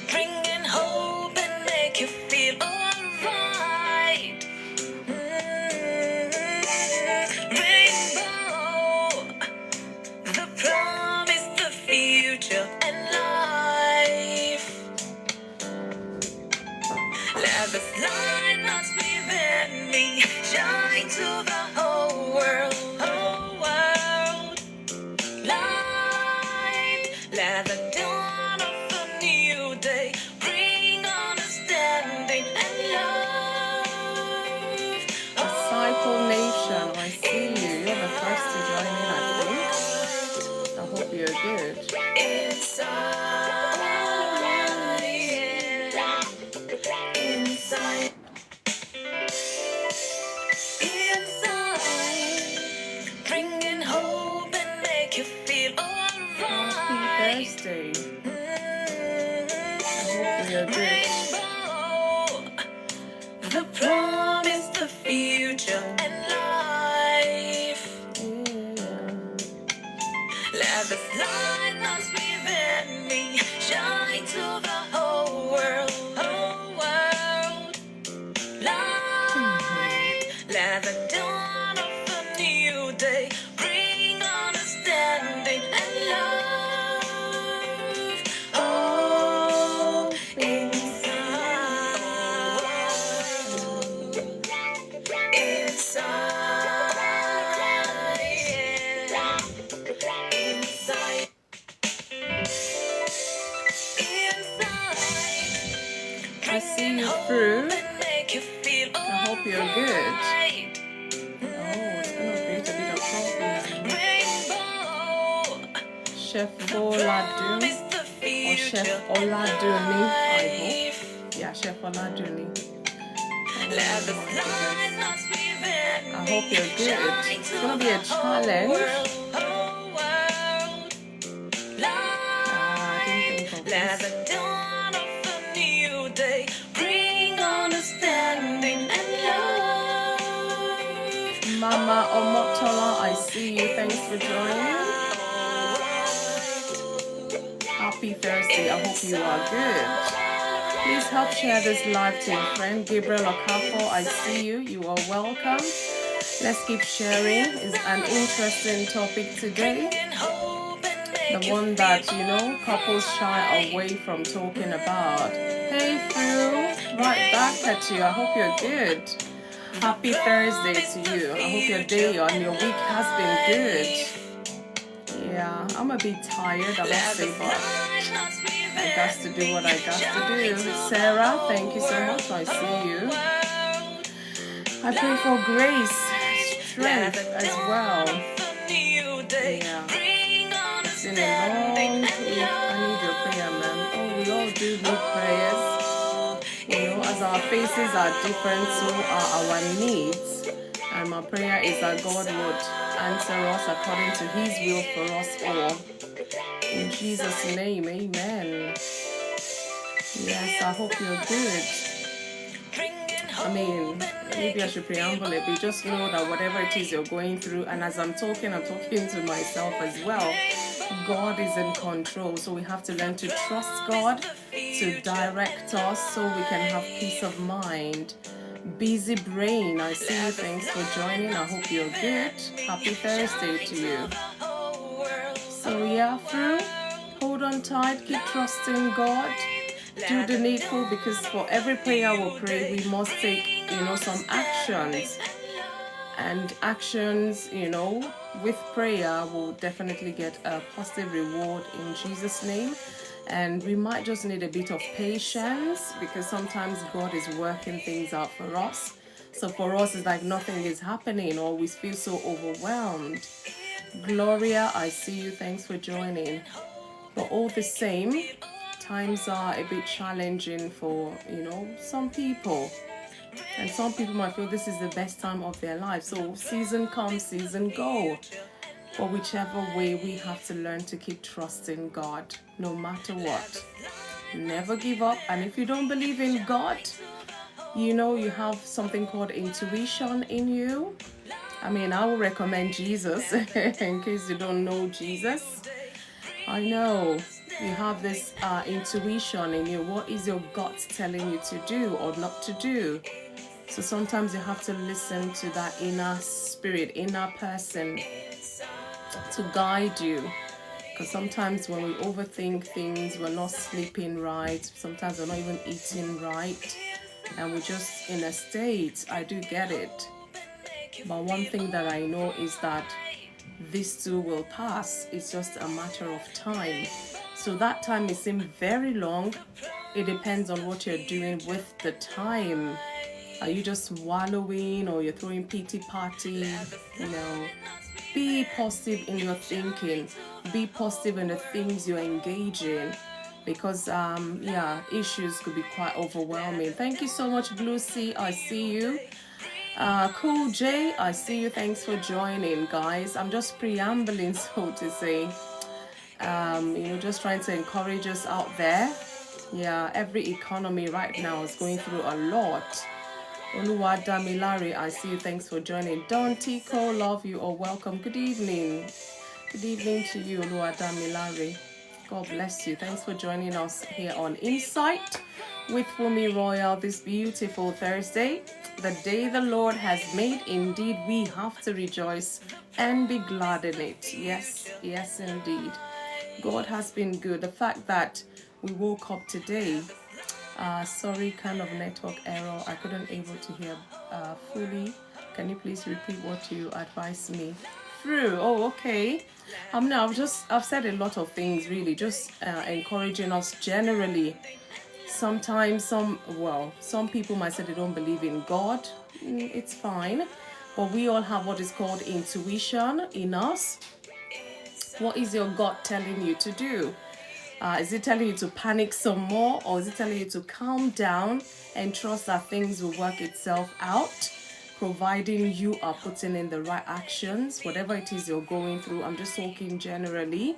bringing hope and make you feel alright. Rainbow, the promise, the future, and life. Let the light that's within me shine to the whole world, whole world. Light, let the dawn of a new day bring understanding and love. Disciple Nation, I see you. You're the first to join in, I think. I hope you're good. Inside, bringing hope and make you feel alright. Happy Thursday. I hope you're good. Rainbow, the promise, the future, and life. Let the light that's within me shine to the whole world, whole world. Light, let the dawn of a new day bring understanding and love. Oh, inside. I see you through. I hope you're good. Oh, it's going to create a bit of problem. Chef Oladun or Chef Oladuni, I hope. Yeah, Chef Oladuni. I hope you're good. It's going to be a challenge. I didn't think of this. Mama Omotola, I see you. Thanks for joining. Happy Thursday. I hope you are good. Please help share this live to your friend. Gabriel Okafo, I see you. You are welcome. Let's keep sharing. It's an interesting topic today. The one that, couples shy away from talking about. Hey, Phil. Right back at you. I hope you're good. Happy Thursday to you. I hope your day and your week has been good. Yeah, I'm a bit tired, I must say, but I got to do what I got to do. Sarah, thank you so much. I see you. I pray for grace, strength as well. Yeah. It's been a long week. I need your prayer, man. Oh, we all do need prayers. As our faces are different, so are our needs. And my prayer is that God would answer us according to His will for us all. In Jesus' name, amen. Yes, I hope you're good. I mean, maybe I should preamble it, but just know that whatever it is you're going through, and as I'm talking to myself as well, God is in control. So we have to learn to trust God to direct us so we can have peace of mind. Busy brain, I see you. Thanks for joining. I hope you're good. Happy Thursday to you. So yeah, through, hold on tight, keep trusting God. Do the needful, because for every prayer we pray, we must take, some actions. And actions, with prayer will definitely get a positive reward in Jesus' name. And we might just need a bit of patience, because sometimes God is working things out for us. So for us, it's like nothing is happening, or we feel so overwhelmed. Gloria, I see you. Thanks for joining. But all the same, times are a bit challenging for, some people. And some people might feel this is the best time of their life. So season come, season go. But whichever way, we have to learn to keep trusting God, no matter what. Never give up. And if you don't believe in God, you have something called intuition in you. I mean, I will recommend Jesus in case you don't know Jesus. I know you have this intuition in you. What is your gut telling you to do or not to do? So sometimes you have to listen to that inner spirit, inner person to guide you. Because sometimes when we overthink things, we're not sleeping right. Sometimes we're not even eating right. And we're just in a state. I do get it. But one thing that I know is that this too will pass. It's just a matter of time. So that time may seem very long. It depends on what you're doing with the time. Are you just wallowing or you're throwing pity party? You know, be positive in your thinking. Be positive in the things you engage in. Because issues could be quite overwhelming. Thank you so much, Blue Sea. I see you. Cool J, I see you. Thanks for joining, guys. I'm just preambling, so to say. Just trying to encourage us out there. Yeah, every economy right now is going through a lot. Oluwadamilare, I see you. Thanks for joining. Don Tico, love you or welcome. Good evening. Good evening to you, Oluwadamilare. God bless you. Thanks for joining us here on Insight with FunmiRoyal this beautiful Thursday. The day the Lord has made, indeed we have to rejoice and be glad in it. Yes, yes indeed. God has been good. The fact that we woke up today, sorry, kind of network error. I couldn't able to hear fully. Can you please repeat what you advised me? Through. Oh, okay. Now I've said a lot of things really, just encouraging us generally. Sometimes some people might say they don't believe in God. It's fine. But we all have what is called intuition in us. What is your gut telling you to do? Is it telling you to panic some more, or is it telling you to calm down and trust that things will work itself out, providing you are putting in the right actions, whatever it is you're going through? I'm just talking generally.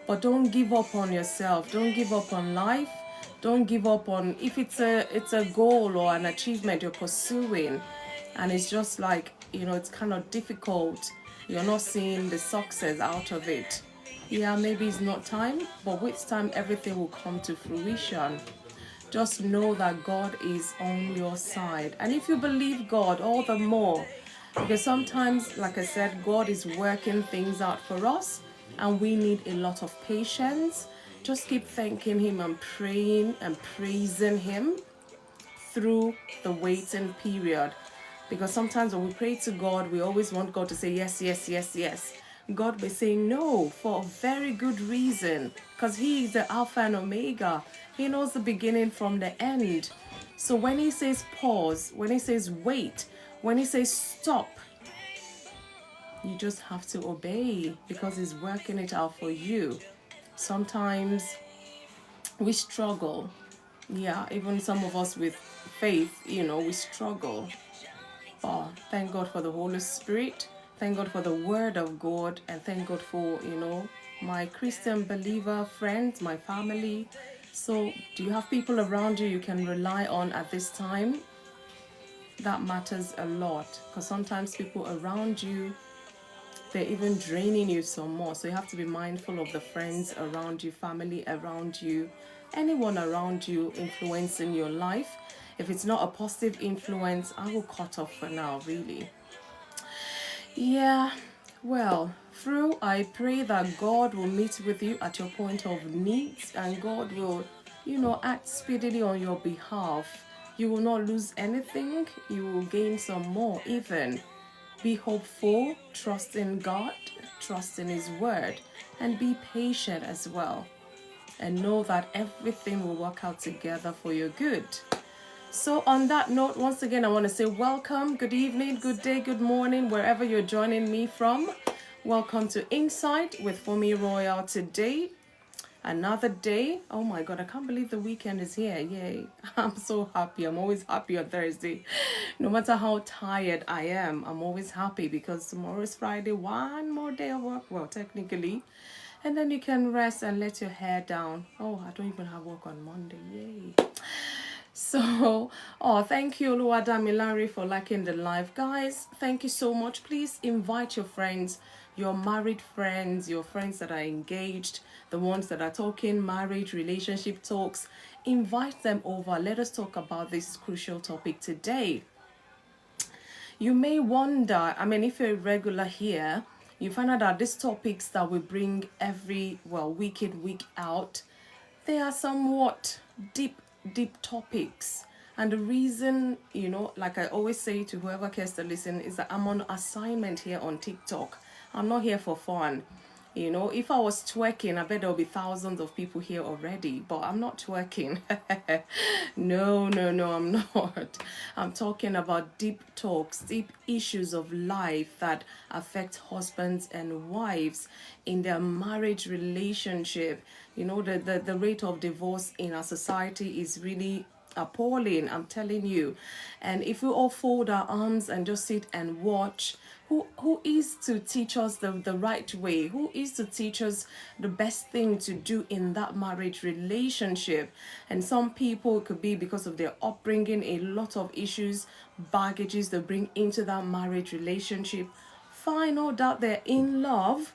But don't give up on yourself. Don't give up on life. Don't give up on, if it's a goal or an achievement you're pursuing, and it's just like, it's kind of difficult. You're not seeing the success out of it. Yeah, maybe it's not time, but with time, everything will come to fruition. Just know that God is on your side. And if you believe God, all the more. Because sometimes, like I said, God is working things out for us, and we need a lot of patience. Just keep thanking Him and praying and praising Him through the waiting period. Because sometimes when we pray to God, we always want God to say yes, yes, yes, yes. God may say no for a very good reason, because He is the Alpha and Omega. He knows the beginning from the end. So when He says pause, when He says wait, when He says stop, you just have to obey, because He's working it out for you. Sometimes we struggle. Yeah, even some of us with faith, we struggle. Oh, thank God for the Holy Spirit. Thank God for the Word of God. And thank God for, my Christian believer friends, my family. So do you have people around you you can rely on at this time? That matters a lot, because sometimes people around you, they're even draining you some more. So you have to be mindful of the friends around you, family around you, anyone around you influencing your life. If it's not a positive influence, I will cut off for now, really. Yeah, well, through, I pray that God will meet with you at your point of need, and God will, act speedily on your behalf. You will not lose anything. You will gain some more even. Be hopeful, trust in God, trust in His Word, and be patient as well. And know that everything will work out together for your good. So on that note, once again, I want to say welcome, good evening, good day, good morning, wherever you're joining me from. Welcome to Insight with FunmiRoyal today. Another day. Oh my God, I can't believe the weekend is here. Yay. I'm so happy. I'm always happy on Thursday. No matter how tired I am, I'm always happy because tomorrow is Friday. One more day of work. Well, technically. And then you can rest and let your hair down. Oh, I don't even have work on Monday. Yay. So, oh, thank you, Luadamilari, for liking the live. Guys, thank you so much. Please invite your friends, your married friends, your friends that are engaged, the ones that are talking marriage, relationship talks. Invite them over. Let us talk about this crucial topic today. You may wonder, I mean, if you're a regular here, you find out that these topics that we bring every, well, week in, week out, they are somewhat deep topics. And the reason, like I always say to whoever cares to listen, is that I'm on assignment here on TikTok. I'm not here for fun. If I was twerking, I bet there'll be thousands of people here already, but I'm not twerking. No, I'm not. I'm talking about deep talks, deep issues of life that affect husbands and wives in their marriage relationship. The rate of divorce in our society is really appalling, I'm telling you. And if we all fold our arms and just sit and watch, who is to teach us the right way? Who is to teach us the best thing to do in that marriage relationship? And some people, it could be because of their upbringing, a lot of issues, baggages they bring into that marriage relationship. Fine, no doubt they're in love,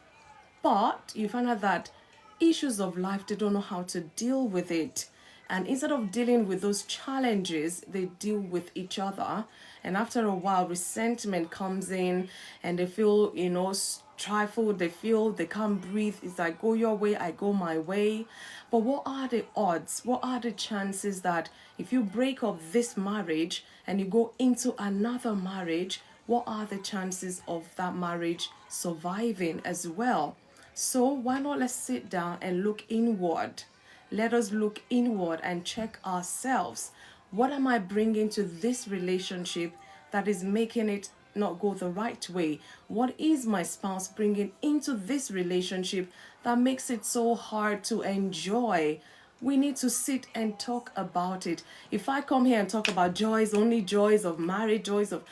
but you find out that issues of life, they don't know how to deal with it. And instead of dealing with those challenges, they deal with each other. And after a while, resentment comes in and they feel, trifled. They feel they can't breathe. It's like, go your way, I go my way. But what are the odds? What are the chances that if you break up this marriage and you go into another marriage, what are the chances of that marriage surviving as well? So why not let's sit down and look inward. Let us look inward and check ourselves. What am I bringing to this relationship that is making it not go the right way? What is my spouse bringing into this relationship that makes it so hard to enjoy? We need to sit and talk about it. If I come here and talk about joys, only joys of marriage, joys of,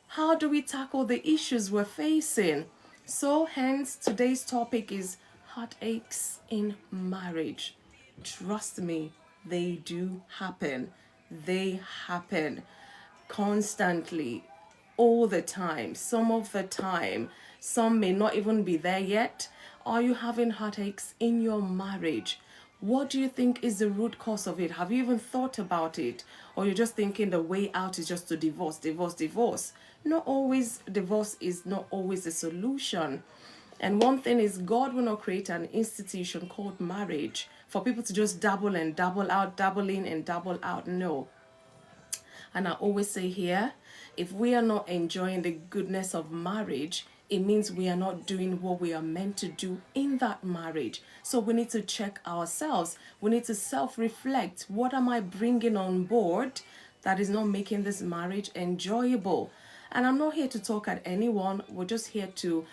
how do we tackle the issues we're facing? So hence today's topic is heartaches in marriage. Trust me, they do happen. They happen constantly, all the time, some of the time. Some may not even be there yet. Are you having heartaches in your marriage? What do you think is the root cause of it? Have you even thought about it? Or you're just thinking the way out is just to divorce? Not always, divorce is not always a solution. And one thing is, God will not create an institution called marriage for people to just dabble and dabble out, dabble in and dabble out. No. And I always say here, if we are not enjoying the goodness of marriage, it means we are not doing what we are meant to do in that marriage. So we need to check ourselves. We need to self-reflect. What am I bringing on board that is not making this marriage enjoyable? And I'm not here to talk at anyone. We're just here to,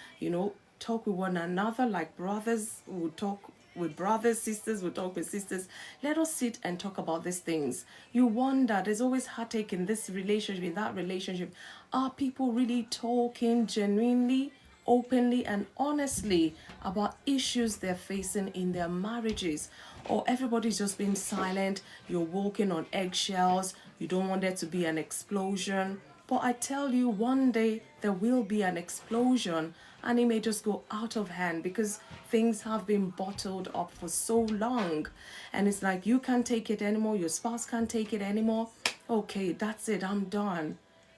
talk with one another like brothers. We'll talk with brothers, sisters, we'll talk with sisters. Let us sit and talk about these things. You wonder, there's always heartache in this relationship, in that relationship. Are people really talking genuinely, openly, and honestly about issues they're facing in their marriages? Or everybody's just being silent, you're walking on eggshells, you don't want there to be an explosion. But I tell you, one day there will be an explosion and it may just go out of hand because things have been bottled up for so long. And it's like you can't take it anymore, your spouse can't take it anymore. Okay, that's it, I'm done.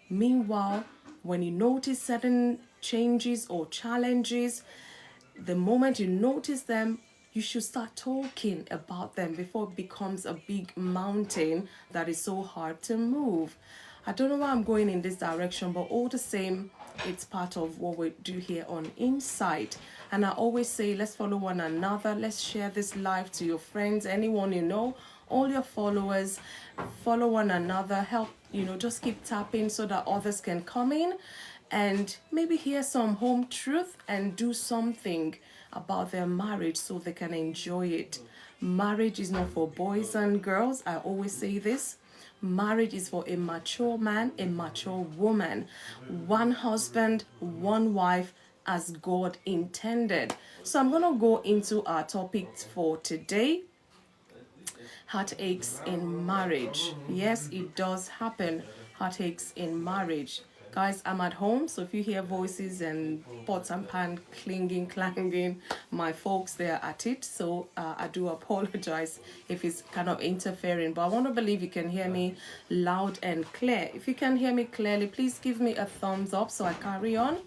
Meanwhile, when you notice certain changes or challenges, the moment you notice them, you should start talking about them before it becomes a big mountain that is so hard to move. I don't know why I'm going in this direction, but all the same, it's part of what we do here on Insight. And I always say, let's follow one another. Let's share this live to your friends, anyone you know, all your followers. Follow one another. Help, just keep tapping so that others can come in and maybe hear some home truth and do something about their marriage so they can enjoy it. Marriage is not for boys and girls. I always say this. Marriage is for a mature man, a mature woman. One husband, one wife, as God intended. So I'm going to go into our topic for today. heartaches in marriage. Yes, it does happen. Heartaches in marriage. Guys, I'm at home, so if you hear voices and pots and pan clinging, clanging, my folks, they're at it. So I do apologize if it's kind of interfering, but I want to believe you can hear me loud and clear. If you can hear me clearly, please give me a thumbs up so I carry on.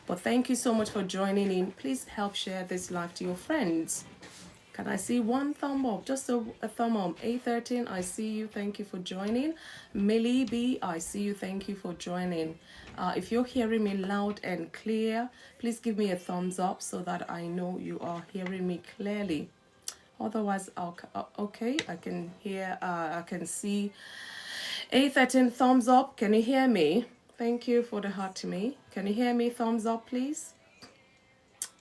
But thank you so much for joining in. Please help share this live to your friends. Can I see one thumb up? Just a thumb up. A13, I see you. Thank you for joining. Millie B, I see you. Thank you for joining. If you're hearing me loud and clear, please give me a thumbs up so that I know you are hearing me clearly. Otherwise, okay, I can hear, I can see. A13, thumbs up. Can you hear me? Thank you for the heart to me. Can you hear me? Thumbs up, please.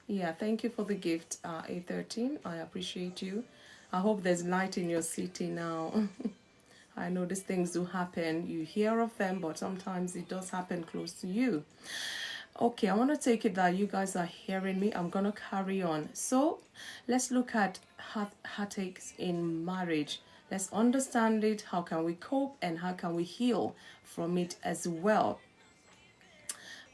Yeah, thank you for the gift, A13. I appreciate you. I hope there's light in your city now. I know these things do happen. You hear of them, but sometimes it does happen close to you. Okay, I want to take it that you guys are hearing me. I'm going to carry on. So let's look at heartaches in marriage. Let's understand it. How can we cope and how can we heal from it as well?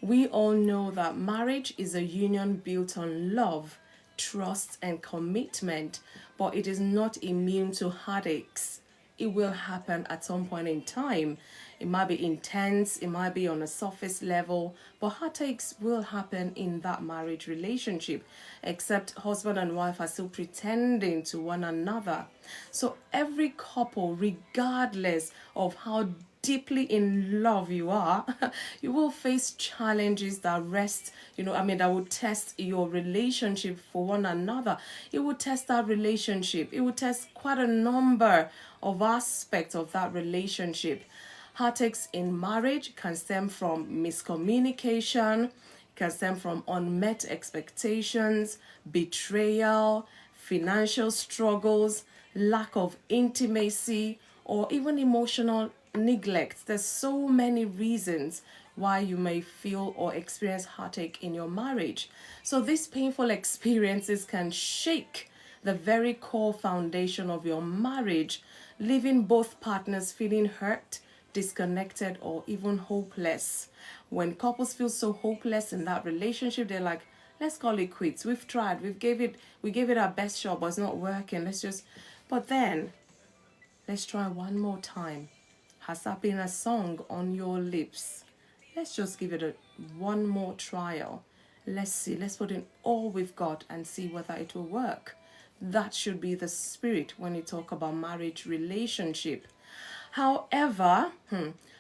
We all know that marriage is a union built on love, trust, and commitment, but it is not immune to heartaches. It will happen at some point in time. It might be intense, it might be on a surface level, but heartaches will happen in that marriage relationship, except husband and wife are still pretending to one another. So every couple, regardless of how deeply in love you are, you will face challenges that that will test your relationship for one another. It will test that relationship. It will test quite a number of aspects of that relationship. Heartaches in marriage can stem from miscommunication, can stem from unmet expectations, betrayal, financial struggles, lack of intimacy, or even emotional neglect. There's so many reasons why you may feel or experience heartache in your marriage. So these painful experiences can shake the very core foundation of your marriage, leaving both partners feeling hurt, disconnected, or even hopeless. When couples feel so hopeless in that relationship, they're like, let's call it quits. We've tried, we gave it our best shot, but it's not working. But then let's try one more time. Has that been a song on your lips? Let's just give it one more trial. Let's see. Let's put in all we've got and see whether it will work. That should be the spirit when you talk about marriage relationship. However,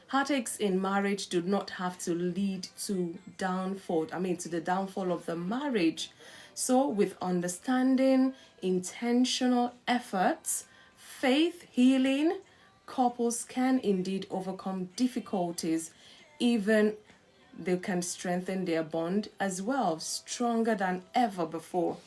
heartaches in marriage do not have to lead to the downfall of the marriage. So with understanding, intentional efforts, faith, healing, couples can indeed overcome difficulties. Even they can strengthen their bond as well, stronger than ever before.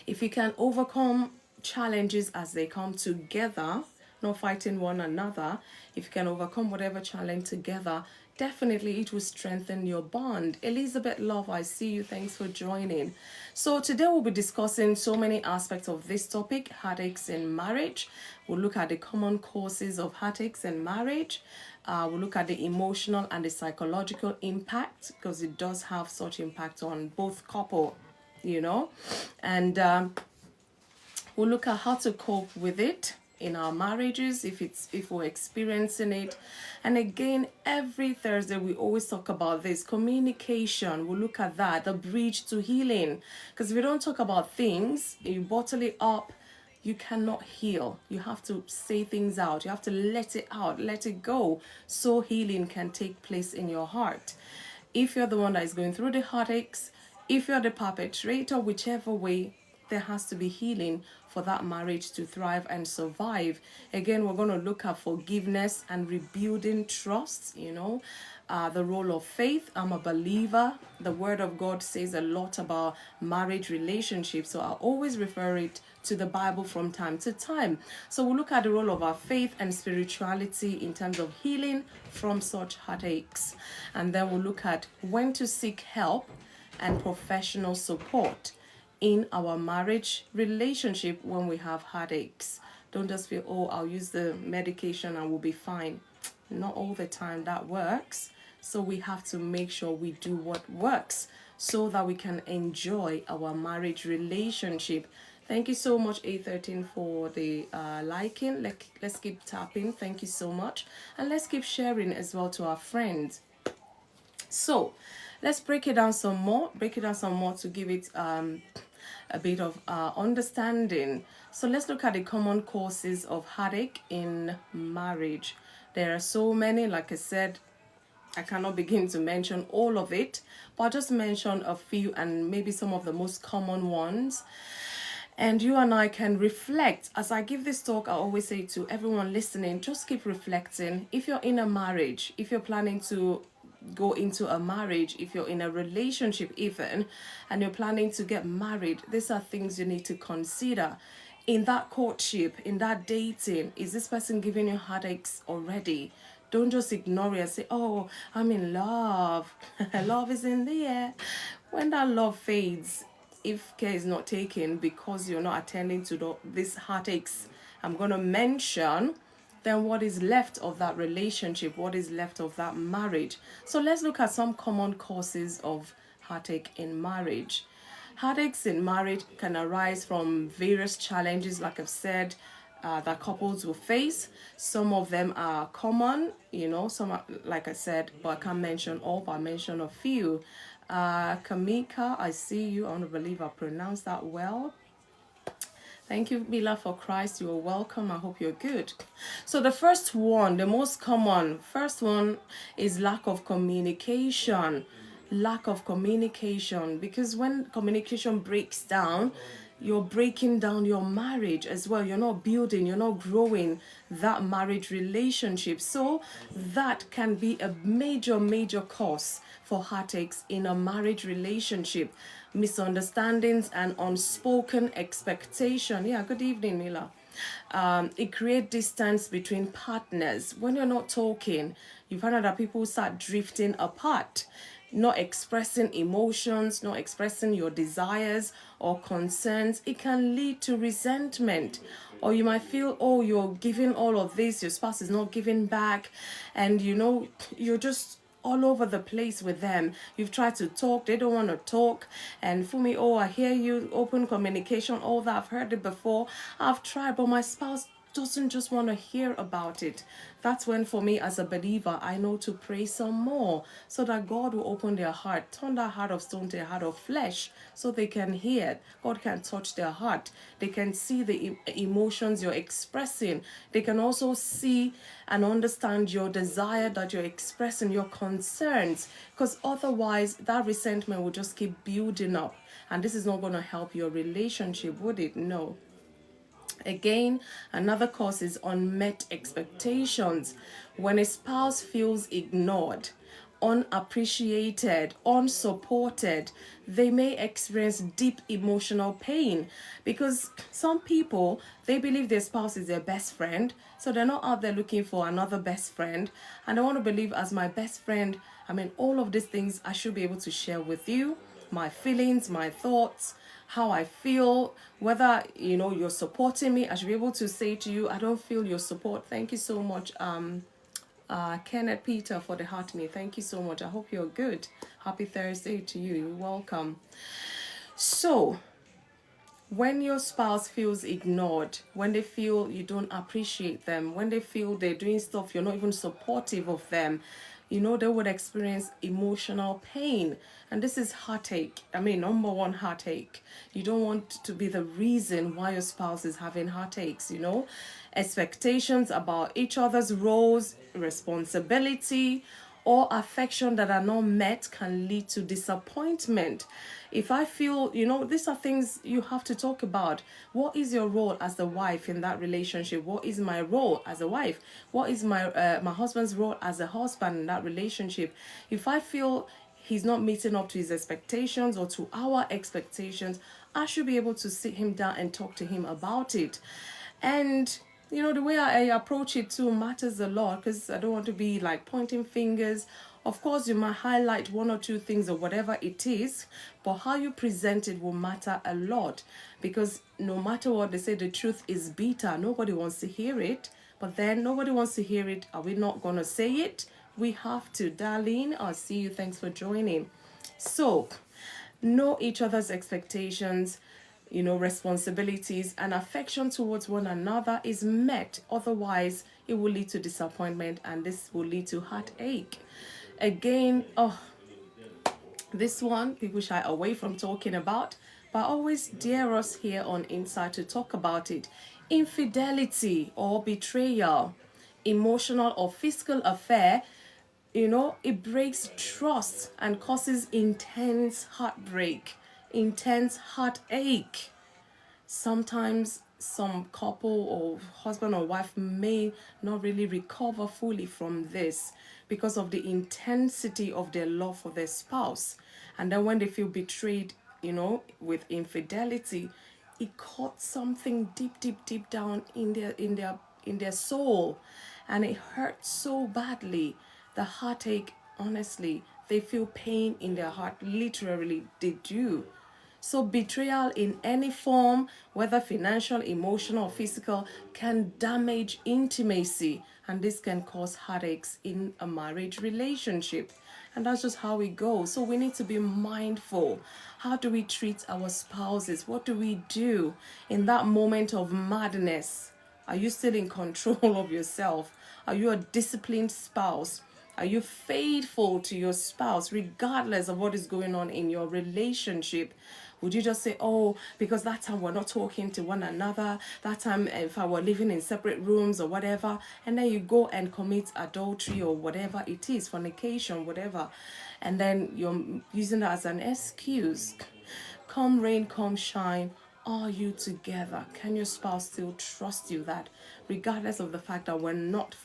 If you can overcome challenges as they come together, not fighting one another, if you can overcome whatever challenge together, definitely it will strengthen your bond. Elizabeth Love, I see you. Thanks for joining. So today we'll be discussing so many aspects of this topic, heartaches in marriage. We'll look at the common causes of heartaches in marriage. We'll look at the emotional and the psychological impact, because it does have such impact on both couple, and we'll look at how to cope with it in our marriages if we're experiencing it. And again, every Thursday we always talk about this communication. We'll look at that, the bridge to healing, because if you don't talk about things, you bottle it up, you cannot heal. You have to say things out, you have to let it out, let it go, so healing can take place in your heart. If you're the one that is going through the heartaches, if you're the perpetrator, whichever way, there has to be healing for that marriage to thrive and survive. Again, we're going to look at forgiveness and rebuilding trust, the role of faith. I'm a believer. The word of God says a lot about marriage relationships, so I always refer it to the Bible from time to time. So we'll look at the role of our faith and spirituality in terms of healing from such heartaches. And then we'll look at when to seek help and professional support in our marriage relationship when we have heartaches. Don't just feel, oh, I'll use the medication and we'll be fine. Not all the time that works. So we have to make sure we do what works so that we can enjoy our marriage relationship. Thank you so much, A13, for the liking. Let's keep tapping. Thank you so much. And let's keep sharing as well to our friends. So let's break it down some more. To give it a bit of understanding. So let's look at the common causes of heartache in marriage. There are so many, like I said, I cannot begin to mention all of it, but I'll just mention a few and maybe some of the most common ones. And you and I can reflect. As I give this talk, I always say to everyone listening, just keep reflecting. If you're in a marriage, if you're planning to go into a marriage, if you're in a relationship even, and you're planning to get married, these are things you need to consider. In that courtship, in that dating, is this person giving you heartaches already? Don't just ignore it and say, oh, I'm in love. Love is in the air. When that love fades, if care is not taken because you're not attending to these heartaches I'm going to mention, then what is left of that relationship? What is left of that marriage? So let's look at some common causes of heartache in marriage. Heartaches in marriage can arise from various challenges, like I've said, that couples will face. Some of them are common, some are, like I said, but I can't mention all, but I mention a few. Kamika, I see you. I want to believe I pronounced that well. Thank you, Mila, for Christ. You are welcome. I hope you're good. So the first one, the most common, first one is lack of communication. Lack of communication, because when communication breaks down, you're breaking down your marriage as well. You're not building, you're not growing that marriage relationship. So that can be a major cause for heartaches in a marriage relationship. Misunderstandings and unspoken expectation. Yeah, good evening, Mila. It creates distance between partners. When you're not talking, you find out that people start drifting apart, not expressing emotions, not expressing your desires or concerns. It can lead to resentment. Or you might feel, oh, you're giving all of this, your spouse is not giving back, and you're just all over the place with them. You've tried to talk, they don't want to talk. And for me, oh, I hear you, open communication, all that, I've heard it before, I've tried, but my spouse doesn't just want to hear about it. That's when, for me as a believer, I know to pray some more so that God will open their heart, turn that heart of stone to a heart of flesh, so they can hear. God can touch their heart. They can see the emotions you're expressing. They can also see and understand your desire that you're expressing, your concerns, because otherwise that resentment will just keep building up, and this is not going to help your relationship, would it? No. Again, another cause is unmet expectations. When a spouse feels ignored, unappreciated, unsupported, they may experience deep emotional pain, because some people, they believe their spouse is their best friend, so they're not out there looking for another best friend, and I want to believe as my best friend, all of these things I should be able to share with you, my feelings, my thoughts, how I feel, whether you're supporting me. I should be able to say to you, I don't feel your support. Thank you so much, Kenneth Peter, for the heart me. Thank you so much. I hope you're good. Happy Thursday to you. You're welcome. So when your spouse feels ignored, when they feel you don't appreciate them, when they feel they're doing stuff you're not even supportive of them, they would experience emotional pain. And this is heartache. Number one, heartache. You don't want to be the reason why your spouse is having heartaches, Expectations about each other's roles, responsibility, or affection that are not met can lead to disappointment. If I feel, these are things you have to talk about. What is your role as the wife in that relationship? What is my role as a wife? What is my husband's role as a husband in that relationship? If I feel he's not meeting up to his expectations or to our expectations, I should be able to sit him down and talk to him about it. And the way I approach it too matters a lot, because I don't want to be like pointing fingers Of course, you might highlight one or two things or whatever it is, but how you present it will matter a lot, because no matter what they say, the truth is bitter. Nobody wants to hear it, but then nobody wants to hear it. Are we not going to say it? We have to. Darlene, I'll see you. Thanks for joining. So, know each other's expectations, responsibilities, and affection towards one another is met. Otherwise, it will lead to disappointment, and this will lead to heartache. Again, this one people shy away from talking about, but always dare us here on Inside to talk about it. Infidelity or betrayal, emotional or physical affair, it breaks trust and causes intense heartbreak, intense heartache. Sometimes some couple or husband or wife may not really recover fully from this because of the intensity of their love for their spouse. And then when they feel betrayed, with infidelity, it caught something deep down in their soul, and it hurts so badly. The heartache, honestly, they feel pain in their heart. Literally, they do. So betrayal in any form, whether financial, emotional, or physical, can damage intimacy, and this can cause heartaches in a marriage relationship. And that's just how it goes. So we need to be mindful. How do we treat our spouses? What do we do in that moment of madness? Are you still in control of yourself? Are you a disciplined spouse? Are you faithful to your spouse regardless of what is going on in your relationship? Would you just say, oh, because that time we're not talking to one another, that time if I were living in separate rooms or whatever, and then you go and commit adultery or whatever it is, fornication, whatever, and then you're using that as an excuse? Come rain, come shine, are you together? Can your spouse still trust you that regardless of the fact that we're not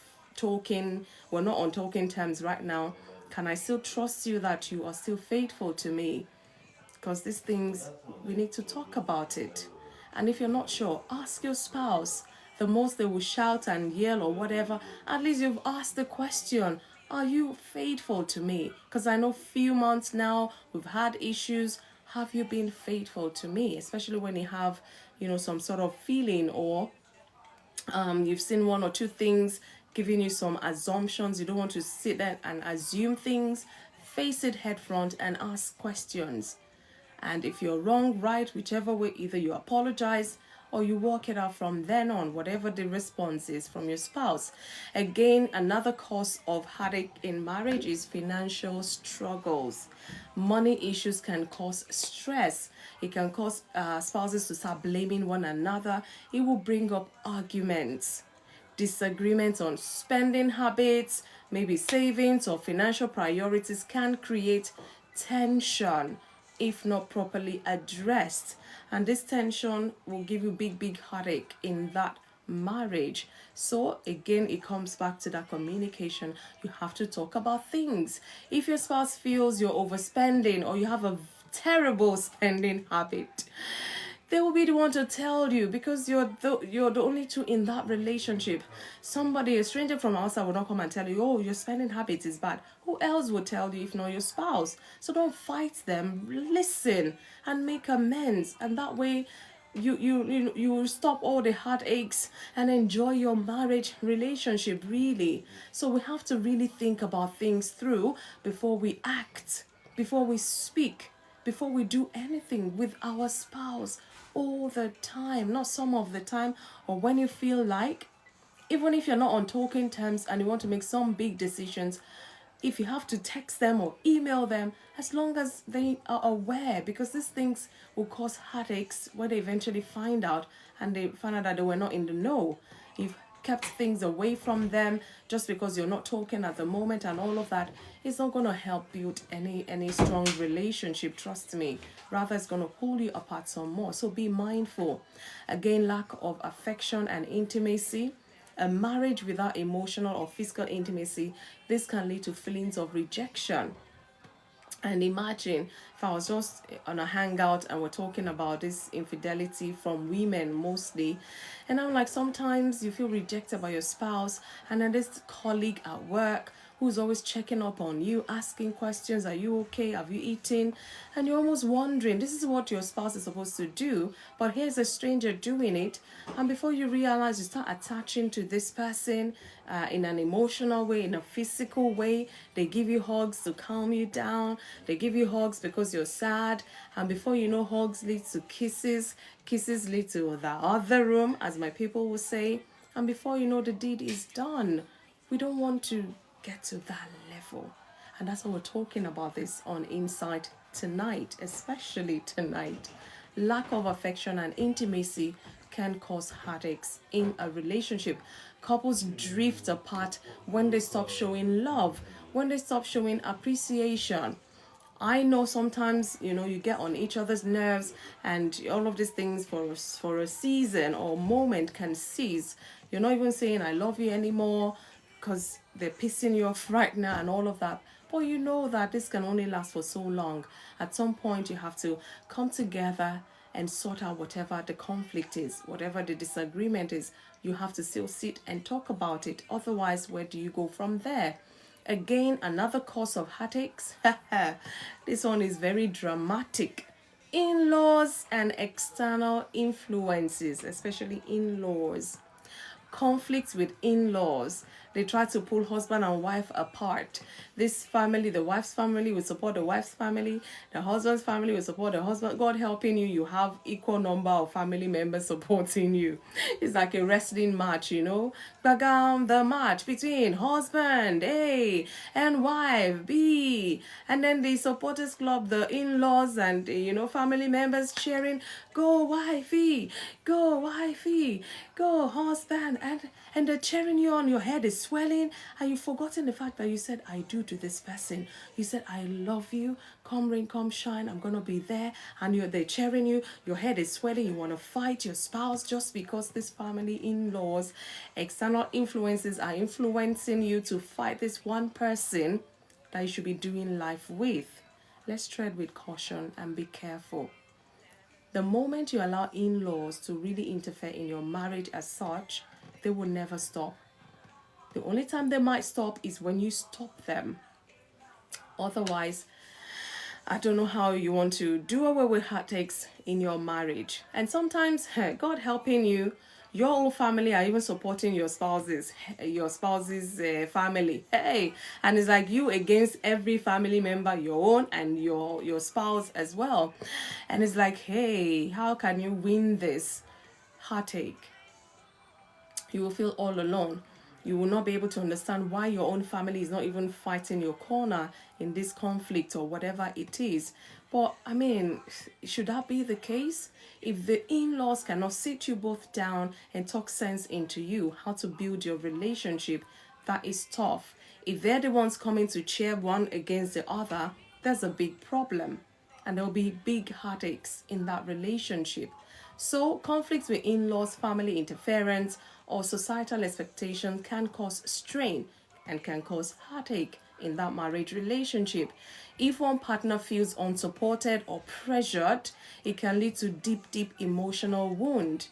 on talking terms right now, can I still trust you that you are still faithful to me? Because these things, we need to talk about it. And if you're not sure, ask your spouse. The most they will shout and yell or whatever, at least you've asked the question, are you faithful to me? Because I know few months now, we've had issues. Have you been faithful to me? Especially when you have, some sort of feeling, or you've seen one or two things giving you some assumptions. You don't want to sit there and assume things. Face it head front and ask questions. And if you're wrong, right, whichever way, either you apologize or you walk it out from then on, whatever the response is from your spouse. Again, another cause of heartache in marriage is financial struggles. Money issues can cause stress. It can cause spouses to start blaming one another. It will bring up arguments, disagreements on spending habits, maybe savings or financial priorities can create tension if not properly addressed. And this tension will give you big heartache in that marriage. So again, it comes back to that communication. You have to talk about things. If your spouse feels you're overspending or you have a terrible spending habit, they will be the one to tell you, because you're the only two in that relationship. Somebody, a stranger from outside, will not come and tell you, oh, your spending habit is bad. Who else would tell you if not your spouse? So don't fight them. Listen and make amends, and that way you will stop all the heartaches and enjoy your marriage relationship, really. So we have to really think about things through before we act, before we speak, before we do anything with our spouse, all the time, not some of the time, or when you feel like. Even if you're not on talking terms and you want to make some big decisions, if you have to text them or email them, as long as they are aware, because these things will cause heartaches when they eventually find out, and they find out that they were not in the know. You've kept things away from them just because you're not talking at the moment, and all of that is not going to help build any strong relationship, trust me. Rather, it's going to pull you apart some more. So be mindful. Again, lack of affection and intimacy. A marriage without emotional or physical intimacy, this can lead to feelings of rejection. And imagine if I was just on a hangout and we're talking about this infidelity from women mostly, and I'm like, sometimes you feel rejected by your spouse, and then this colleague at work who's always checking up on you, asking questions, are you okay, have you eaten? And you're almost wondering, this is what your spouse is supposed to do, but here's a stranger doing it. And before you realize, you start attaching to this person in an emotional way, in a physical way. They give you hugs to calm you down. They give you hugs because you're sad. And before you know, hugs lead to kisses. Kisses lead to the other room, as my people will say. And before you know, the deed is done. We don't want to get to that level. And that's what we're talking about this on Insight tonight, especially tonight. Lack of affection and intimacy can cause heartaches in a relationship. Couples drift apart when they stop showing love, when they stop showing appreciation. I know sometimes, you get on each other's nerves, and all of these things for a season or moment can cease. You're not even saying I love you anymore because they're pissing you off right now and all of that. But you know that this can only last for so long. At some point, you have to come together and sort out whatever the conflict is, whatever the disagreement is. You have to still sit and talk about it. Otherwise, where do you go from there? Again, another cause of heartaches. This one is very dramatic. In-laws and external influences, especially in-laws. Conflicts with in-laws. They try to pull husband and wife apart. This family, the wife's family will support the wife's family. The husband's family will support the husband. God helping you, you have equal number of family members supporting you. It's like a wrestling match, Bagam, the match between husband A and wife B. And then the supporters club, the in-laws and, family members cheering, go wifey, go wifey, go husband. And they're cheering you on. Your head is swelling, and you've forgotten the fact that you said I do to this person. You said I love you, come rain come shine, I'm gonna be there. And they're cheering you. Your head is swelling. You want to fight your spouse just because this family in-laws, external influences are influencing you to fight this one person that you should be doing life with. Let's tread with caution and be careful. The moment you allow in-laws to really interfere in your marriage as such, they will never stop. The only time they might stop is when you stop them. Otherwise, I don't know how you want to do away with heartaches in your marriage. And sometimes, God helping you, your own family are even supporting your spouse's family. Hey, and it's like you against every family member, your own and your spouse as well. And it's like, hey, how can you win this heartache? You will feel all alone. You will not be able to understand why your own family is not even fighting your corner in this conflict or whatever it is. But, should that be the case? If the in-laws cannot sit you both down and talk sense into you, how to build your relationship, that is tough. If they're the ones coming to cheer one against the other, there's a big problem. And there'll be big heartaches in that relationship. So, conflicts with in-laws, family interference, or societal expectations can cause strain and can cause heartache in that marriage relationship. If one partner feels unsupported or pressured, it can lead to deep emotional wound,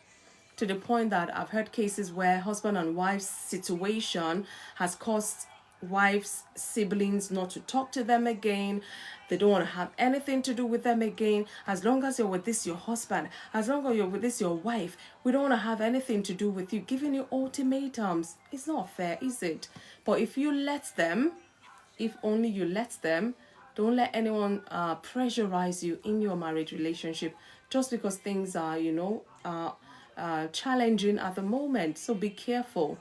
to the point that I've heard cases where husband and wife's situation has caused wife's siblings not to talk to them again. They don't want to have anything to do with them again. As long as you're with this your husband, as long as you're with this your wife, we don't want to have anything to do with you, giving you ultimatums. It's not fair, is it? But if you let them, if only you let them, don't let anyone pressurize you in your marriage relationship just because things are, challenging at the moment. So be careful.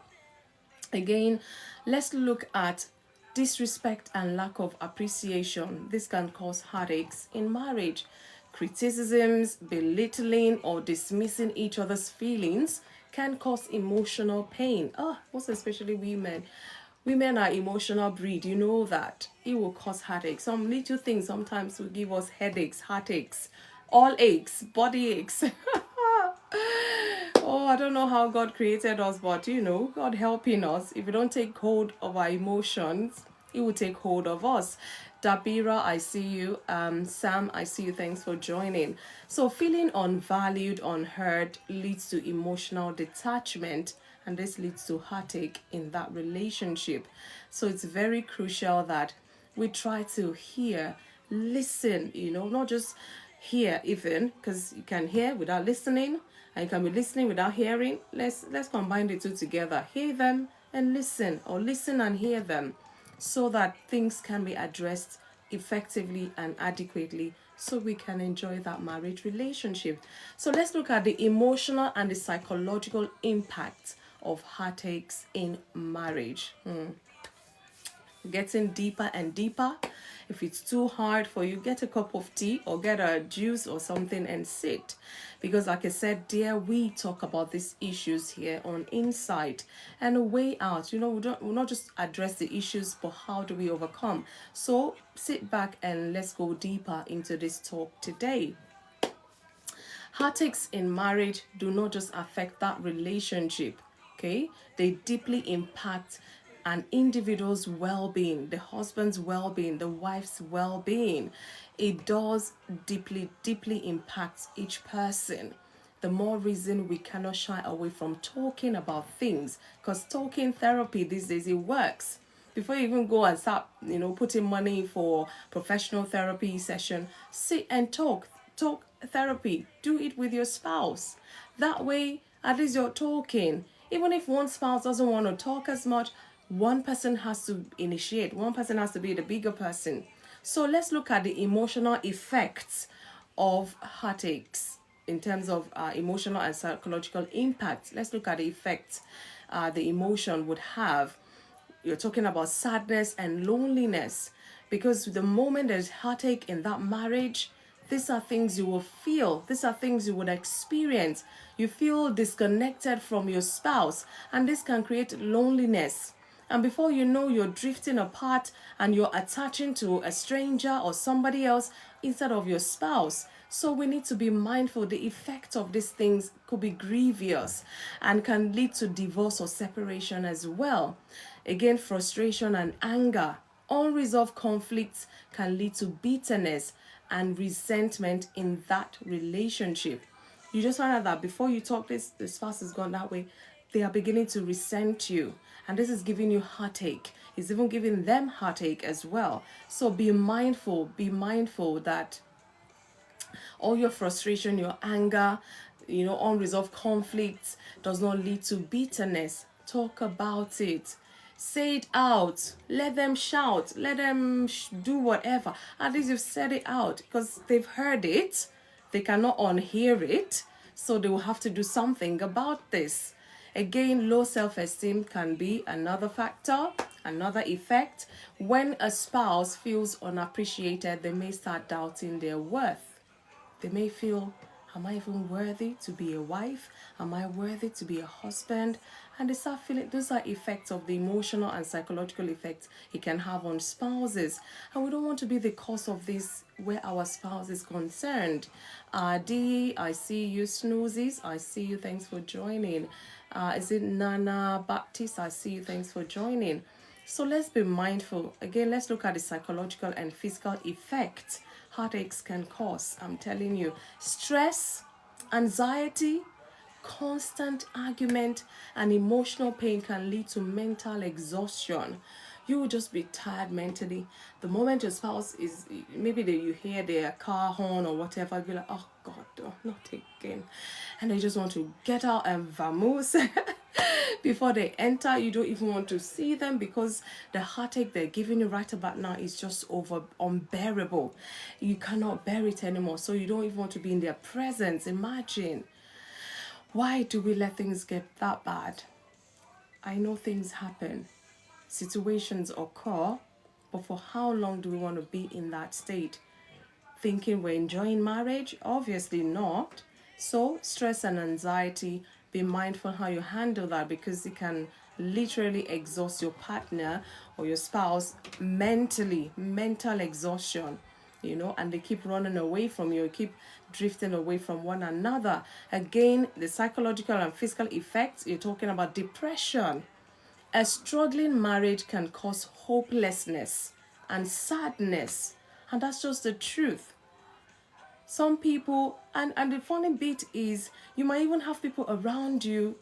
Again, let's look at disrespect and lack of appreciation. This can cause heartaches in marriage. Criticisms, belittling, or dismissing each other's feelings can cause emotional pain. Most especially women. Women are emotional breed, you know that. It will cause heartache. Some little things sometimes will give us headaches, heartaches, all aches, body aches. Oh, I don't know how God created us, but God helping us. If we don't take hold of our emotions, it will take hold of us. Dabira, I see you. Sam, I see you. Thanks for joining. So feeling unvalued, unheard leads to emotional detachment and this leads to heartache in that relationship. So it's very crucial that we try to hear, listen, not just hear even, because you can hear without listening and you can be listening without hearing. Let's combine the two together. Hear them and listen, or listen and hear them, so that things can be addressed effectively and adequately, so we can enjoy that marriage relationship. So let's look at the emotional and the psychological impact of heartaches in marriage. Getting deeper and deeper. If it's too hard for you, get a cup of tea or get a juice or something and sit. Because like I said, dear, we talk about these issues here on Insight, and a way out. We'll not just address the issues, but how do we overcome? So sit back and let's go deeper into this talk today. Heartaches in marriage do not just affect that relationship, okay? They deeply impact an individual's well-being, the husband's well-being, the wife's well-being. It does deeply impact each person. The more reason we cannot shy away from talking about things, because talking therapy these days, it works. Before you even go and start, putting money for professional therapy session, sit and talk therapy. Do it with your spouse. That way, at least you're talking. Even if one spouse doesn't want to talk as much, one person has to initiate. One person has to be the bigger person. So let's look at the emotional effects of heartaches in terms of emotional and psychological impact. Let's look at the effects the emotion would have. You're talking about sadness and loneliness, because the moment there's heartache in that marriage, these are things you will feel. These are things you would experience. You feel disconnected from your spouse, and this can create loneliness. And before you know, you're drifting apart and you're attaching to a stranger or somebody else instead of your spouse. So we need to be mindful. The effect of these things could be grievous and can lead to divorce or separation as well. Again, frustration and anger. Unresolved conflicts can lead to bitterness and resentment in that relationship. You just find out that before you talk, this spouse has gone that way, they are beginning to resent you. And this is giving you heartache. It's even giving them heartache as well. So be mindful that all your frustration, your anger, unresolved conflicts does not lead to bitterness. Talk about it. Say it out. Let them shout. Let them do whatever. At least you've said it out, because they've heard it. They cannot unhear it. So they will have to do something about this. Again, low self-esteem can be another factor, another effect. When a spouse feels unappreciated, they may start doubting their worth. They may feel, am I even worthy to be a wife? Am I worthy to be a husband? And they start feeling, those are effects of the emotional and psychological effects it can have on spouses. And we don't want to be the cause of this where our spouse is concerned. Dee, I see you. Snoozes, I see you. Thanks for joining. Is it Nana Baptist? I see you. Thanks for joining. So let's be mindful. Again, let's look at the psychological and physical effects heartaches can cause. I'm telling you, stress, anxiety, constant argument, and emotional pain can lead to mental exhaustion. You will just be tired mentally. The moment your spouse is, maybe you hear their car horn or whatever, you'll be like, oh God, oh, not again. And they just want to get out and vamoose. Before they enter, you don't even want to see them, because the heartache they're giving you right about now is just unbearable. You cannot bear it anymore, so you don't even want to be in their presence. Imagine. Why do we let things get that bad? I know things happen. Situations occur, but for how long do we want to be in that state? Thinking we're enjoying marriage? Obviously not. So stress and anxiety, be mindful how you handle that, because it can literally exhaust your partner or your spouse mentally, mental exhaustion, and they keep running away from you, keep drifting away from one another. Again, the psychological and physical effects, you're talking about depression. A struggling marriage can cause hopelessness and sadness, and that's just the truth. Some people, and the funny bit is, you might even have people around you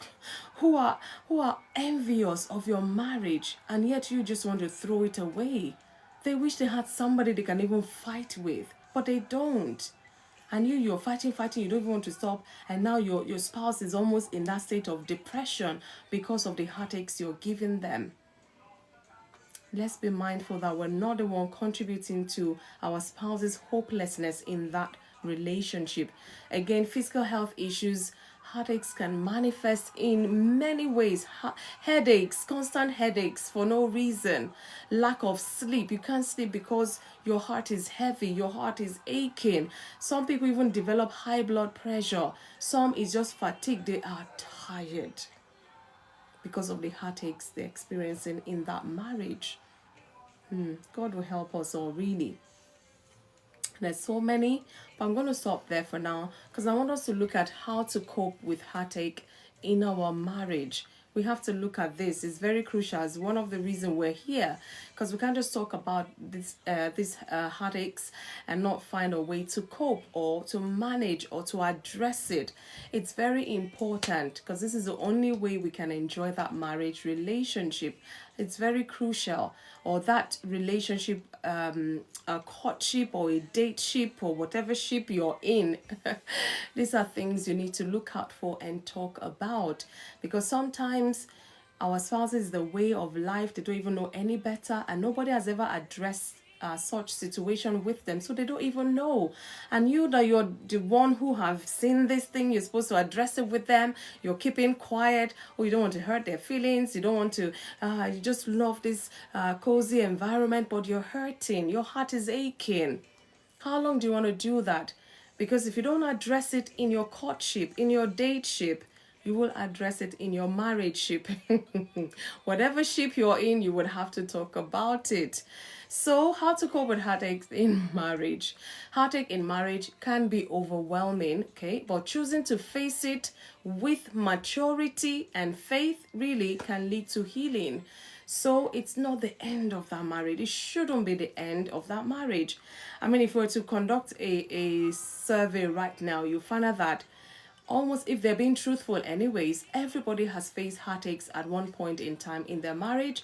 who are envious of your marriage, and yet you just want to throw it away. They wish they had somebody they can even fight with, but they don't. And you're fighting, you don't even want to stop, and now your spouse is almost in that state of depression because of the heartaches you're giving them. Let's be mindful that we're not the one contributing to our spouse's hopelessness in that relationship. Again, physical health issues, heartaches can manifest in many ways. Headaches, constant headaches for no reason, lack of sleep. You can't sleep because your heart is heavy, your heart is aching. Some people even develop high blood pressure. Some is just fatigue. They are tired because of the heartaches they're experiencing in that marriage. God will help us all, really. There's so many, but I'm going to stop there for now because I want us to look at how to cope with heartache in our marriage. We have to look at this. It's very crucial. It's one of the reasons we're here, because we can't just talk about these heartaches and not find a way to cope or to manage or to address it. It's very important because this is the only way we can enjoy that marriage relationship. It's very crucial. Or that relationship, a courtship or a dateship or whatever ship you're in. These are things you need to look out for and talk about, because sometimes our spouses, the way of life, they don't even know any better, and nobody has ever addressed such situation with them, so they don't even know. And you, that you're the one who have seen this thing, you're supposed to address it with them, you're keeping quiet, or you don't want to hurt their feelings, you don't want to you just love this cozy environment, but you're hurting, your heart is aching. How long do you want to do that? Because if you don't address it in your courtship, in your dateship, you will address it in your marriage ship. Whatever ship you're in, you would have to talk about it. So, how to cope with heartaches in marriage? Heartache in marriage can be overwhelming, okay? But choosing to face it with maturity and faith really can lead to healing. So, it's not the end of that marriage. It shouldn't be the end of that marriage. I mean, if we were to conduct a survey right now, you'll find out that almost, if they're being truthful anyways, everybody has faced heartaches at one point in time in their marriage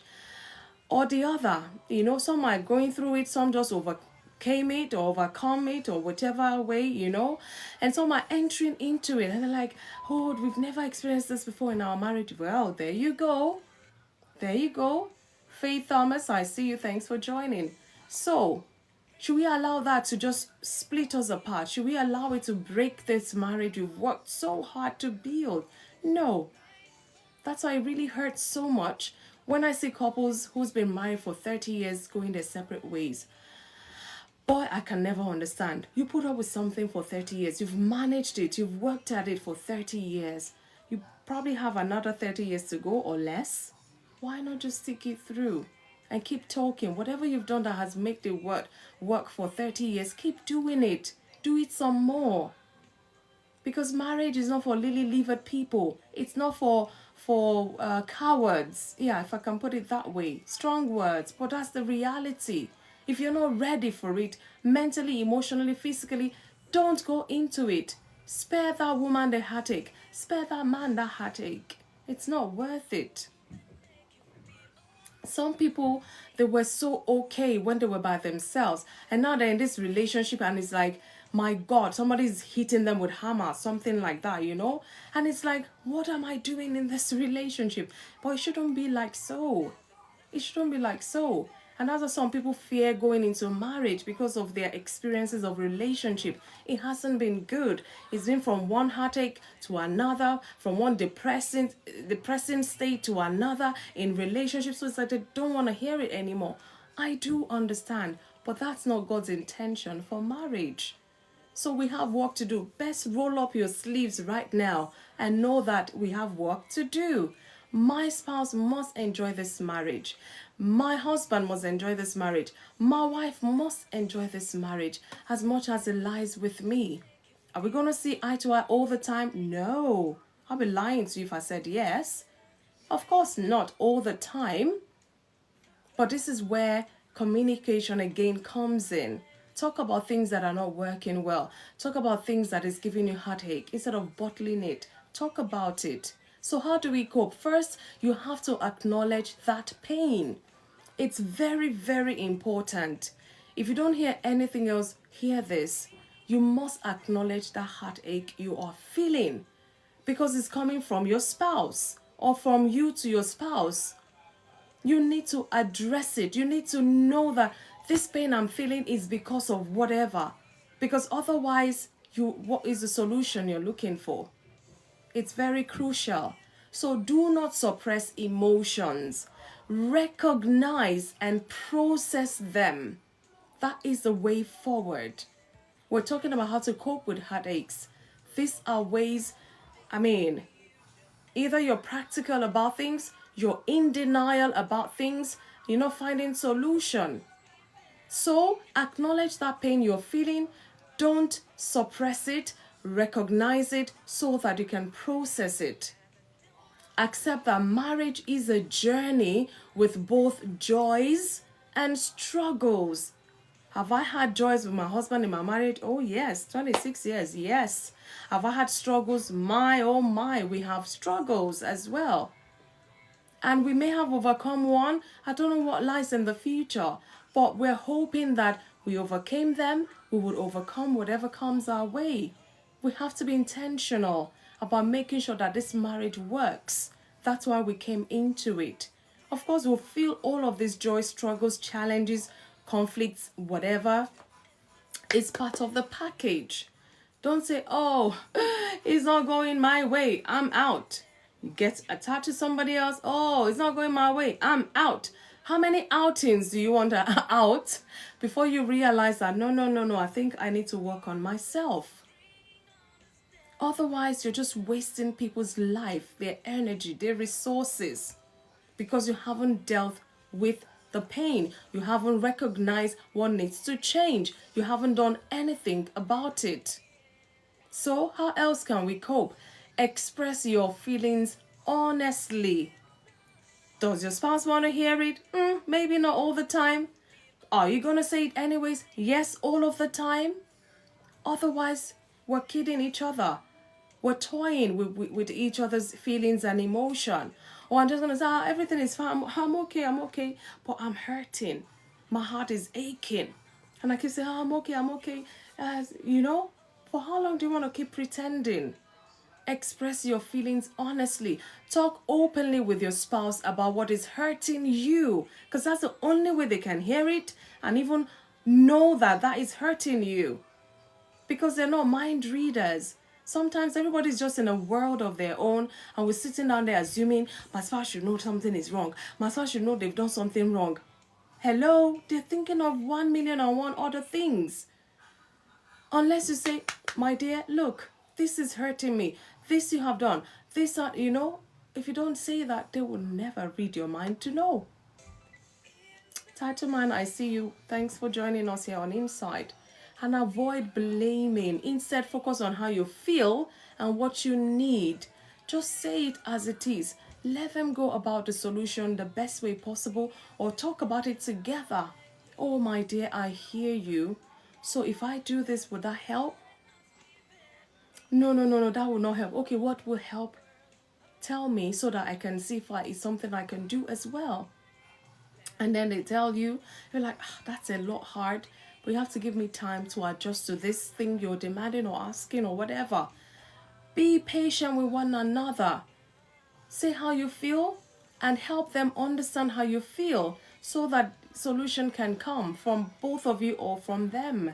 or the other. You know, some are going through it, some just overcame it or overcome it or whatever way, you know, and some are entering into it and they're like, oh, we've never experienced this before in our marriage. Well, there you go. There you go. Faith Thomas, I see you. Thanks for joining. So, should we allow that to just split us apart? Should we allow it to break this marriage we've worked so hard to build? No. That's why it really hurts so much when I see couples who's been married for 30 years going their separate ways. Boy, I can never understand. You put up with something for 30 years. You've managed it. You've worked at it for 30 years. You probably have another 30 years to go or less. Why not just stick it through and keep talking? Whatever you've done that has made it work for 30 years, keep doing it. Do it some more. Because marriage is not for lily-livered people. It's not for cowards. Yeah, if I can put it that way. Strong words, but that's the reality. If you're not ready for it, mentally, emotionally, physically, don't go into it. Spare that woman the heartache. Spare that man that heartache. It's not worth it. Some people, they were so okay when they were by themselves, and now they're in this relationship and it's like, my God, somebody's hitting them with hammer, something like that, you know? And it's like, what am I doing in this relationship? But it shouldn't be like so. It shouldn't be like so. And that's why some people fear going into marriage, because of their experiences of relationship. It hasn't been good. It's been from one heartache to another, from one depressing state to another in relationships. So it's like they don't want to hear it anymore. I do understand, but that's not God's intention for marriage. So we have work to do. Best roll up your sleeves right now and know that we have work to do. My spouse must enjoy this marriage. My husband must enjoy this marriage. My wife must enjoy this marriage as much as it lies with me. Are we going to see eye to eye all the time? No. I'll be lying to you if I said yes. Of course not all the time. But this is where communication again comes in. Talk about things that are not working well. Talk about things that is giving you heartache instead of bottling it. Talk about it. So how do we cope? First, you have to acknowledge that pain. It's very, very important. If you don't hear anything else, hear this. You must acknowledge that heartache you are feeling because it's coming from your spouse or from you to your spouse. You need to address it. You need to know that this pain I'm feeling is because of whatever. Because otherwise, what is the solution you're looking for? It's very crucial. So do not suppress emotions. Recognize and process them. That is the way forward. We're talking about how to cope with heartaches. These are ways, either you're practical about things, you're in denial about things, you're not finding solution. So acknowledge that pain you're feeling. Don't suppress it. Recognize it so that you can process it. Accept that marriage is a journey with both joys and struggles. Have I had joys with my husband in my marriage? Oh yes, 26 years, yes. Have I had struggles? My, oh my, we have struggles as well. And we may have overcome one. I don't know what lies in the future, but we're hoping that we overcame them. We would overcome whatever comes our way. We have to be intentional about making sure that this marriage works. That's why we came into it. Of course, we'll feel all of these joys, struggles, challenges, conflicts, whatever. It's part of the package. Don't say, oh, it's not going my way, I'm out. You get attached to somebody else, oh, it's not going my way, I'm out. How many outings do you want to out before you realize that, no, I think I need to work on myself? Otherwise, you're just wasting people's life, their energy, their resources, because you haven't dealt with the pain. You haven't recognized what needs to change. You haven't done anything about it. So how else can we cope? Express your feelings honestly. Does your spouse want to hear it? Maybe not all the time. Are you going to say it anyways? Yes, all of the time. Otherwise, we're kidding each other. We're toying with each other's feelings and emotion. Or I'm just going to say, everything is fine. I'm okay. But I'm hurting. My heart is aching. And I keep saying, I'm okay. For how long do you want to keep pretending? Express your feelings honestly. Talk openly with your spouse about what is hurting you. Because that's the only way they can hear it and even know that is hurting you. Because they're not mind readers. Sometimes everybody's just in a world of their own and we're sitting down there assuming my spouse should know something is wrong. My spouse should know they've done something wrong. Hello? They're thinking of 1,000,001 other things. Unless you say, my dear, look, this is hurting me. This you have done. This, if you don't say that, they will never read your mind to know. Title Man, I see you. Thanks for joining us here on Inside. And avoid blaming. Instead, focus on how you feel and what you need. Just say it as it is. Let them go about the solution the best way possible or talk about it together. Oh, my dear, I hear you. So if I do this, would that help? No, that will not help. Okay, what will help? Tell me so that I can see if it's something I can do as well. And then they tell you, you're like, that's a lot hard. But you have to give me time to adjust to this thing you're demanding or asking or whatever. Be patient with one another. Say how you feel and help them understand how you feel so that solution can come from both of you or from them.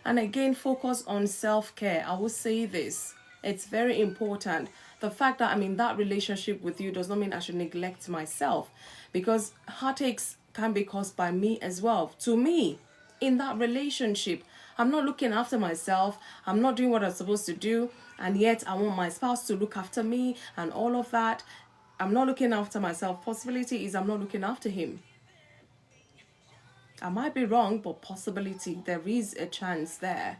And again, focus on self-care. I will say this. It's very important. The fact that I'm in that relationship with you does not mean I should neglect myself. Because heartaches can be caused by me as well. To me. In that relationship, I'm not looking after myself, I'm not doing what I'm supposed to do, and yet I want my spouse to look after me and all of that. I'm not looking after myself. Possibility is I'm not looking after him. I might be wrong, but possibility, there is a chance there.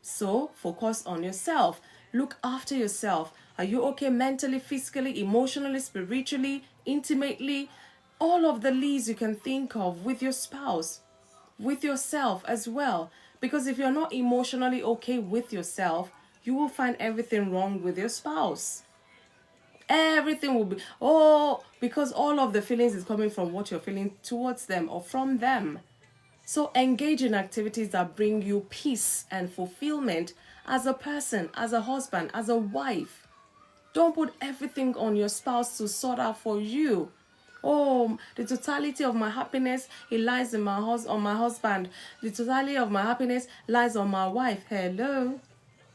So focus on yourself. Look after yourself. Are you okay mentally, physically, emotionally, spiritually, intimately? All of the leads you can think of with your spouse. with yourself as well. Because if you're not emotionally okay with yourself, you will find everything wrong with your spouse. Everything will be, because all of the feelings is coming from what you're feeling towards them or from them. So engage in activities that bring you peace and fulfillment as a person, as a husband, as a wife. Don't put everything on your spouse to sort out for you. Oh, the totality of my happiness, it lies in on my husband. The totality of my happiness lies on my wife. Hello.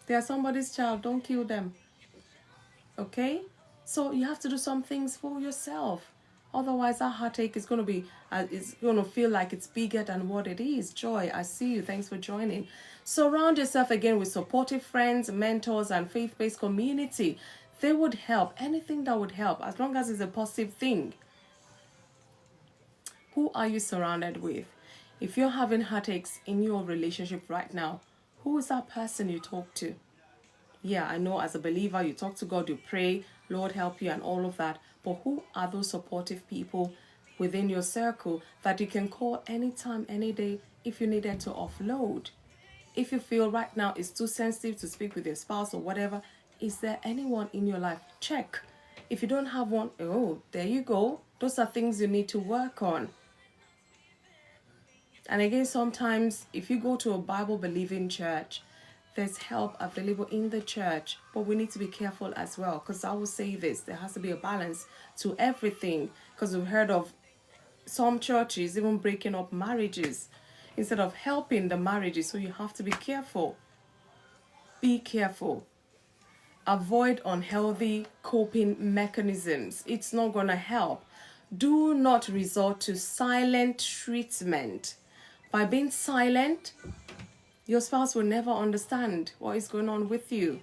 They are somebody's child. Don't kill them. Okay? So you have to do some things for yourself. Otherwise, that heartache is going to be, it's going to feel like it's bigger than what it is. Joy, I see you. Thanks for joining. Surround yourself again with supportive friends, mentors, and faith-based community. They would help. Anything that would help, as long as it's a positive thing. Who are you surrounded with? If you're having heartaches in your relationship right now, who is that person you talk to? Yeah, I know as a believer, you talk to God, you pray, Lord help you and all of that. But who are those supportive people within your circle that you can call anytime, any day if you needed to offload? If you feel right now it's too sensitive to speak with your spouse or whatever, is there anyone in your life? Check. If you don't have one, there you go. Those are things you need to work on. And again, sometimes if you go to a Bible-believing church, there's help available in the church, but we need to be careful as well, because I will say this, there has to be a balance to everything, because we've heard of some churches even breaking up marriages instead of helping the marriages. So you have to be careful. Be careful. Avoid unhealthy coping mechanisms. It's not going to help. Do not resort to silent treatment. By being silent, your spouse will never understand what is going on with you.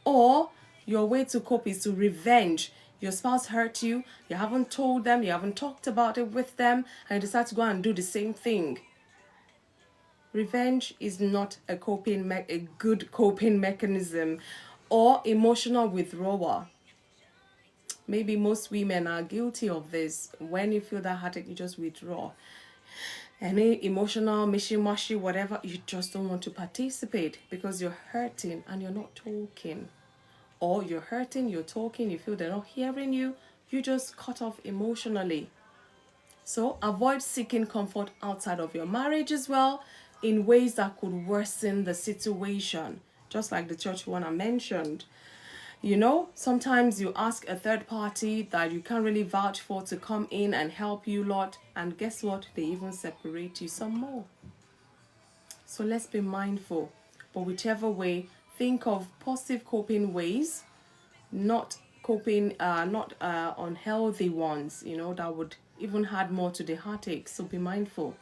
Or your way to cope is to revenge. Your spouse hurt you, you haven't told them, you haven't talked about it with them, and you decide to go and do the same thing. Revenge is not a good coping mechanism. Or emotional withdrawal. Maybe most women are guilty of this. When you feel that heartache, you just withdraw. Any emotional, mishy-mashy, whatever, you just don't want to participate because you're hurting and you're not talking. Or you're hurting, you're talking, you feel they're not hearing you, you just cut off emotionally. So avoid seeking comfort outside of your marriage as well in ways that could worsen the situation. Just like the church one I mentioned. You know, sometimes you ask a third party that you can't really vouch for to come in and help you lot, and guess what? They even separate you some more. So let's be mindful. But whichever way, think of positive coping ways, not unhealthy ones, that would even add more to the heartache. So be mindful.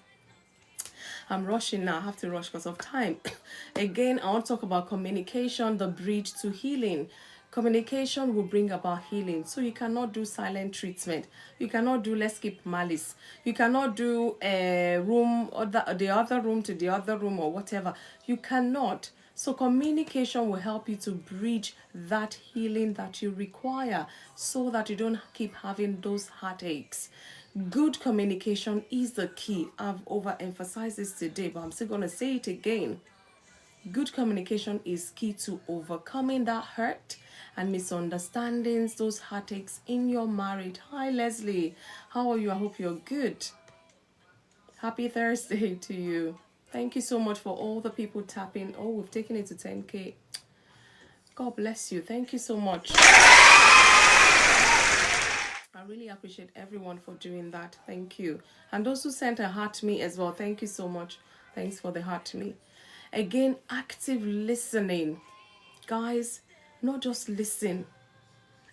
I'm rushing now. I have to rush because of time. Again, I want to talk about communication, the bridge to healing. Communication will bring about healing. So you cannot do silent treatment. You cannot do let's keep malice. You cannot do a room or the other room to the other room or whatever. You cannot. So communication will help you to bridge that healing that you require so that you don't keep having those heartaches. Good communication is the key. I've overemphasized this today, but I'm still going to say it again. Good communication is key to overcoming that hurt and misunderstandings, those heartaches in your marriage. Hi, Leslie. How are you? I hope you're good. Happy Thursday to you. Thank you so much for all the people tapping. Oh, we've taken it to 10K. God bless you. Thank you so much. I really appreciate everyone for doing that. Thank you. And those who sent a heart to me as well. Thank you so much. Thanks for the heart to me. Again, active listening. Guys, not just listen.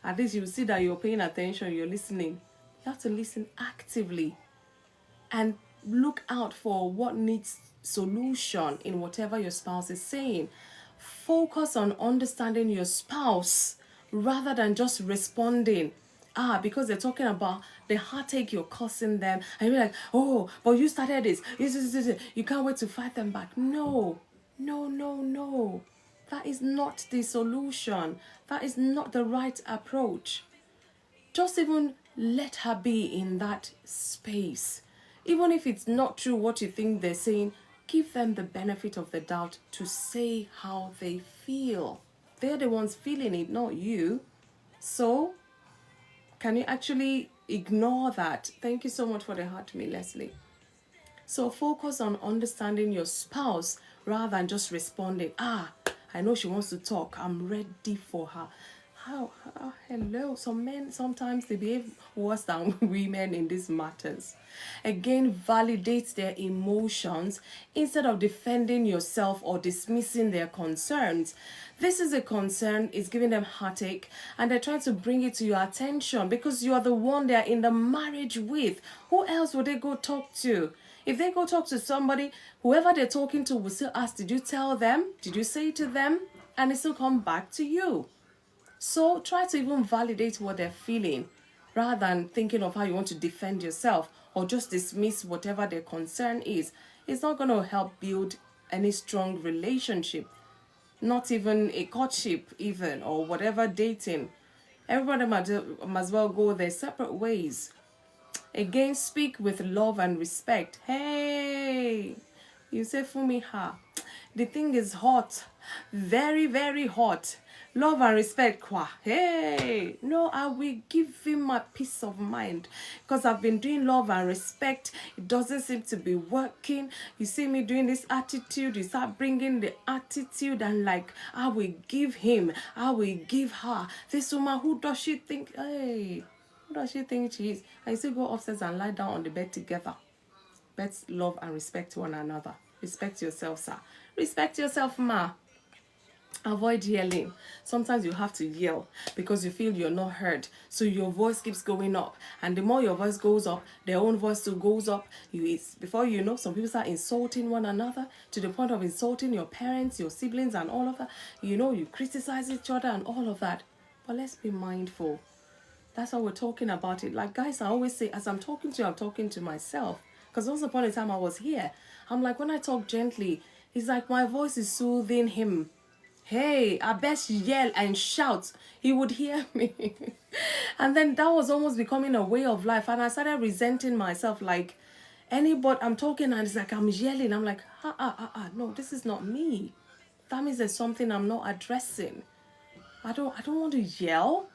At least you see that you're paying attention, you're listening. You have to listen actively. And look out for what needs solution in whatever your spouse is saying. Focus on understanding your spouse rather than just responding. Because they're talking about the heartache you're causing them, and you're like, oh, but you started this. You can't wait to fight them back. No. That is not the solution. That is not the right approach. Just even let her be in that space. Even if it's not true what you think they're saying, give them the benefit of the doubt to say how they feel. They're the ones feeling it, not you. So, can you actually ignore that? Thank you so much for the heart to me, Leslie. So focus on understanding your spouse rather than just responding, I know she wants to talk, I'm ready for her. Hello. Some men, sometimes they behave worse than women in these matters. Again, validate their emotions instead of defending yourself or dismissing their concerns. This is a concern, it's giving them heartache, and they're trying to bring it to your attention because you are the one they're in the marriage with. Who else would they go talk to? If they go talk to somebody, whoever they're talking to will still ask, did you tell them? Did you say it to them? And it still come back to you. So try to even validate what they're feeling rather than thinking of how you want to defend yourself or just dismiss whatever their concern is. It's not going to help build any strong relationship, not even a courtship even, or whatever dating. Everybody might as well go their separate ways. Again, speak with love and respect. Hey, you say, Fumi, the thing is hot, very, very hot. Love and respect, kwa. Hey, no, I will give him my peace of mind because I've been doing love and respect. It doesn't seem to be working. You see me doing this attitude, you start bringing the attitude and like, I will give him, I will give her. This woman, who does she think? Hey, who does she think she is? And you still go upstairs and lie down on the bed together. Let's love and respect one another. Respect yourself, sir. Respect yourself, ma. Avoid yelling. Sometimes you have to yell because you feel you're not heard. So your voice keeps going up. And the more your voice goes up, their own voice too goes up. Before you know, some people start insulting one another to the point of insulting your parents, your siblings, and all of that. You know, you criticize each other and all of that. But let's be mindful. That's why we're talking about it. Like, guys, I always say, as I'm talking to you, I'm talking to myself. Because once upon a time I was here, I'm like, when I talk gently, it's like my voice is soothing him. Hey, I best yell and shout. He would hear me. And then that was almost becoming a way of life. And I started resenting myself. Like, anybody, I'm talking and it's like I'm yelling. I'm like, no, this is not me. That means there's something I'm not addressing. I don't want to yell.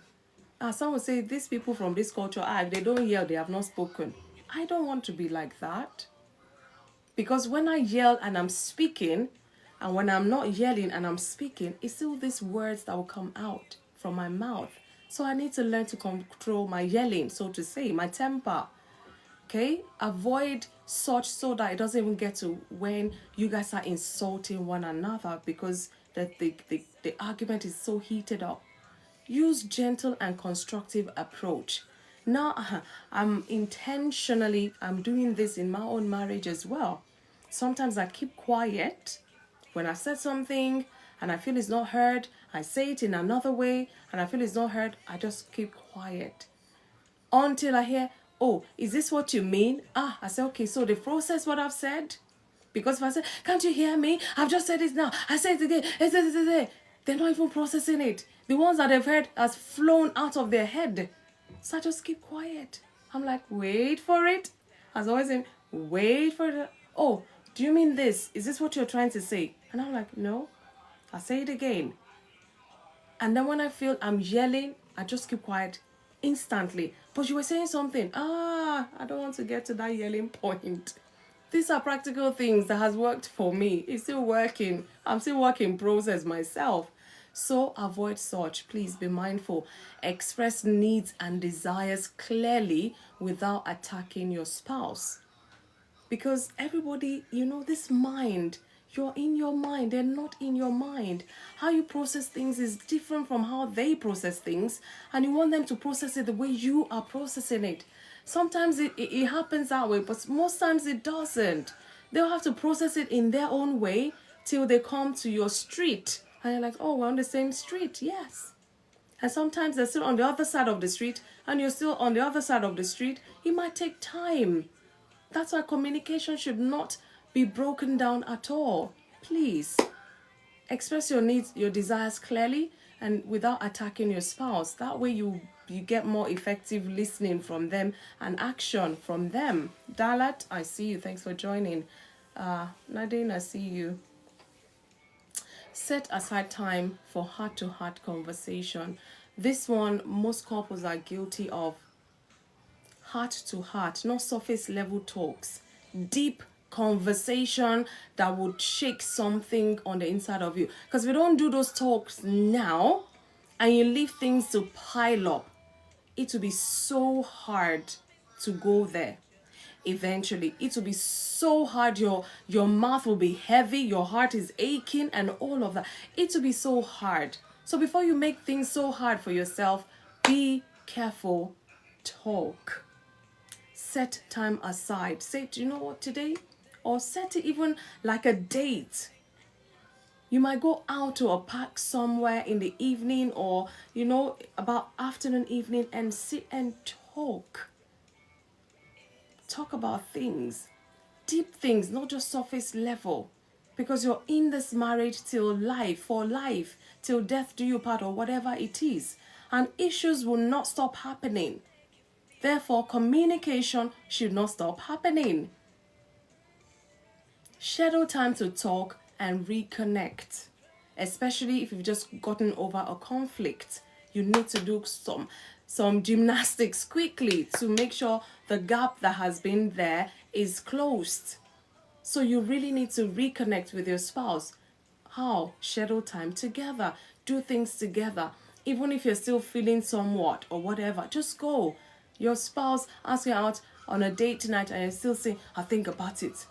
Some would say, these people from this culture, if they don't yell, they have not spoken. I don't want to be like that. Because when I yell and I'm speaking, and when I'm not yelling and I'm speaking, it's still these words that will come out from my mouth. So I need to learn to control my yelling, so to say, my temper. Okay? Avoid such so that it doesn't even get to when you guys are insulting one another because the argument is so heated up. Use gentle and constructive approach. Now, I'm doing this in my own marriage as well. Sometimes I keep quiet. When I said something and I feel it's not heard, I say it in another way and I feel it's not heard, I just keep quiet. Until I hear, oh, is this what you mean? I say, okay, so they process what I've said. Because if I say, can't you hear me? I've just said it now. I said it again. They're not even processing it. The ones that they've heard has flown out of their head. So I just keep quiet. I'm like, wait for it. As always saying, wait for it. Oh, do you mean this? Is this what you're trying to say? And I'm like, no. I'll say it again. And then when I feel I'm yelling, I just keep quiet instantly. But you were saying something. I don't want to get to that yelling point. These are practical things that has worked for me. It's still working. I'm still work in process myself. So avoid such. Please be mindful. Express needs and desires clearly without attacking your spouse. Because everybody, this mind, you're in your mind, they're not in your mind. How you process things is different from how they process things, and you want them to process it the way you are processing it. Sometimes it happens that way, but most times it doesn't. They'll have to process it in their own way till they come to your street. And you're like, oh, we're on the same street, yes. And sometimes they're still on the other side of the street, and you're still on the other side of the street. It might take time. That's why communication should not be broken down at all. Please, express your needs, your desires clearly and without attacking your spouse. That way you you get more effective listening from them and action from them. Dalat, I see you. Thanks for joining. Nadine, I see you. Set aside time for heart-to-heart conversation. This one, most couples are guilty of. Heart to heart, not surface level talks. Deep conversation that would shake something on the inside of you. Because we don't do those talks now and you leave things to pile up, it will be so hard to go there. Eventually, it will be so hard. Your mouth will be heavy, your heart is aching, and all of that. It will be so hard. So before you make things so hard for yourself, be careful. Talk. Set time aside. Say, do you know what, today? Or set it even like a date. You might go out to a park somewhere in the evening, or about afternoon, evening, and sit and talk. Talk about things, deep things, not just surface level, because you're in this marriage till life, for life, till death do you part, or whatever it is, and issues will not stop happening. Therefore, communication should not stop happening. Schedule time to talk and reconnect, especially if you've just gotten over a conflict. You need to do some gymnastics quickly to make sure the gap that has been there is closed. So you really need to reconnect with your spouse. How? Schedule time together. Do things together. Even if you're still feeling somewhat or whatever, just go. Your spouse asks you out on a date tonight and you're still saying, I'll think about it.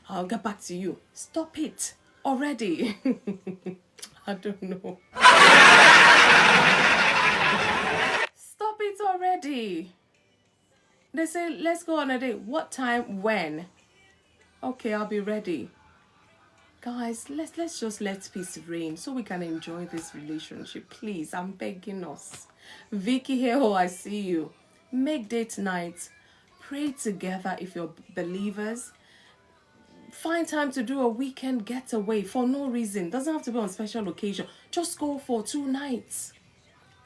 I'll get back to you. Stop it already. I don't know. Stop it already. They say, let's go on a date. What time? When? Okay, I'll be ready. Guys, let's just let peace reign so we can enjoy this relationship. Please, I'm begging us. Vicky Heo, I see you. Make date nights. Pray together if you're believers. Find time to do a weekend getaway for no reason. Doesn't have to be on special occasion. Just go for 2 nights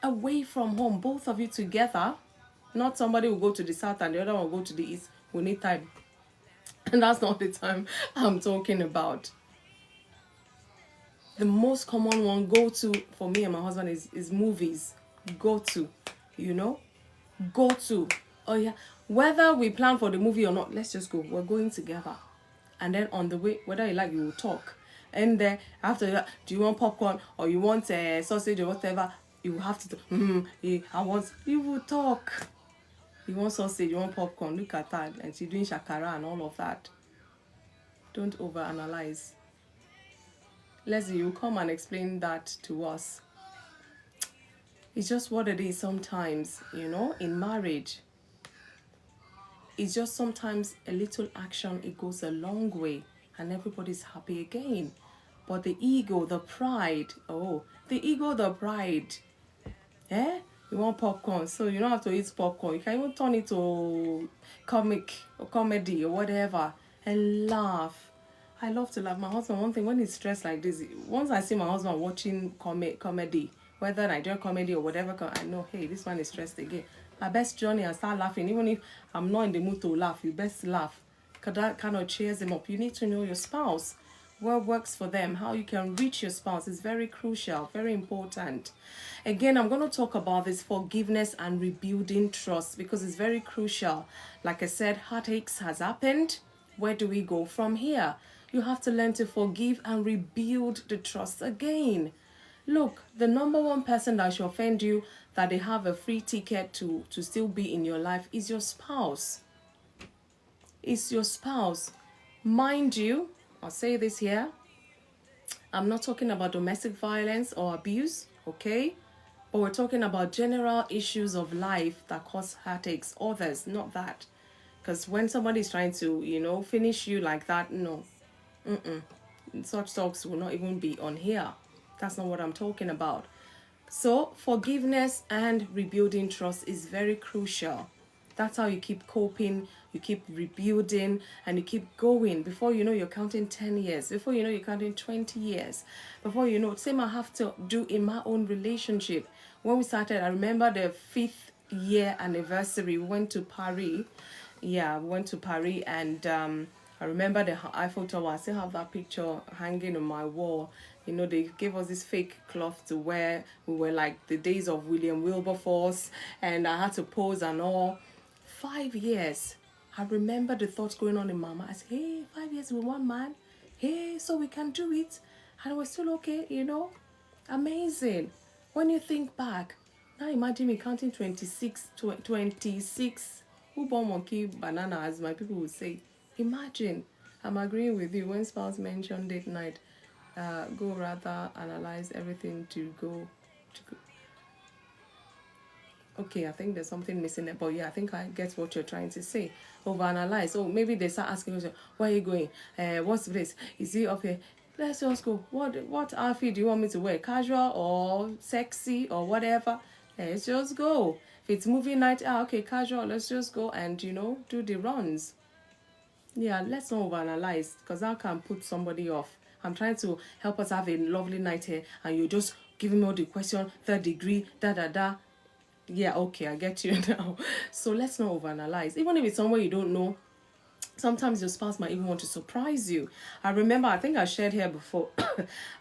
away from home, both of you together. Not somebody will go to the south and the other one will go to the east. We need time. And that's not the time I'm talking about. The most common one go to for me and my husband is movies. Go to. Go to. Oh yeah. Whether we plan for the movie or not, let's just go. We're going together. And then on the way, whether you like, we will talk. And then after that, do you want popcorn or you want sausage or whatever? You have to. You will talk. You want sausage, you want popcorn. Look at that, and she's doing shakara and all of that. Don't overanalyze. Leslie, you come and explain that to us. It's just what it is sometimes, in marriage. It's just sometimes a little action, it goes a long way and everybody's happy again. But the ego, the pride, you want popcorn, so you don't have to eat popcorn. You can even turn it to comic or comedy or whatever and laugh. I love to laugh. My husband, one thing, when he's stressed like this, once I see my husband watching comedy, whether Nigerian comedy or whatever, I know, hey, this one is stressed again. My best journey, I start laughing. Even if I'm not in the mood to laugh, you best laugh. Because that kind of cheers him up. You need to know your spouse. What works for them, how you can reach your spouse is very crucial, very important. Again, I'm going to talk about this forgiveness and rebuilding trust because it's very crucial. Like I said, heartaches has happened. Where do we go from here? You have to learn to forgive and rebuild the trust again. Look, the number one person that should offend you, that they have a free ticket to still be in your life, is your spouse. It's your spouse. Mind you, I'll say this here, I'm not talking about domestic violence or abuse, okay? But we're talking about general issues of life that cause heartaches. Others, not that. Because when somebody is trying to, finish you like that, no. Such talks will not even be on here. That's not what I'm talking about. So forgiveness and rebuilding trust is very crucial. That's how you keep coping, you keep rebuilding, and you keep going. Before you know, you're counting 10 years. Before you know, you're counting 20 years. Before you know, same I have to do in my own relationship. When we started, I remember the 5th year anniversary. We went to Paris. Yeah, we went to Paris, and I remember the Eiffel Tower. I still have that picture hanging on my wall. You know, they gave us this fake cloth to wear. We were like the days of William Wilberforce, and I had to pose and all. 5 years. I remember the thoughts going on in my mind. I said, hey, 5 years with one man. Hey, so we can do it. And we're still okay, you know. Amazing. When you think back, now imagine me counting 26. Who born monkey banana, as my people would say. Imagine. I'm agreeing with you. When spouse mentioned date night, go rather analyze everything to go. Okay, I think there's something missing there, but yeah, I think I get what you're trying to say. Overanalyze. Oh, maybe they start asking you, where are you going? What's the place? Is it okay? Let's just go. What outfit do you want me to wear? Casual or sexy or whatever? Let's just go. If it's movie night, okay, casual. Let's just go and do the runs. Yeah, let's not overanalyze, because that can put somebody off. I'm trying to help us have a lovely night here, and you're just giving me all the question, third degree, da. Yeah, okay, I get you now. So let's not overanalyze. Even if it's somewhere you don't know, sometimes your spouse might even want to surprise you. I remember, I think I shared here before,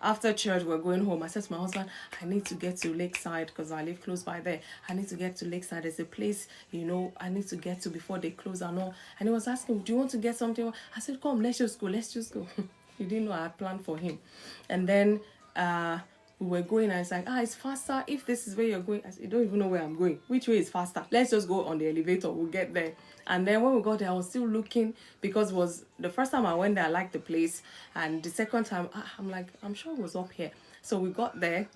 after church, we're going home. I said to my husband, I need to get to Lakeside because I live close by there. I need to get to Lakeside. There's a place, I need to get to before they close and all. And he was asking, do you want to get something? I said, come, let's just go. He didn't know I had planned for him. And then, we were going, and it's like, it's faster if this is where you're going. I said, you don't even know where I'm going. Which way is faster? Let's just go on the elevator. We'll get there. And then when we got there, I was still looking, because it was the first time I went there, I liked the place. And the second time, I'm like, I'm sure it was up here. So we got there,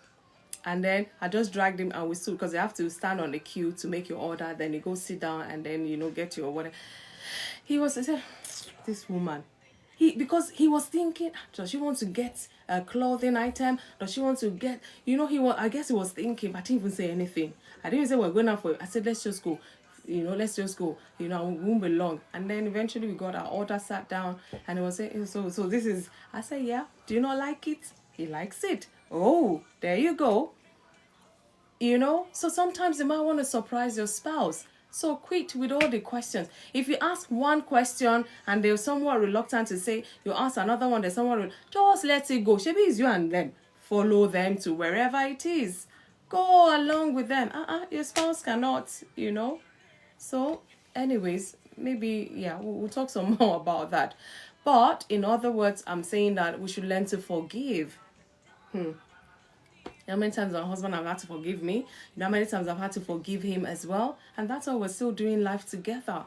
and then I just dragged him, and we stood, because you have to stand on the queue to make your order. Then you go sit down, and then, get your whatever. He said, this woman. Because he was thinking, does she want to get a clothing item? Does she want to get, I guess he was thinking, but I didn't even say anything. I didn't even say we're going out for it. I said, let's just go. Let's just go. We won't be long. And then eventually we got our order, sat down, and he was saying, so this is, I said, yeah. Do you not like it? He likes it. Oh, there you go. So sometimes you might want to surprise your spouse. So quit with all the questions. If you ask one question and they're somewhat reluctant to say, you ask another one, they're somewhat just let it go. Maybe it's you and them. Follow them to wherever it is. Go along with them. Your spouse cannot, So anyways, maybe, yeah, we'll talk some more about that. But in other words, I'm saying that we should learn to forgive. How many times my husband have had to forgive me? How many times I've had to forgive him as well? And that's why we're still doing life together.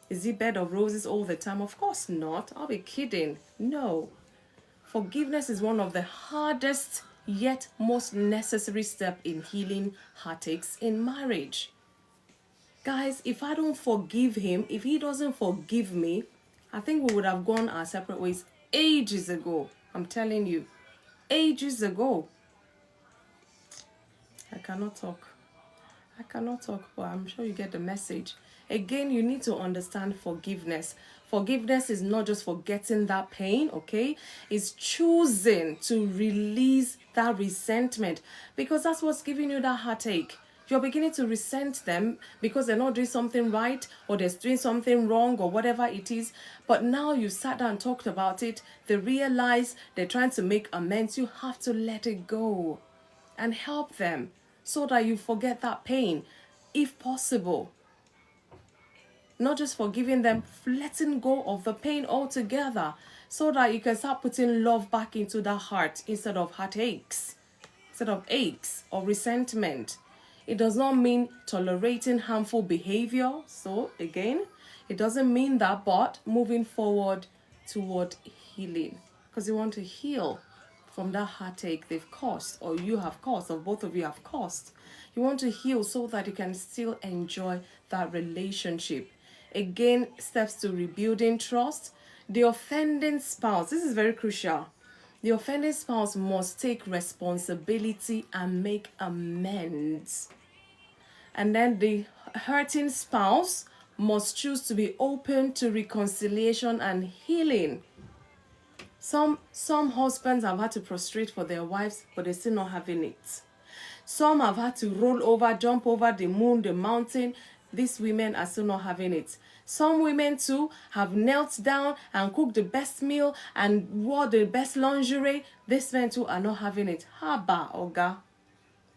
Is it bed of roses all the time? Of course not. I'll be kidding. No. Forgiveness is one of the hardest yet most necessary steps in healing heartaches in marriage. Guys, if I don't forgive him, if he doesn't forgive me, I think we would have gone our separate ways ages ago. I'm telling you. Ages ago. I cannot talk, but I'm sure you get the message. Again, you need to understand forgiveness. Forgiveness is not just forgetting that pain, okay? It's choosing to release that resentment, because that's what's giving you that heartache. You're beginning to resent them because they're not doing something right, or they're doing something wrong, or whatever it is. But now you sat down and talked about it. They realize they're trying to make amends. You have to let it go and help them, so that you forget that pain, if possible. Not just forgiving them, letting go of the pain altogether, so that you can start putting love back into that heart instead of heartaches, instead of aches or resentment. It does not mean tolerating harmful behavior. So again, it doesn't mean that, but moving forward toward healing, because you want to heal from that heartache they've caused, or you have caused, or both of you have caused. You want to heal so that you can still enjoy that relationship. Again, steps to rebuilding trust. The offending spouse, this is very crucial. The offending spouse must take responsibility and make amends. And then the hurting spouse must choose to be open to reconciliation and healing. Some husbands have had to prostrate for their wives, but they're still not having it. Some have had to roll over, jump over the moon, the mountain. These women are still not having it. Some women too have knelt down and cooked the best meal and wore the best lingerie. These men too are not having it. Haba, Oga.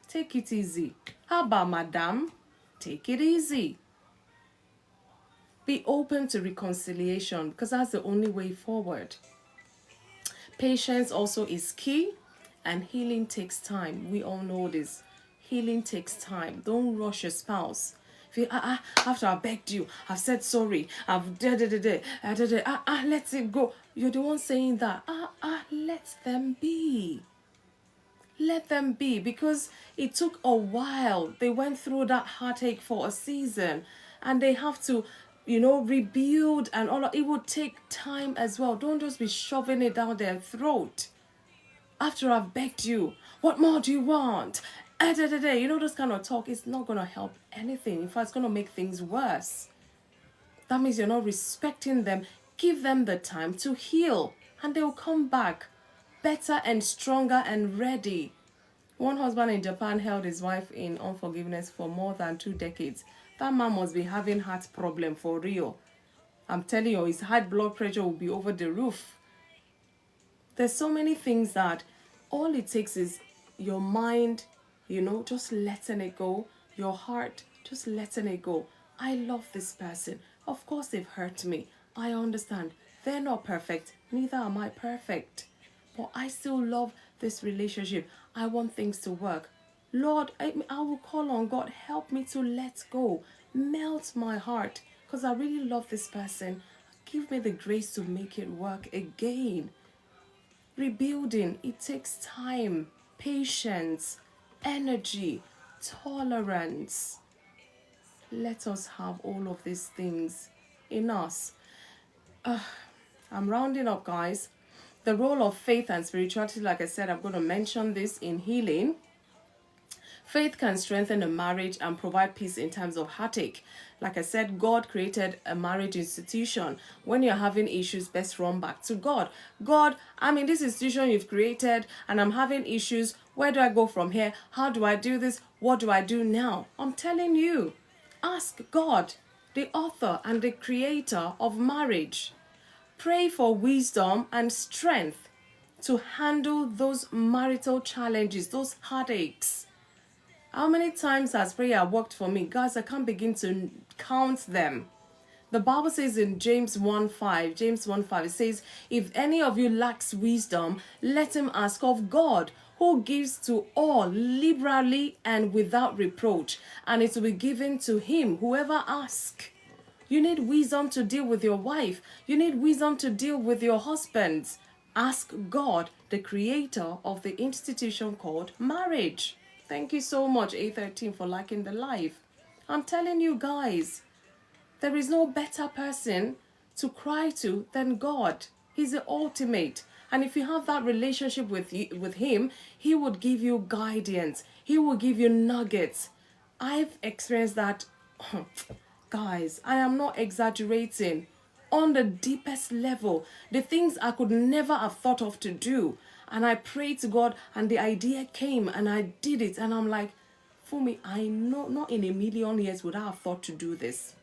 Take it easy. Haba, madam. Take it easy. Be open to reconciliation because that's the only way forward. Patience also is key, and healing takes time. We all know this. Healing takes time. Don't rush your spouse. If you, after I begged you, I've said sorry, I've let it go. You're the one saying that. Let them be. Let them be, because it took a while. They went through that heartache for a season, and they have to, rebuild and all. It would take time as well. Don't just be shoving it down their throat. After I've begged you, what more do you want? This kind of talk is not going to help anything. In fact, it's going to make things worse. That means you're not respecting them. Give them the time to heal, and they will come back better and stronger and ready. One husband in Japan held his wife in unforgiveness for more than 2 decades. That man must be having heart problem for real. I'm telling you, his high blood pressure will be over the roof. There's so many things that all it takes is your mind, just letting it go. Your heart, just letting it go. I love this person. Of course they've hurt me. I understand. They're not perfect. Neither am I perfect. But I still love this relationship. I want things to work. Lord, I will call on God. Help me to let go. Melt my heart. Because I really love this person. Give me the grace to make it work again. Rebuilding, it takes time, patience, energy, tolerance. Let us have all of these things in us. I'm rounding up, guys. The role of faith and spirituality, like I said, I'm going to mention this in healing. Faith can strengthen a marriage and provide peace in times of heartache. Like I said, God created a marriage institution. When you're having issues, best run back to God. God, I'm in this institution you've created and I'm having issues. Where do I go from here? How do I do this? What do I do now? I'm telling you, ask God, the author and the creator of marriage. Pray for wisdom and strength to handle those marital challenges, those heartaches. How many times has prayer worked for me? Guys, I can't begin to count them. The Bible says in James 1:5, it says, if any of you lacks wisdom, let him ask of God, who gives to all liberally and without reproach, and it will be given to him, whoever asks. You need wisdom to deal with your wife. You need wisdom to deal with your husband. Ask God, the creator of the institution called marriage. Thank you so much, A13, for liking the live. I'm telling you guys, there is no better person to cry to than God. He's the ultimate. And if you have that relationship with him, he would give you guidance. He will give you nuggets. I've experienced that. Guys, I am not exaggerating. On the deepest level, the things I could never have thought of to do. And I prayed to God and the idea came and I did it. And I'm like, Funmi, I know not in a million years would I have thought to do this.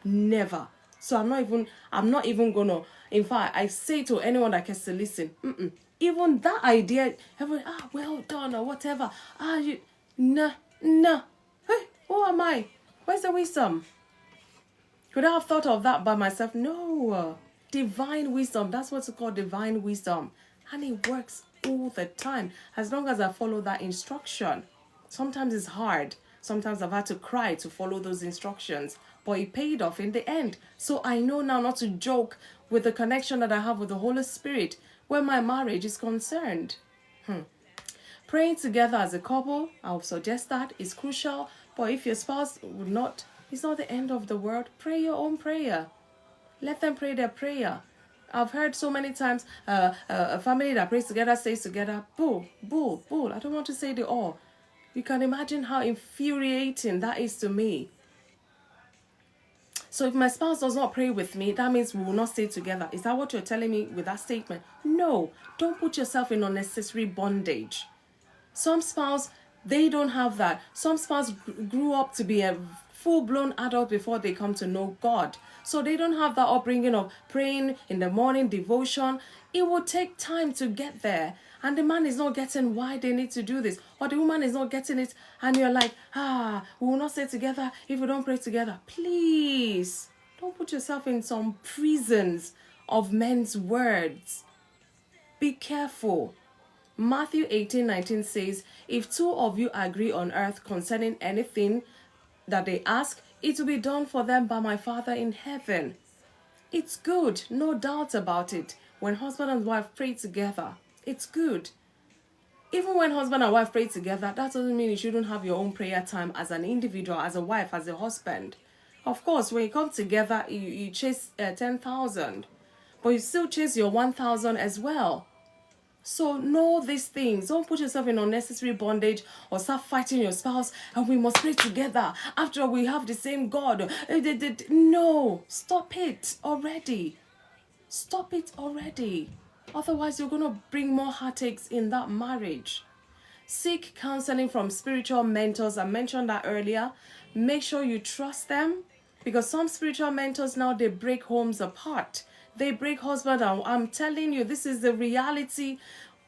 Never. So I'm not even gonna, in fact, I say to anyone that gets to listen, even that idea, everyone, well done or whatever. Nah. Hey, who am I? Where's the wisdom? Could I have thought of that by myself? No. Divine wisdom. That's what's called divine wisdom. And it works all the time. As long as I follow that instruction. Sometimes it's hard. Sometimes I've had to cry to follow those instructions. But it paid off in the end. So I know now not to joke with the connection that I have with the Holy Spirit when my marriage is concerned. Praying together as a couple, I would suggest that, is crucial. But if your spouse would not, it's not the end of the world. Pray your own prayer. Let them pray their prayer. I've heard so many times a family that prays together stays together. Bull. I don't want to say the all. You can imagine how infuriating that is to me. So if my spouse does not pray with me, that means we will not stay together. Is that what you're telling me with that statement? No. Don't put yourself in unnecessary bondage. Some spouse, They don't have that. Some spouse grew up to be a full-blown adult before they come to know God. So they don't have that upbringing of praying in the morning, devotion. It will take time to get there. And the man is not getting why they need to do this. Or the woman is not getting it. And you're like, we will not stay together if we don't pray together. Please, don't put yourself in some prisons of men's words. Be careful. Matthew 18:19 says, if two of you agree on earth concerning anything that they ask, it will be done for them by my Father in heaven. It's good, no doubt about it. When husband and wife pray together, it's good. Even when husband and wife pray together, that doesn't mean you shouldn't have your own prayer time as an individual, as a wife, as a husband. Of course, when you come together, you chase 10,000, but you still chase your 1,000 as well. So know these things. Don't put yourself in unnecessary bondage or start fighting your spouse and we must pray together. After all, we have the same God. No, stop it already. Stop it already. Otherwise, you're going to bring more heartaches in that marriage. Seek counseling from spiritual mentors. I mentioned that earlier. Make sure you trust them, because some spiritual mentors now, they break homes apart. They break husband, and I'm telling you, this is the reality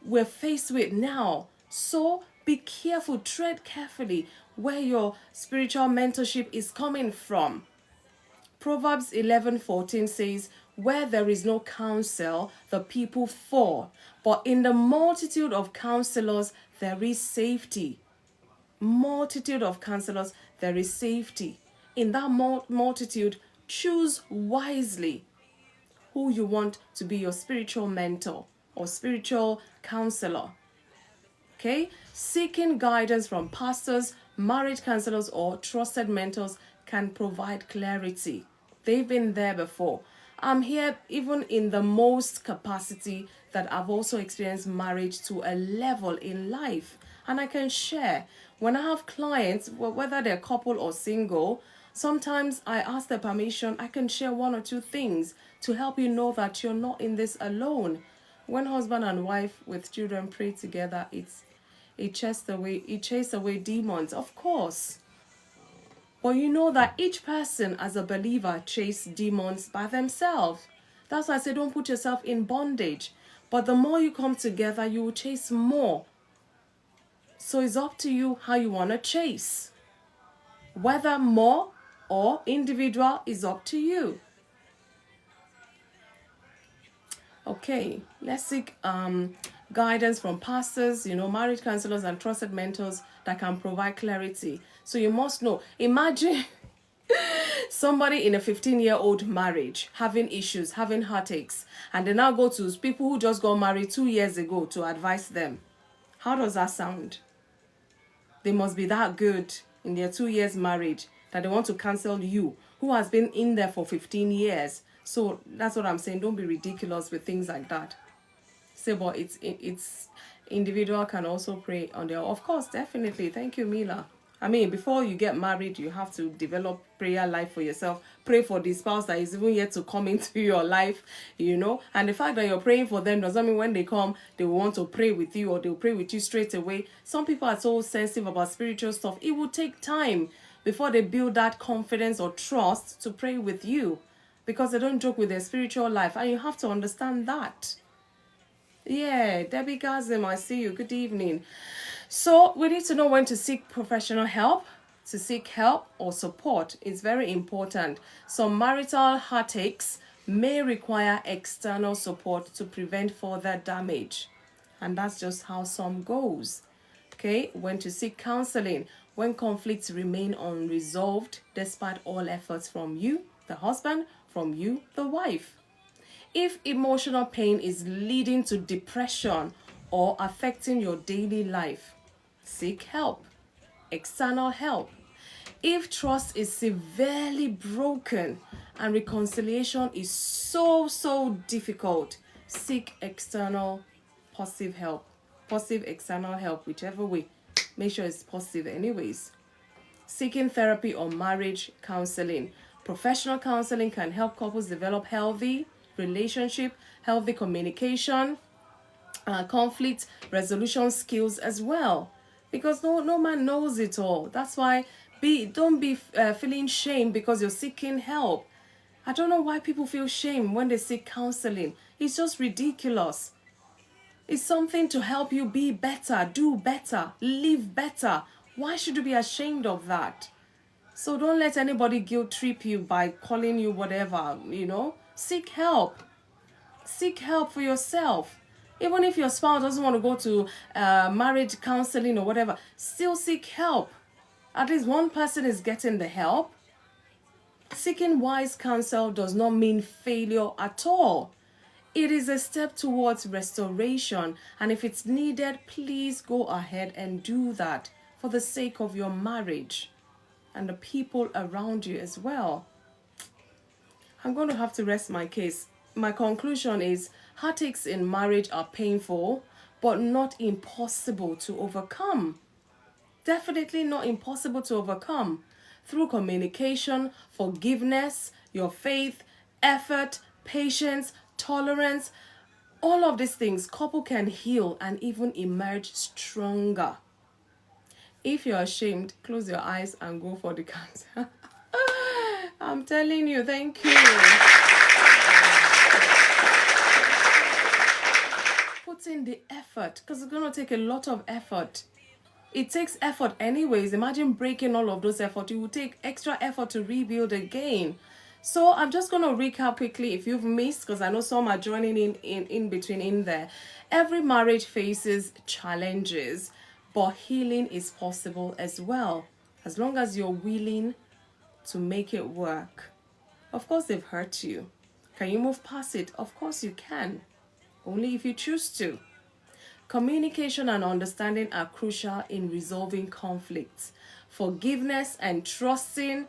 we're faced with now. So be careful, tread carefully where your spiritual mentorship is coming from. Proverbs 11:14 says, where there is no counsel, the people fall. But in the multitude of counselors, there is safety. Multitude of counselors, there is safety. In that multitude, choose wisely who you want to be your spiritual mentor or spiritual counselor. Okay? Seeking guidance from pastors, marriage counselors, or trusted mentors can provide clarity. They've been there before. I'm here even in the most capacity that I've also experienced marriage to a level in life. And I can share. When I have clients, whether they're couple or single, sometimes I ask their permission. I can share one or two things to help you know that you're not in this alone. When husband and wife with children pray together, it chases away demons, of course. But you know that each person as a believer chases demons by themselves. That's why I say don't put yourself in bondage. But the more you come together, you will chase more. So it's up to you how you want to chase. Whether more or individual is up to you. Okay, let's seek guidance from pastors, marriage counselors and trusted mentors that can provide clarity. So you must know. Imagine somebody in a 15-year-old marriage having issues, having heartaches, and they now go to people who just got married 2 years ago to advise them. How does that sound? They must be that good in their 2 years marriage that they want to counsel you, who has been in there for 15 years. So that's what I'm saying. Don't be ridiculous with things like that. Say, but it's individual can also pray on their own. Of course, definitely. Thank you, Mila. I mean, before you get married, you have to develop prayer life for yourself. Pray for the spouse that is even yet to come into your life, And the fact that you're praying for them doesn't mean when they come, they will want to pray with you or they'll pray with you straight away. Some people are so sensitive about spiritual stuff. It will take time before they build that confidence or trust to pray with you, because they don't joke with their spiritual life. And you have to understand that. Yeah, Debbie Gazim, I see you. Good evening. So we need to know when to seek professional help. To seek help or support is very important. Some marital heartaches may require external support to prevent further damage. And that's just how some goes. Okay, when to seek counseling. When conflicts remain unresolved despite all efforts from you, the husband, from you, the wife. If emotional pain is leading to depression or affecting your daily life, seek help, external help. If trust is severely broken and reconciliation is so difficult, seek external positive help. Positive external help, whichever way. Make sure it's positive anyways. Seeking therapy or marriage counseling. Professional counseling can help couples develop healthy relationship, healthy communication, conflict resolution skills as well. because no man knows it all. That's why don't be feeling shame because you're seeking help. I don't know why people feel shame when they seek counseling. It's just ridiculous. It's something to help you be better, do better, live better. Why should you be ashamed of that? So don't let anybody guilt trip you by calling you whatever, Seek help. Seek help for yourself. Even if your spouse doesn't want to go to marriage counseling or whatever, still seek help. At least one person is getting the help. Seeking wise counsel does not mean failure at all. It is a step towards restoration, and if it's needed, please go ahead and do that for the sake of your marriage and the people around you as well. I'm going to have to rest my case. My conclusion is heartaches in marriage are painful, but not impossible to overcome. Definitely not impossible to overcome. Through communication, forgiveness, your faith, effort, patience, tolerance, all of these things, couple can heal and even emerge stronger. If you're ashamed, close your eyes and go for the cancer. I'm telling you, thank you. Put in the effort, because it's going to take a lot of effort. It takes effort anyways. Imagine breaking all of those efforts. It will take extra effort to rebuild again. So I'm just going to recap quickly if you've missed, because I know some are joining in between in there. Every marriage faces challenges, but healing is possible as well, as long as you're willing to make it work. Of course, they've hurt you. Can you move past it? Of course you can, only if you choose to. Communication and understanding are crucial in resolving conflicts. Forgiveness and trusting,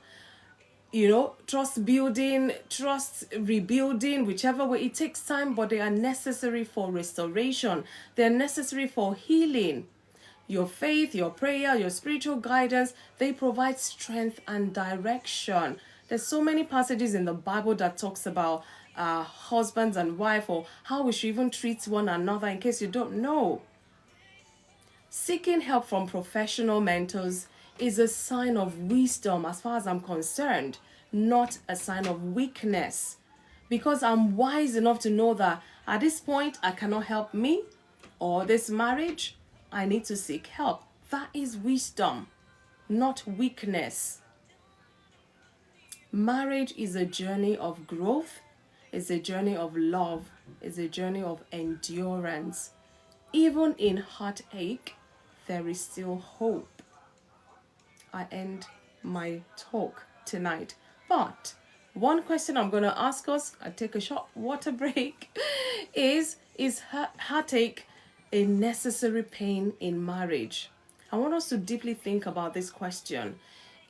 trust building, trust rebuilding, whichever way, it takes time, but they are necessary for restoration. They're necessary for healing. Your faith, your prayer, your spiritual guidance, they provide strength and direction. There's so many passages in the Bible that talks about husbands and wife, or how we should even treat one another, in case you don't know. Seeking help from professional mentors is a sign of wisdom as far as I'm concerned, not a sign of weakness. Because I'm wise enough to know that at this point I cannot help me or this marriage, I need to seek help. That is wisdom, not weakness. Marriage is a journey of growth. It's a journey of love. It's a journey of endurance. Even in heartache, there is still hope. I end my talk tonight. But one question I'm going to ask us, I take a short water break, is heartache a necessary pain in marriage? I want us to deeply think about this question.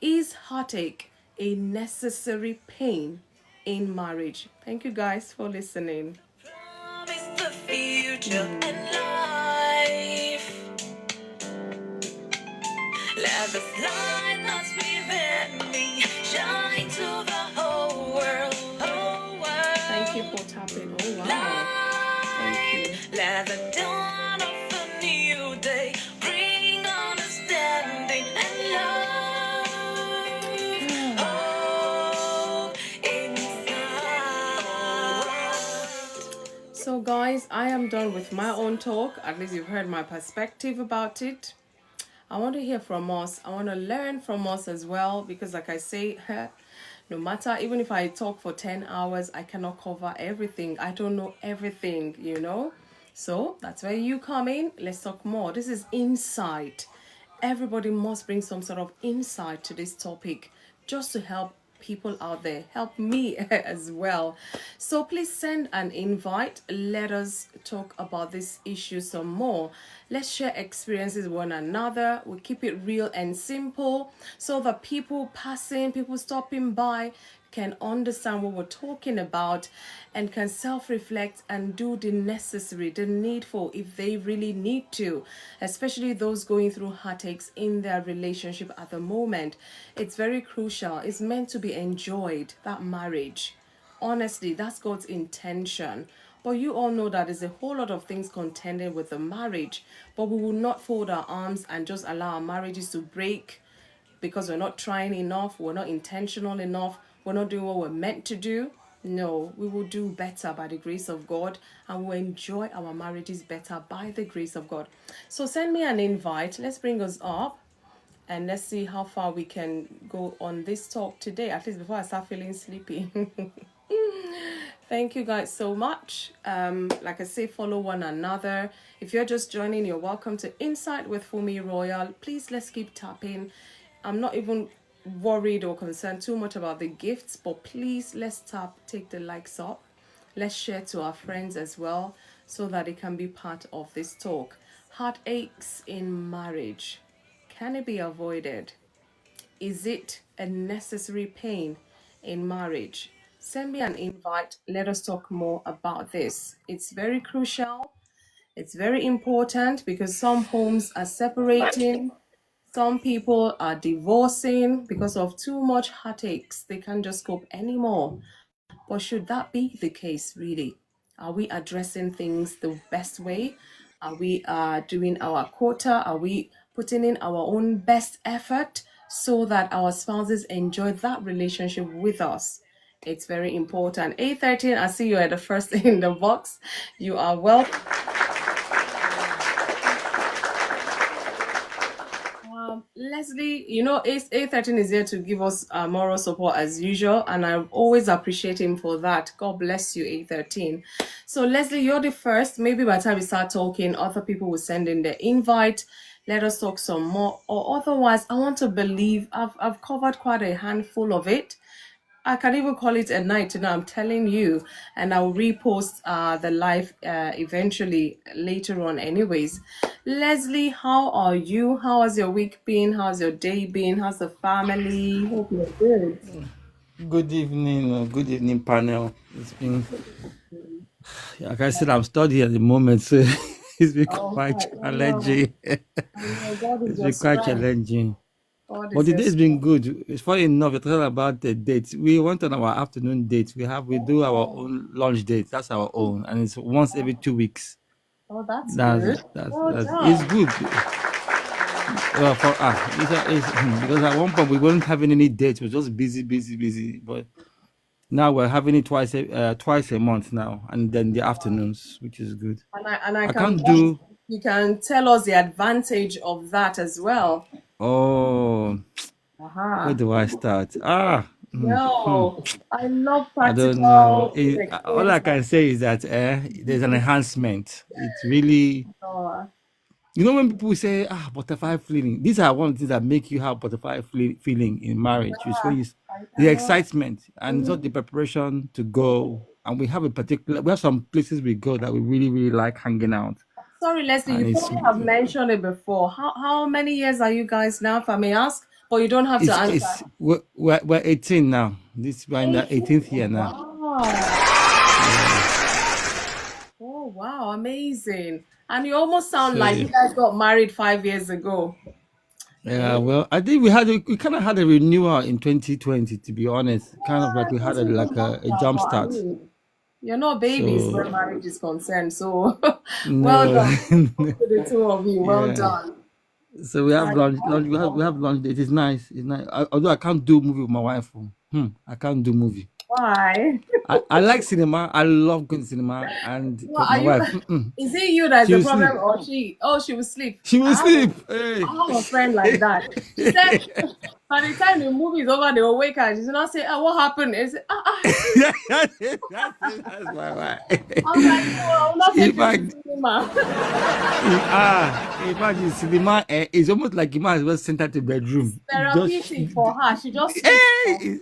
Is heartache a necessary pain in marriage? Thank you guys for listening. Promise the future and life. Let the light that's within me shine to the whole world, whole world. Thank you for tapping. Oh wow. Thank you. Let the dawn of a new day bring understanding and love. Oh, inside. So guys, I am done with my own talk. At least you've heard my perspective about it. I want to hear from us. I want to learn from us as well, because like I say, no matter, even if I talk for 10 hours, I cannot cover everything. I don't know everything, So that's where you come in. Let's talk more. This is insight. Everybody must bring some sort of insight to this topic just to help people out there, help me as well. So please send an invite. Let us talk about this issue some more. Let's share experiences with one another. We keep it real and simple so that people passing, people stopping by can understand what we're talking about and can self-reflect and do the necessary, the needful, if they really need to, especially those going through heartaches in their relationship at the moment. It's very crucial. It's meant to be enjoyed, that marriage. Honestly, that's God's intention. But you all know that there's a whole lot of things contending with the marriage. But we will not fold our arms and just allow our marriages to break because we're not trying enough, we're not intentional enough, we're not doing what we're meant to do. No, we will do better by the grace of God, and we'll enjoy our marriages better by the grace of God. So send me an invite. Let's bring us up and let's see how far we can go on this talk today, at least before I start feeling sleepy. Thank you guys so much. Like I say, follow one another. If you're just joining, you're welcome to Insight with FunmiRoyal. Please, let's keep tapping. I'm not even worried or concerned too much about the gifts, but please, let's tap, take the likes up. Let's share to our friends as well so that it can be part of this talk. Heartaches in marriage. Can it be avoided? Is it a necessary pain in marriage? Send me an invite. Let us talk more about this. It's very crucial. It's very important because some homes are separating. Some people are divorcing because of too much heartaches. They can't just cope anymore. But should that be the case, really? Are we addressing things the best way? Are we doing our quota? Are we putting in our own best effort so that our spouses enjoy that relationship with us? It's very important. A13, I see you are the first in the box. You are welcome. Leslie, you know, A13 is here to give us moral support as usual, and I always appreciate him for that. God bless you, A13. So, Leslie, you're the first. Maybe by the time we start talking, other people will send in their invite. Let us talk some more. Or otherwise, I want to believe I've covered quite a handful of it. I can even call it a night, I'm telling you, and I'll repost the live eventually later on anyways. Leslie, how are you? How has your week been? How's your day been? How's the family? Hope you're good. Good evening, panel. It's been, like I said, I'm studying at the moment, so it's been Oh, quite right. challenging. I know. God is It's your been quite strength. challenging. God But is the your day's been strength. good. It's funny enough, you're talking about the dates. We went on our afternoon dates. We do our own lunch date. That's our own, and it's once every 2 weeks. Oh, that's That's good. Well it's done. good. For because at one point we weren't having any dates. We were just busy. But now we're having it twice a month now, and then the afternoons, which is good. And I I can can't bet do. you can tell us the advantage of that as well. Oh, where Aha. do I start? Yo, I love I don't know. practical All I experience like can say is that there's an enhancement. It's really, that. when people say butterfly feeling, these are one of the things that make you have butterfly feeling in marriage. Is when I the know. excitement and it's not the preparation to go. And we have some places we go that we really like hanging out, Sorry, Leslie, you and probably have mentioned it before. How many years are you guys now, if I may ask? But you don't have to answer. it's we're 18 now. We're in the 18th year now. Wow. Yeah. Oh, wow, amazing. And you almost sound So like you guys got married 5 years ago. yeah, well, I think we kind of had a renewal in 2020. To be honest, kind of Yeah, like we had this is a jump but I start. mean, you're not babies So where marriage is concerned. So well no, done to the two of you. Well yeah. done. So we have Right. lunch. We have lunch. It is nice. It's nice. Although I can't do movie with my wife. I can't do movie. Why? I like cinema. I love going to cinema, Well, but are my you? wife, Is it you that's she the will problem, sleep. or she? Oh, she will sleep. She will sleep. Hey. I have a friend like that. She said, by the time the movie is over, they will wake her. She's not say, "Oh, what happened?" Is it? That's my wife. I'm like, no, I will not In take you to fact, cinema. imagine cinema. It's almost like you might as well send her to It's bedroom. Just therapeutic for her. She just switched off. hey.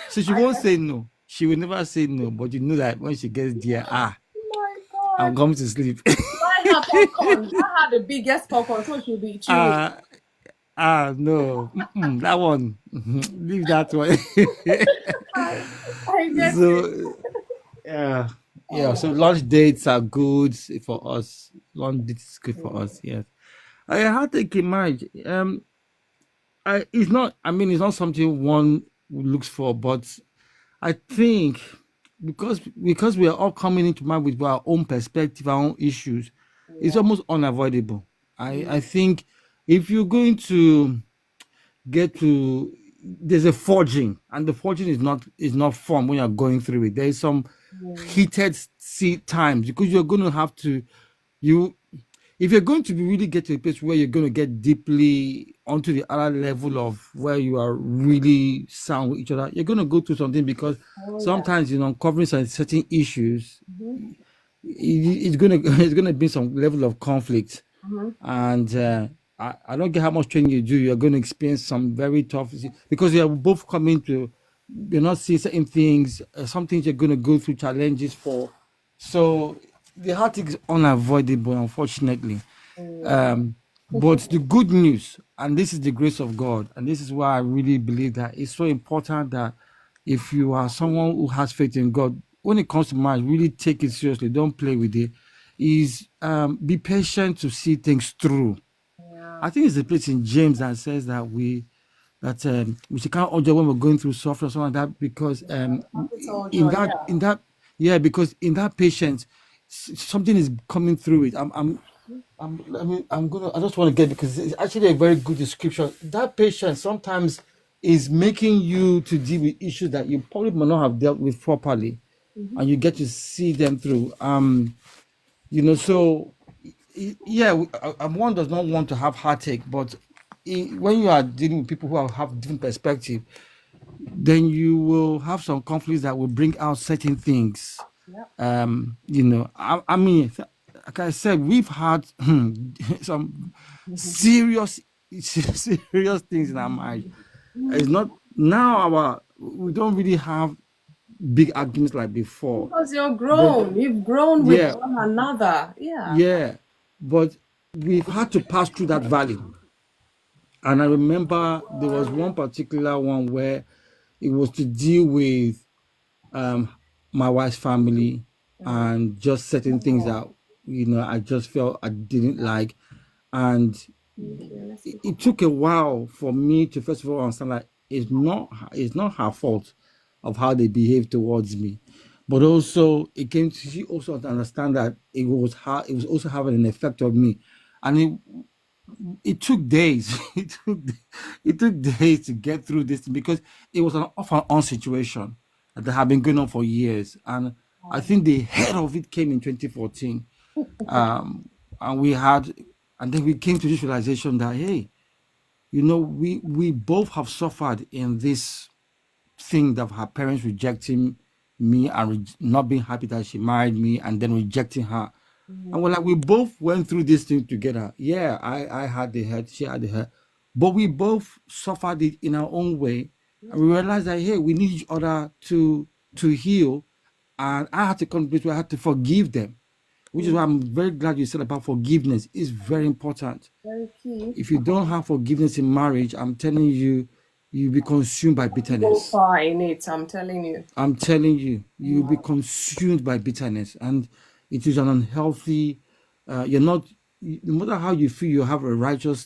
So she I won't guess. say no. She will never say no. But you know that when she gets there, Oh my I'm God. coming to sleep. Buy her popcorn. Buy her the biggest popcorn so she'll be chewing. Ah, no, that one, leave that one. I get it. So yeah. So lunch dates are good for us. Lunch dates is good for us. Yes. How to get married? It's not. I mean, it's not something one looks for, but I think because we are all coming into mind with our own perspective, our own issues, it's almost unavoidable. I think if you're going to get to, there's a forging, and the forging is not fun when you're going through it. There's some heated times, because you're going to have to, you if you're going to be really get to a place where you're going to get deeply onto the other level of where you are really sound with each other, you're going to go through something, because sometimes, uncovering some certain issues, it's gonna it's gonna be some level of conflict. And I don't care how much training you do, you're going to experience some very tough, because you're both coming to, you're not seeing certain things, some things you're going to go through challenges for. So the heartache is unavoidable, unfortunately. But the good news, and this is the grace of God, and this is why I really believe that it's so important that if you are someone who has faith in God, when it comes to marriage, really take it seriously. Don't play with it. Is be patient to see things through. I think it's a place in James that says that we should count on joy when we're going through suffering or something like that, because because in that patience, something is coming through it. I just want to get, because it's actually a very good description. That patience sometimes is making you to deal with issues that you probably might not have dealt with properly, and you get to see them through. So one does not want to have heartache, but when you are dealing with people who have different perspective, then you will have some conflicts that will bring out certain things. I mean, like I said, we've had some serious serious things in our marriage. It's not now we don't really have big arguments like before, because you're grown. You've grown with one another. But we've had to pass through that valley. And I remember there was one particular one where it was to deal with my wife's family, and just certain things that I just felt I didn't like. And it took a while for me to first of all understand that it's not her fault of how they behave towards me, but also she also had to understand that it was also having an effect on me. And it took days. It took days to get through this, because it was an off and on situation that had been going on for years. And I think the head of it came in 2014. And then we came to this realization that, hey, we both have suffered in this thing of her parents rejecting me and not being happy that she married me, and then rejecting her. And we're like, we both went through this thing together. Yeah, I had the hurt, she had the hurt, but we both suffered it in our own way. And we realized that, hey, we need each other to heal. And I had to come to a place where I had to forgive them, which is why I'm very glad you said about forgiveness. It's very important. Very key. If you don't have forgiveness in marriage, I'm telling you, you'll be consumed by bitterness. So far in it, I'm telling you. I'm telling you, you'll be consumed by bitterness, and it is an unhealthy. You're not. No matter how you feel, you have a righteous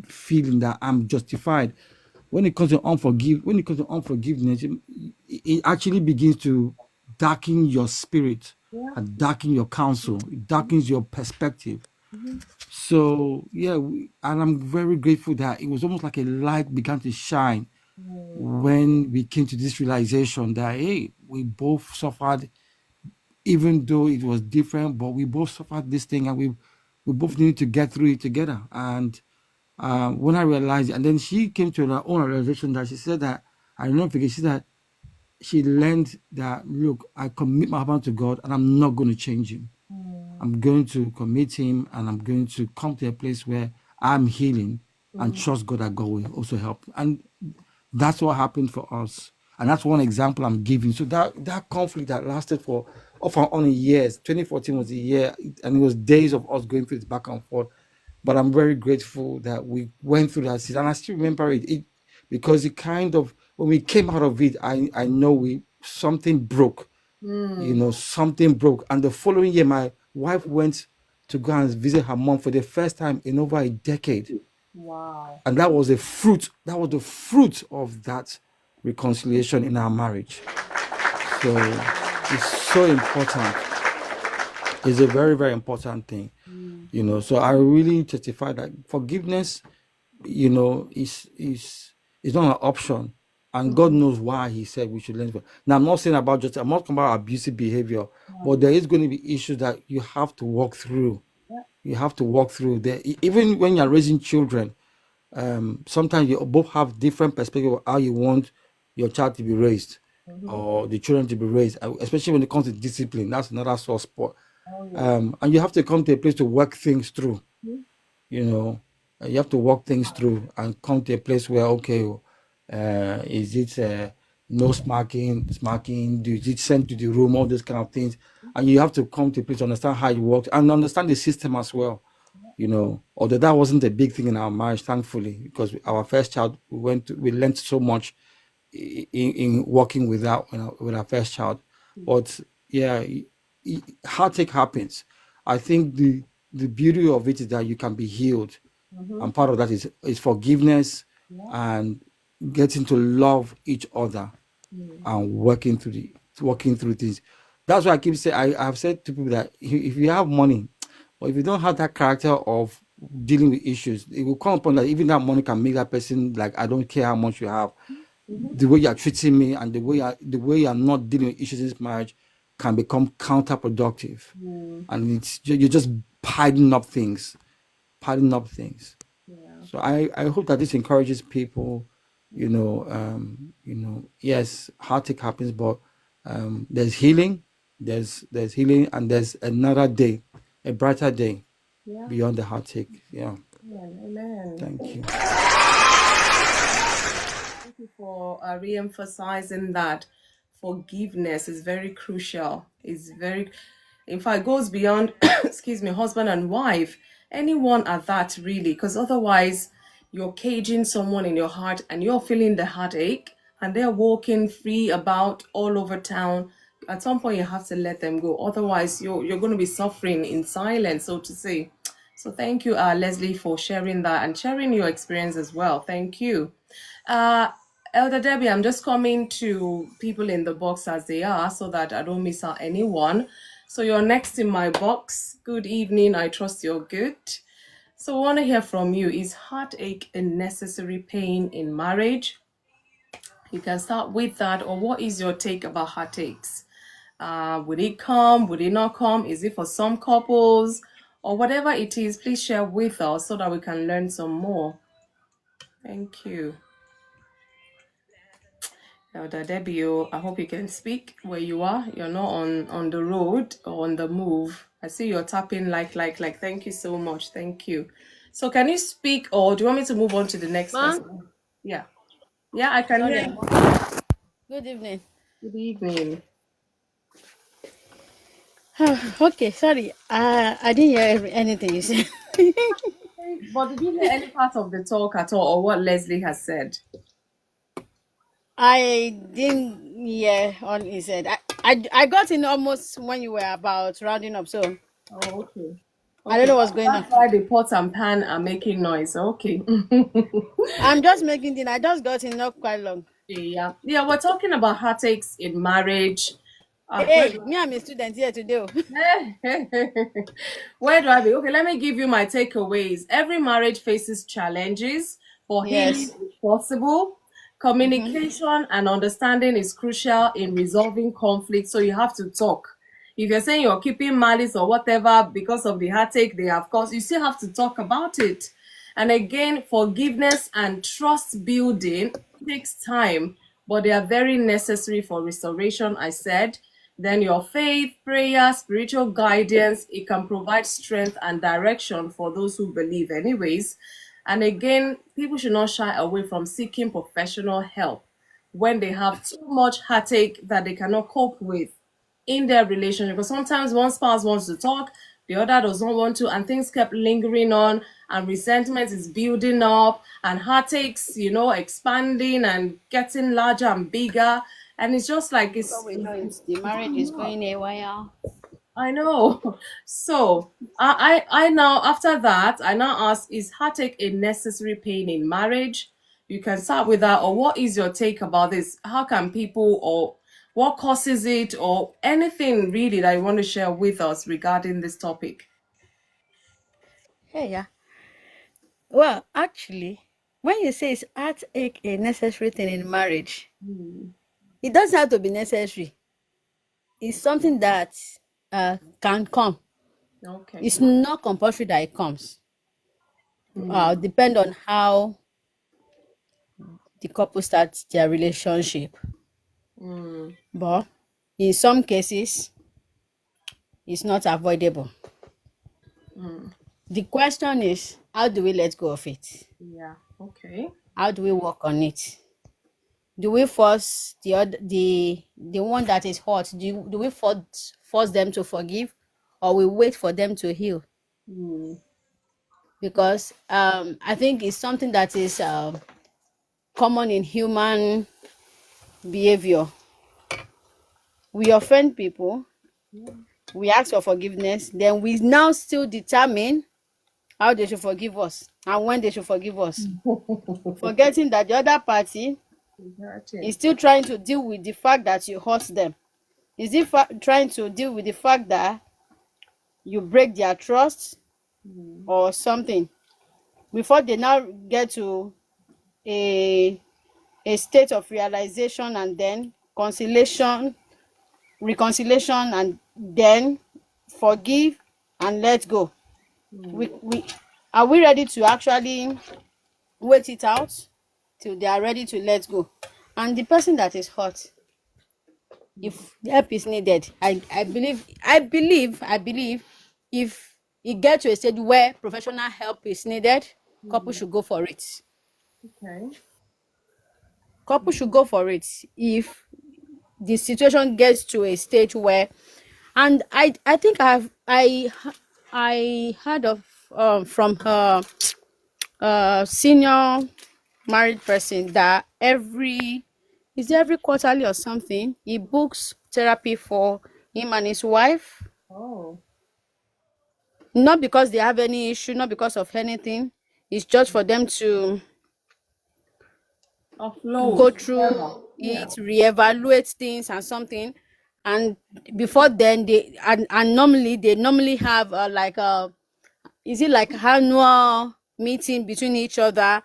feeling that I'm justified. When it comes to unforgiveness, it actually begins to darken your spirit, and darken your counsel. It darkens your perspective. So and I'm very grateful that it was almost like a light began to shine when we came to this realization that, hey, we both suffered, even though it was different, but we both suffered this thing, and we both needed to get through it together. And when I realized it, and then she came to her own realization that she said that, I don't forget, she said that she learned that, look, I commit my husband to God, and I'm not going to change him. I'm going to commit him, and I'm going to come to a place where I'm healing and trust God that God will also help. And that's what happened for us. And that's one example I'm giving. So that conflict that lasted for off and on years, 2014 was a year, and it was days of us going through this back and forth. But I'm very grateful that we went through that season. And I still remember it because it kind of, when we came out of it, I know something broke. Something broke. And the following year, my wife went to go and visit her mom for the first time in over a decade. Wow. And that was the fruit of that reconciliation in our marriage. So it's so important. It's a very, very important thing. So I really testify that forgiveness, is not an option. And God knows why He said we should learn. Now, I'm not saying I'm not talking about abusive behavior, but there is going to be issues that you have to walk through. You have to walk through there. Even when you're raising children, sometimes you both have different perspective of how you want your child to be raised, or the children to be raised, especially when it comes to discipline. That's another sore spot. And you have to come to a place to work things through. You have to walk things through and come to a place where, okay, is it no smacking, is it sent to the room, all those kind of things. And you have to come to a place to understand how it works and understand the system as well. Although that wasn't a big thing in our marriage, thankfully, because our first child, we learned so much in working with our first child. But yeah, heartache happens. I think the beauty of it is that you can be healed, and part of that is forgiveness and getting to love each other and working through things. That's why I keep saying, I've said to people that if you have money, but if you don't have that character of dealing with issues, it will come upon that even that money can make that person like, I don't care how much you have, the way you are treating me and the way you're not dealing with issues in this marriage can become counterproductive. And you're just piling up things. So I hope that this encourages people. Yes, heartache happens, but there's healing. There's healing, and there's another day, a brighter day beyond the heartache. Yeah. Amen. Thank you. Thank you for re-emphasizing that forgiveness is very crucial. In fact, goes beyond, excuse me, husband and wife, anyone at that really, because otherwise you're caging someone in your heart and you're feeling the heartache and they're walking free about all over town. At some point you have to let them go. Otherwise you're going to be suffering in silence, so to say. So thank you, Leslie, for sharing that and sharing your experience as well. Thank you. Elder Debbie, I'm just coming to people in the box as they are so that I don't miss out anyone. So you're next in my box. Good evening. I trust you're good. So I want to hear from you. Is heartache a necessary pain in marriage? You can start with that. Or what is your take about heartaches? Would it come? Would it not come? Is it for some couples? Or whatever it is, please share with us so that we can learn some more. Thank you. Elder Debbie, I hope you can speak where you are. You're not on the road or on the move. I see you're tapping like. Thank you so much. Thank you. So can you speak, or do you want me to move on to the next person? Yeah. Yeah, I can hear you. Good evening. Good evening. Okay, sorry. I didn't hear anything you said. But did you hear any part of the talk at all, or what Leslie has said? I didn't hear all he said. I got in almost when you were about rounding up, so Oh, okay. I don't know what's going on. That's why the pot and pan are making noise. Okay. I'm just making dinner. I just got in not quite long. Yeah. We're talking about heartaches in marriage. Hey, me, I'm a student here today. Where do I be? Okay, let me give you my takeaways. Every marriage faces challenges, but healing Yes. is possible. Communication and understanding is crucial in resolving conflict, so you have to talk. If you're saying you're keeping malice or whatever because of the heartache they have caused, you still have to talk about it. And again, forgiveness and trust building takes time, but they are very necessary for restoration, I said. Then your faith, prayer, spiritual guidance, it can provide strength and direction for those who believe anyways. And again, people should not shy away from seeking professional help when they have too much heartache that they cannot cope with in their relationship. Because sometimes one spouse wants to talk, the other does not want to, and things kept lingering on, and resentment is building up, and heartaches, expanding and getting larger and bigger. And it's just like What we know is the marriage is going haywire. I know. So I now, after that, I now ask, is heartache a necessary pain in marriage? You can start with that, or what is your take about this? How can people, or what causes it, or anything really that you want to share with us regarding this topic. Hey, yeah. Well, actually, when you say is heartache a necessary thing in marriage, it doesn't have to be necessary. It's something that can come. Okay. It's not compulsory that it comes. Depend on how the couple starts their relationship. But in some cases, it's not avoidable. The question is, how do we let go of it? Yeah. Okay. How do we work on it? Do we force the one that is hurt? Do we force them to forgive, or we wait for them to heal? Because I think it's something that is common in human behavior. We offend people, we ask for forgiveness, then we now still determine how they should forgive us and when they should forgive us, forgetting that the other party is still trying to deal with the fact that you hurt them. Is it trying to deal with the fact that you break their trust or something before they now get to a state of realization and then reconciliation, and then forgive and let go. We are we ready to actually wait it out till they are ready to let go? And the person that is hurt, if help is needed, I believe if it gets to a stage where professional help is needed, couple should go for it. Okay. Couple should go for it if the situation gets to a stage where, and I think I heard of from her senior married person that every quarterly or something he books therapy for him and his wife, Oh. not because they have any issue, not because of anything. It's just for them to Offload. go through Yeah. it, reevaluate things and something. And before then they and normally they have like is it like annual meeting between each other.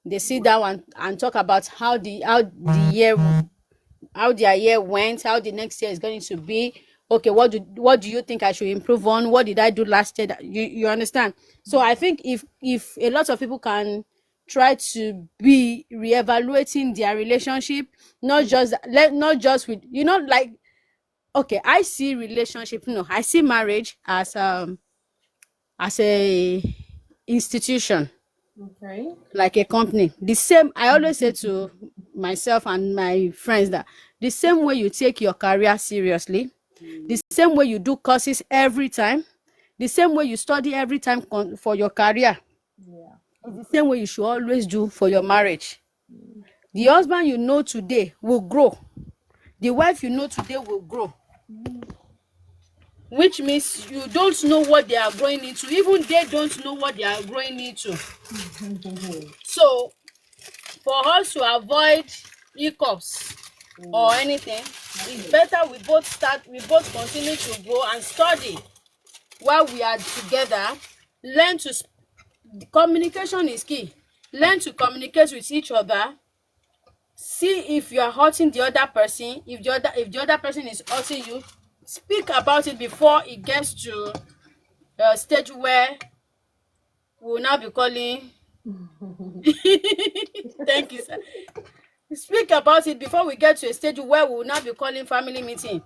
They sit down and talk about how their year went, how the next year is going to be. Okay, what do you think I should improve on? What did I do last year? You understand? So I think if a lot of people can try to be reevaluating their relationship, not just with, like, okay, I see relationship, no, I see marriage as a institution, Okay. like a company. The same, I always say to myself and my friends that the same way you take your career seriously, the same way you do courses every time, the same way you study every time for your career, Yeah. is the same way you should always do for your marriage. The husband you know today will grow. The wife you know today will grow. Which means you don't know what they are growing into. Even they don't know what they are growing into. So for us to avoid hiccups or anything, it's better we both continue to grow and study while we are together. Learn to communication is key. Learn to communicate with each other. See if you are hurting the other person. If the other person is hurting you, speak about it before it gets to a stage where we will now be calling. Thank you, sir. Speak about it before we get to a stage where we will now be calling family meeting.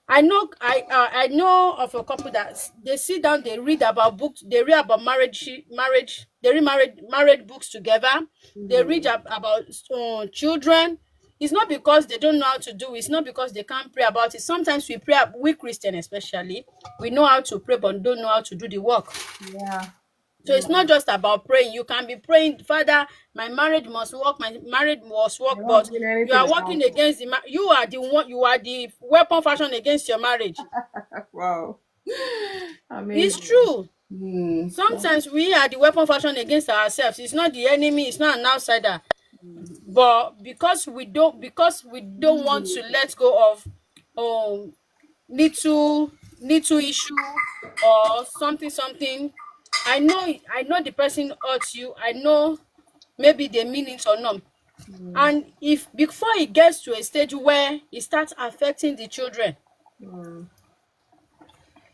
I know of a couple that they sit down, they read about books, they read about marriage, they read marriage books together. They read about children. It's not because they don't know how to do it. It's not because they can't pray about it. Sometimes we Christian especially, we know how to pray but don't know how to do the work. Yeah. So it's not just about praying. You can be praying, Father, my marriage must work, but you are working against you are the one, you are the weapon fashioned against your marriage. Wow. It's true. Mm. Sometimes we are the weapon fashioned against ourselves. It's not the enemy, it's not an outsider. But because we don't want to let go of um little issue or something. I know the person hurts you. I know maybe they mean it or not. And if before it gets to a stage where it starts affecting the children,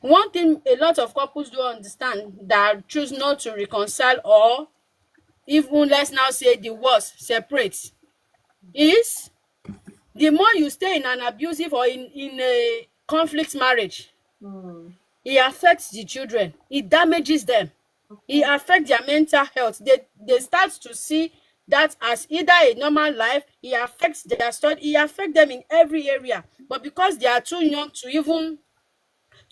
one thing a lot of couples don't understand that choose not to reconcile, or even let's now say the worst, separate, is the more you stay in an abusive or in a conflict marriage, it affects the children, it damages them, it affects their mental health. They start to see that as either a normal life. It affects their study, it affects them in every area. But because they are too young to even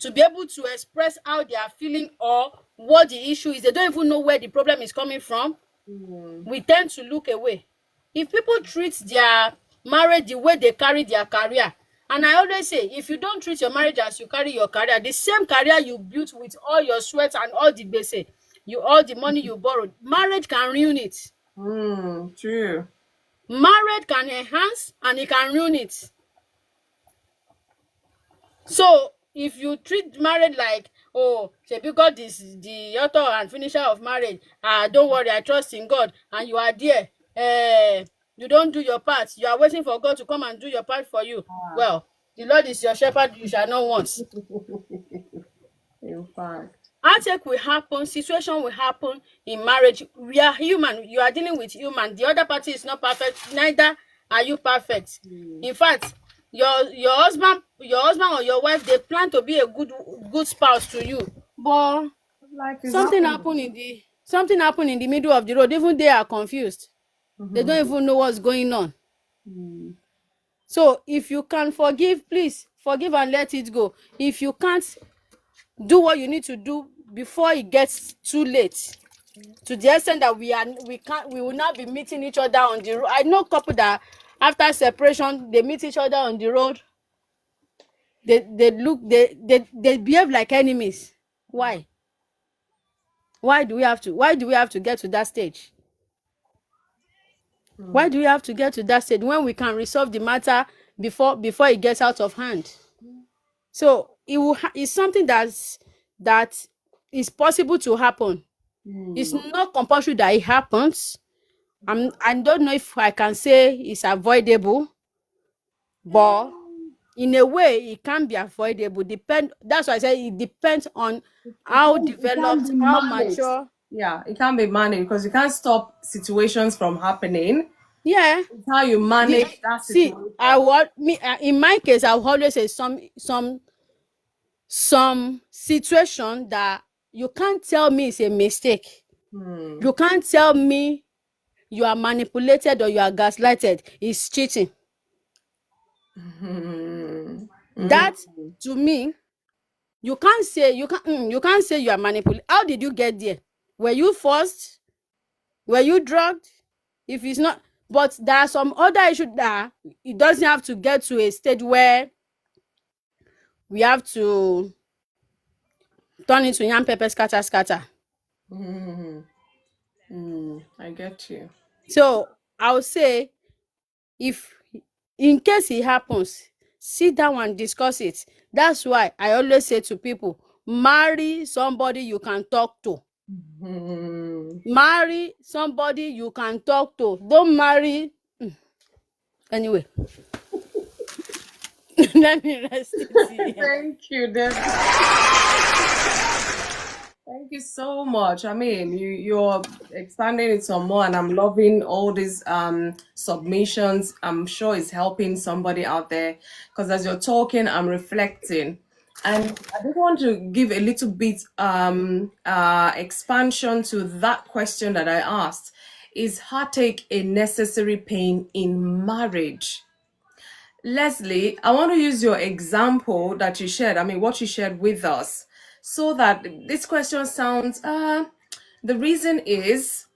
to be able to express how they are feeling or what the issue is, they don't even know where the problem is coming from, we tend to look away. If people treat their marriage the way they carry their career, and I always say, if you don't treat your marriage as you carry your career, the same career you built with all your sweat and all the gbese, all the money you borrowed, marriage can ruin it. True. Marriage can enhance and it can ruin it. So if you treat marriage like, oh, shebi God is the author and finisher of marriage, don't worry, I trust in God, and you are there, you don't do your part, you are waiting for God to come and do your part for you, well, the Lord is your shepherd, you shall not want. In fact. Heartache will happen, situation will happen in marriage. We are human, you are dealing with human. The other party is not perfect, neither are you perfect. In fact, your husband or your wife, they plan to be a good spouse to you, but Life is something happening. happen in the middle of the road. Even they are confused. They don't even know what's going on. So if you can forgive, please forgive and let it go. If you can't, do what you need to do before it gets too late, to the extent that we will not be meeting each other on the road. I know couple that after separation they meet each other on the road, they behave like enemies. Why do we have to get to that stage? Why do we have to get to that stage when we can resolve the matter before it gets out of hand? So it's something that is possible to happen. It's not compulsory that it happens. I don't know if I can say it's avoidable, but in a way it can be avoidable. That's why I say it depends on how It can developed, be how managed. mature. Yeah, it can be managed because you can't stop situations from happening. Yeah. It's how you manage that See, situation. in my case, I will always say some situation that you can't tell me is a mistake. You can't tell me you are manipulated or you are gaslighted. It's cheating. That, to me, you can't say you are manipulated. How did you get there? Were you forced? Were you drugged? If it's not, but there are some other issues that it doesn't have to get to a stage where we have to turn into yam pepper scatter scatter. I get you. So I would say, if in case it happens, sit down and discuss it. That's why I always say to people, marry somebody you can talk to. Marry somebody you can talk to. Don't marry anyway. Let me rest it here. Thank you, Debbie. Thank you so much. I mean, you're expanding it some more, and I'm loving all these submissions. I'm sure it's helping somebody out there because as you're talking, I'm reflecting, and I just want to give a little bit expansion to that question that I asked: is heartache a necessary pain in marriage? Leslie, I want to use your example that you shared, I mean, what you shared with us, so that this question sounds, the reason is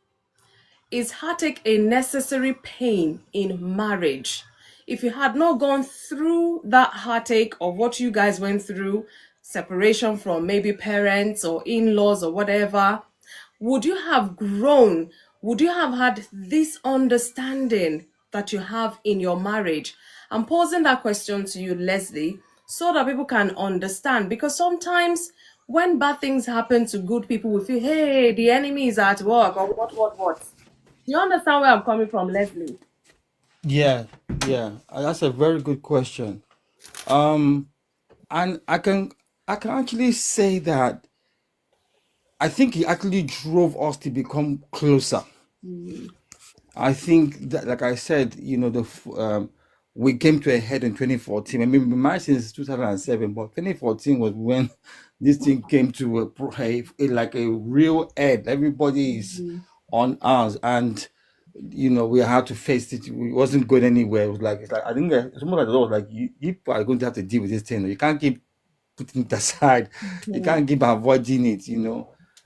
heartache a necessary pain in marriage? If you had not gone through that heartache of what you guys went through, separation from maybe parents or in-laws or whatever, would you have grown would you have had this understanding that you have in your marriage? I'm posing that question to you, Leslie, so that people can understand. Because sometimes when bad things happen to good people, we feel, hey, the enemy is at work, or what. Do you understand where I'm coming from, Leslie? Yeah, yeah, that's a very good question. Um, and I can actually say that I think he actually drove us to become closer. I think that, like I said, we came to a head in 2014. I mean, we've been married since 2007, but 2014 was when this thing came to like a real head. Everybody is on ours, and we had to face it. It wasn't going anywhere. It's like I think someone like that was like, you are going to have to deal with this thing. You can't keep putting it aside. You can't keep avoiding it.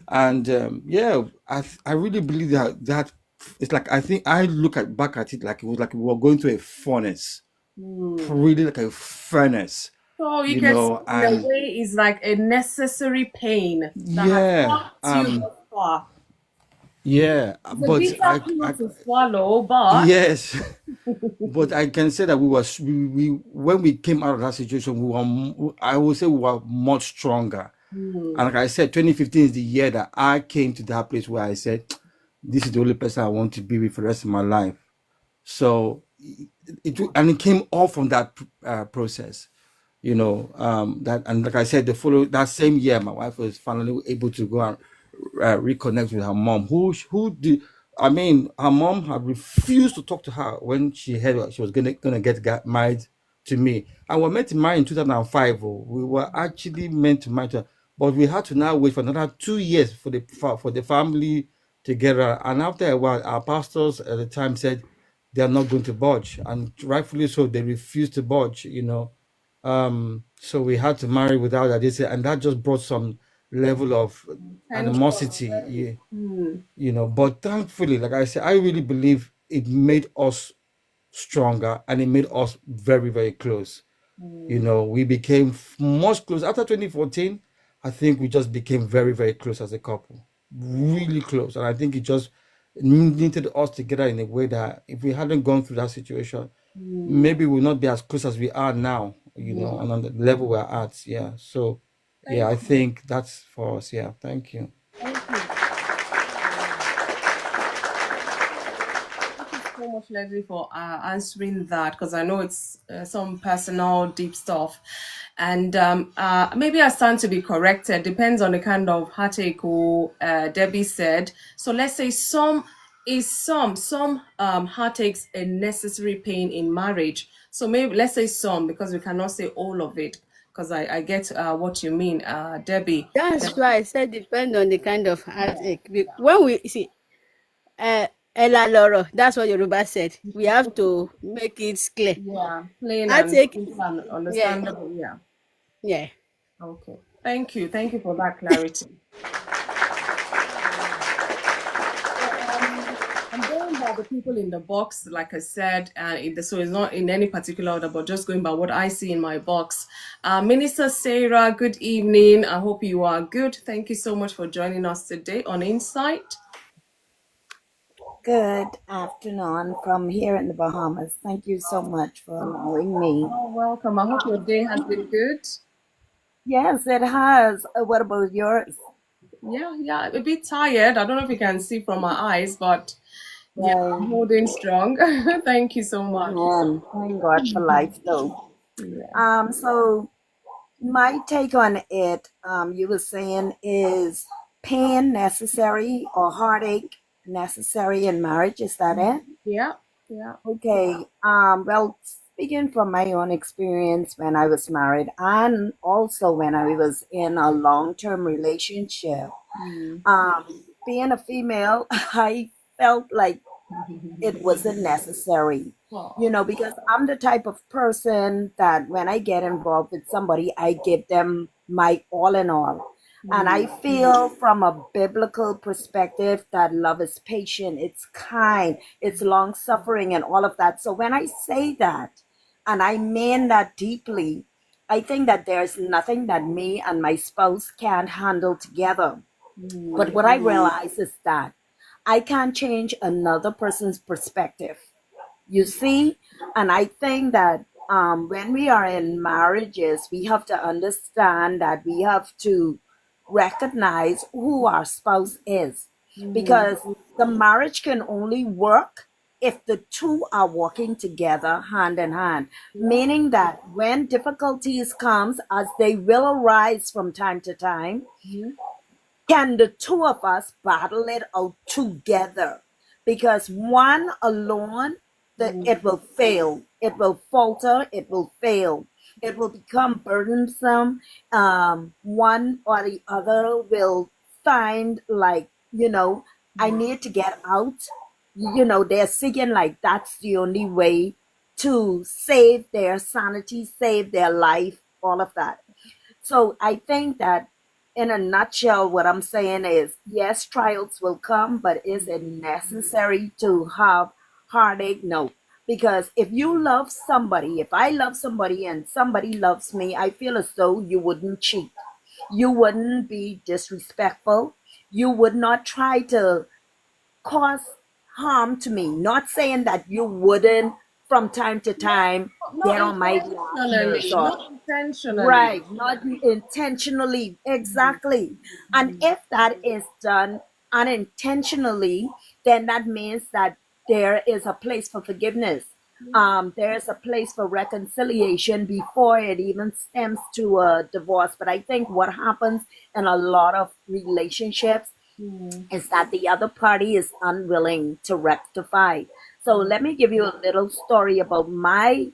And yeah, I really believe that it's like, I think I look at back at it like it was like we were going to a furnace, really like a furnace, So you can see in a and way it's like a necessary pain that has yeah, helped you thus far. yeah, It's a but bitter pill to swallow, but yes, but I can say that we when we came out of that situation, I would say we were much stronger. And like I said, 2015 is the year that I came to that place where I said, this is the only person I want to be with for the rest of my life. So it came all from that process, that, and like I said, that same year, my wife was finally able to go and reconnect with her mom, who did. I mean, her mom had refused to talk to her when she heard she was gonna get married to me. And we were meant to marry in 2005. We were actually meant to marry, but we had to now wait for another 2 years for the family together. And after a while, our pastors at the time said they are not going to budge, and rightfully so, they refused to budge. So we had to marry without that, and that just brought some level of tension. animosity. But thankfully, like I said, I really believe it made us stronger, and it made us very, very close. We became much close after 2014. I think we just became very, very close as a couple, really close. And I think it just knitted us together in a way that if we hadn't gone through that situation, maybe we'll not be as close as we are now, and on the level we're at. Yeah. So, yeah, Thank I you. think that's for us. Yeah. Thank you. Thank you. Thank you so much, Leslie, for answering that, because I know it's some personal, deep stuff. And maybe I stand to be corrected. Depends on the kind of heartache or Debbie said. So let's say some heartaches a necessary pain in marriage. So maybe let's say some, because we cannot say all of it. Because I get what you mean, Debbie. That's why I said depend on the kind of heartache. When we see, Ella Loro, that's what Yoruba said. We have to make it clear. Yeah, plain and Heartache, simple and yeah, understandable. Yeah. yeah. Okay. Thank you. Thank you for that clarity. I'm going by the people in the box, like I said, so it's not in any particular order, but just going by what I see in my box. Minister Sarah, good evening. I hope you are good. Thank you so much for joining us today on Insight. Good afternoon from here in the Bahamas. Thank you so much for allowing me. Oh, welcome. I hope your day has been good. Yes, it has. What about yours? Yeah, a bit tired. I don't know if you can see from my eyes, but yeah, I'm Well, holding strong. Thank you so much. amen. Thank God for life, though. Yeah. So my take on it, you were saying, is pain necessary or heartache necessary in marriage? Is that it? Yeah, yeah. Okay. Well, speaking from my own experience when I was married and also when I was in a long-term relationship, being a female, I felt like it wasn't necessary, Oh, because I'm the type of person that when I get involved with somebody, I give them my all in all. And I feel from a biblical perspective that love is patient, it's kind, it's long suffering, and all of that. So when I say that, and I mean that deeply, I think that there's nothing that me and my spouse can't handle together. But what I realize is that I can't change another person's perspective. You see? And I think that when we are in marriages, we have to understand that we have to recognize who our spouse is. Because the marriage can only work if the two are working together hand in hand. Meaning that when difficulties comes, as they will arise from time to time, can the two of us battle it out together? Because one alone, it will fail, it will falter, it will fail, it will become burdensome. One or the other will find, like, I need to get out. They're seeking, like, that's the only way to save their sanity, save their life, all of that. So I think that in a nutshell, what I'm saying is, yes, trials will come, but is it necessary to have heartache? No. Because if you love somebody, if I love somebody and somebody loves me, I feel as though you wouldn't cheat. You wouldn't be disrespectful. You would not try to cause harm to me. Not saying that you wouldn't from time to time Not get on my nerves, intentionally. or Not intentionally. right, not intentionally, exactly. And if that is done unintentionally, then that means that there is a place for forgiveness. There is a place for reconciliation before it even stems to a divorce. But I think what happens in a lot of relationships is that the other party is unwilling to rectify. So let me give you a little story about my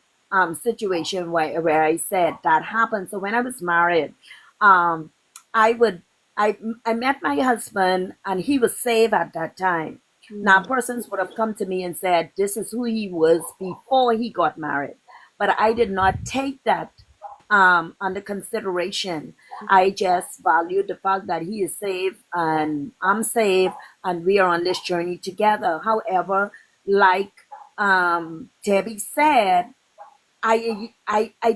situation where I said that happened. So when I was married, um, I would I met my husband and he was saved at that time. Now persons would have come to me and said this is who he was before he got married, but I did not take that under consideration. I just valued the fact that he is safe and I'm safe and we are on this journey together. However, like Debbie said, I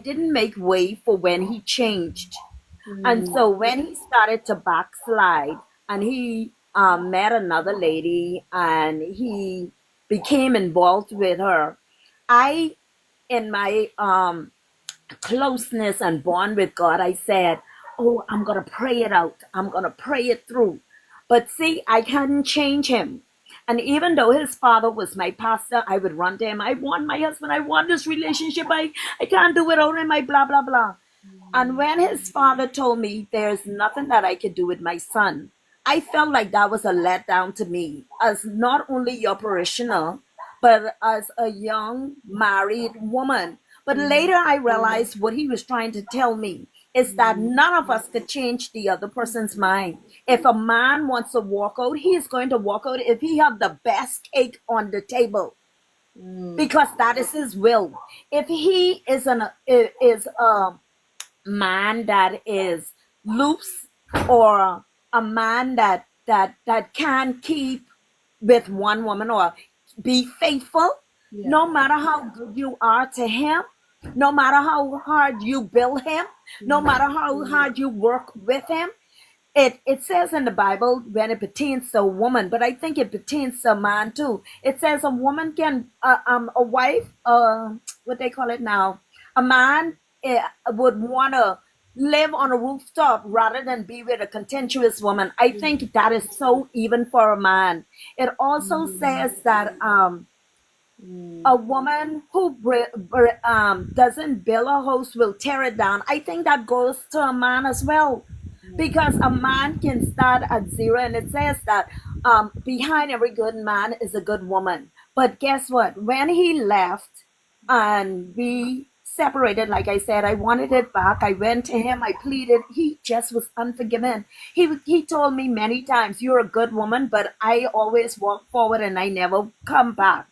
didn't make way for when he changed. And so when he started to backslide and he met another lady and he became involved with her, I, in my closeness and bond with God, I said, oh, I'm going to pray it out. I'm going to pray it through. But see, I couldn't change him. And even though his father was my pastor, I would run to him. I want my husband. I want this relationship. I can't do without him. I blah, blah, blah. And when his father told me there's nothing that I could do with my son, I felt like that was a letdown to me as not only your parishioner, but as a young married woman. But later I realized what he was trying to tell me is that none of us could change the other person's mind. If a man wants to walk out, he is going to walk out if he have the best cake on the table because that is his will. If he is a man that is loose or a man that can keep with one woman or be faithful, no matter how good you are to him, no matter how hard you build him, no matter how hard you work with him, it says in the Bible when it pertains to a woman, but I think it pertains to a man too. It says a woman can, a wife, what they call it now, a man would want to live on a rooftop rather than be with a contentious woman. I think that is so even for a man. It also says that a woman who doesn't build a house will tear it down. I think that goes to a man as well because a man can start at zero, and it says that behind every good man is a good woman. But guess what? When he left and we separated, like I said, I wanted it back. I went to him, I pleaded. He just was unforgiving. He told me many times, "You're a good woman, but I always walk forward and I never come back."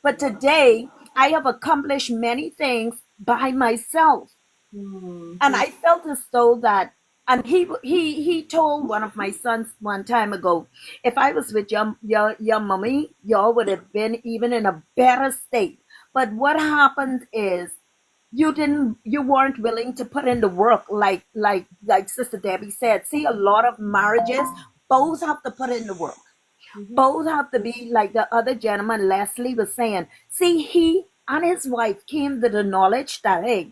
But today, I have accomplished many things by myself. And I felt as though that, and he told one of my sons one time ago, if I was with your mommy, y'all would have been even in a better state. But what happened is you weren't willing to put in the work like Sister Debbie said. See, a lot of marriages both have to put in the work. Both have to be like the other gentleman, Leslie, was saying. See, he and his wife came to the knowledge that, hey,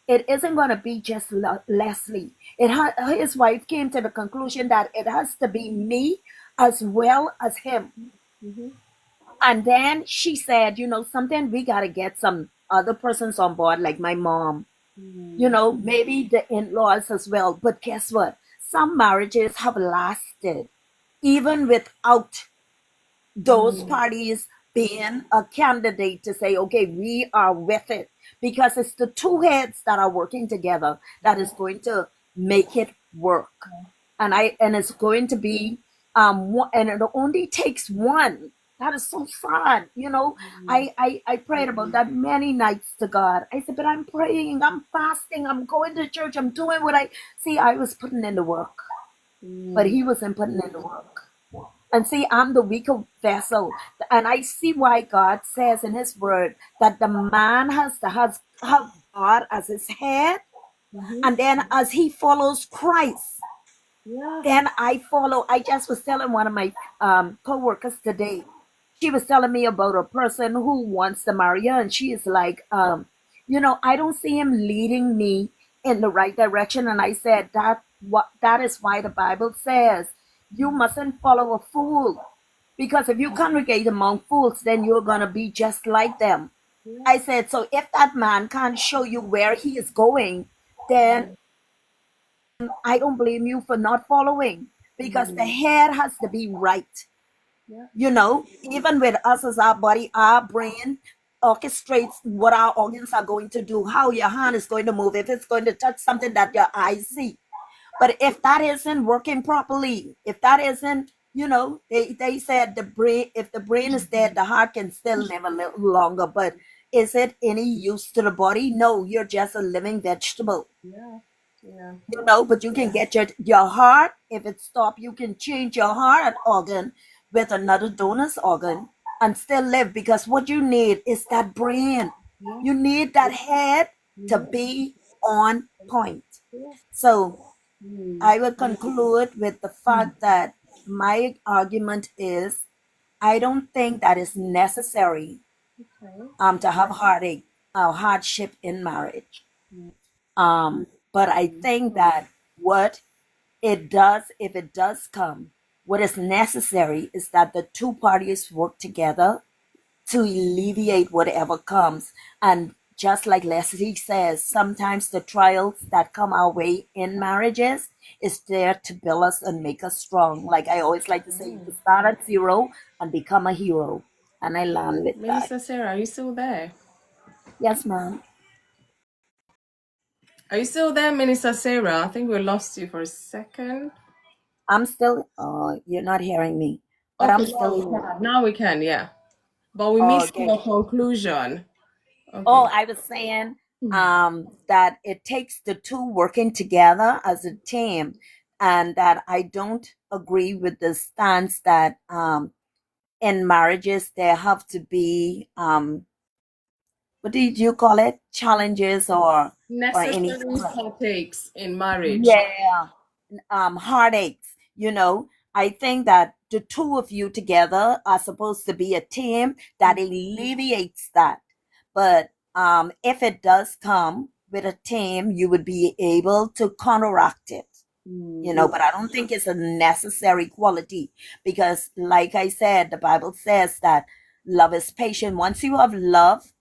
it isn't going to be just Leslie. His wife came to the conclusion that it has to be me as well as him. And then she said, something, we got to get some other persons on board, like my mom, maybe the in laws as well. But guess what? Some marriages have lasted even without those parties being a candidate to say, okay, we are with it. Because it's the two heads that are working together that is going to make it work. And it's going to be and it only takes one. That is so sad. I prayed about that many nights to God. I said, but I'm praying, I'm fasting, I'm going to church, I'm doing what I was putting in the work. But he wasn't putting in the work. And see, I'm the weaker vessel. And I see why God says in his word that the man has to have God as his head. And then as he follows Christ, then I follow. I just was telling one of my co-workers today. She was telling me about a person who wants to marry her. And she is like, I don't see him leading me in the right direction. And I said, that is why the Bible says you mustn't follow a fool, because if you congregate among fools, then you're going to be just like them. I said, so if that man can't show you where he is going, then I don't blame you for not following, because the head has to be right. Even with us as our body, our brain orchestrates what our organs are going to do, how your hand is going to move, if it's going to touch something that your eyes see. But if that isn't working properly, if that isn't, they said if the brain is dead, the heart can still live a little longer. But is it any use to the body? No, you're just a living vegetable. But you can get your heart. If it stops, you can change your heart organ with another donor's organ and still live, because what you need is that brain. You need that head to be on point. So I will conclude with the fact that my argument is I don't think that is necessary to have hardship in marriage. But I think that what it does, if it does come, what is necessary is that the two parties work together to alleviate whatever comes. And just like Leslie says, sometimes the trials that come our way in marriages is there to build us and make us strong. Like I always like to say, you start at zero and become a hero. And I learned with that. Minister Sarah, are you still there? Yes, ma'am. Are you still there, Minister Sarah? I think we lost you for a second. I'm still, you're not hearing me. But Okay, I'm still. now we can, yeah. But we Oh, missed okay. your conclusion. Okay. Oh, I was saying that it takes the two working together as a team, and that I don't agree with the stance that in marriages there have to be what did you call it, challenges or any Necessary heartaches in marriage. yeah, heartaches. I think that the two of you together are supposed to be a team that alleviates that. But if it does come with a team, you would be able to counteract it. But I don't think it's a necessary quality, because like I said, the Bible says that love is patient. Once you have love,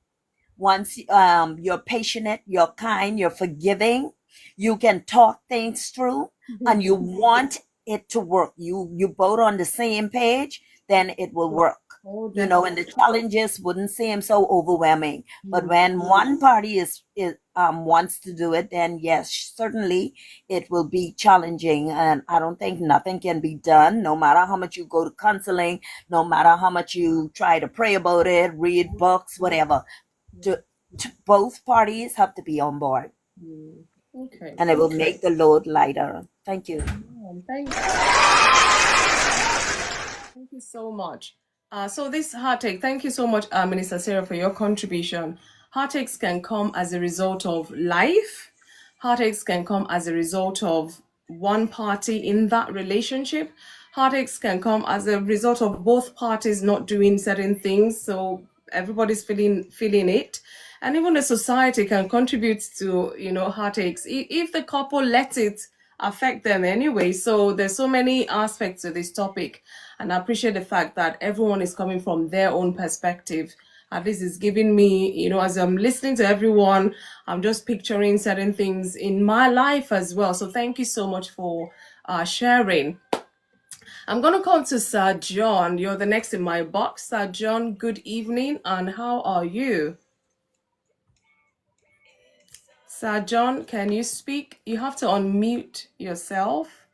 once you're patient, you're kind, you're forgiving, you can talk things through, and you want it to work. You both on the same page, then it will work. And the challenges wouldn't seem so overwhelming. But when one party is wants to do it, then yes, certainly it will be challenging. And I don't think nothing can be done, no matter how much you go to counseling, no matter how much you try to pray about it, read books, whatever. Both parties have to be on board. Okay. And it will make the load lighter. Thank you. Thank you so much. So this heartache, thank you so much, Minister Sarah, for your contribution. Heartaches can come as a result of life. Heartaches can come as a result of one party in that relationship. heartaches can come as a result of both parties not doing certain things. So everybody's feeling it. And even the society can contribute to, heartaches if the couple lets it affect them anyway. So there's so many aspects to this topic. And I appreciate the fact that everyone is coming from their own perspective. At least it's giving me, as I'm listening to everyone, I'm just picturing certain things in my life as well. So thank you so much for sharing. I'm going to come to Sir John. You're the next in my box. Sir John, good evening, and how are you? Sir John, can you speak? You have to unmute yourself.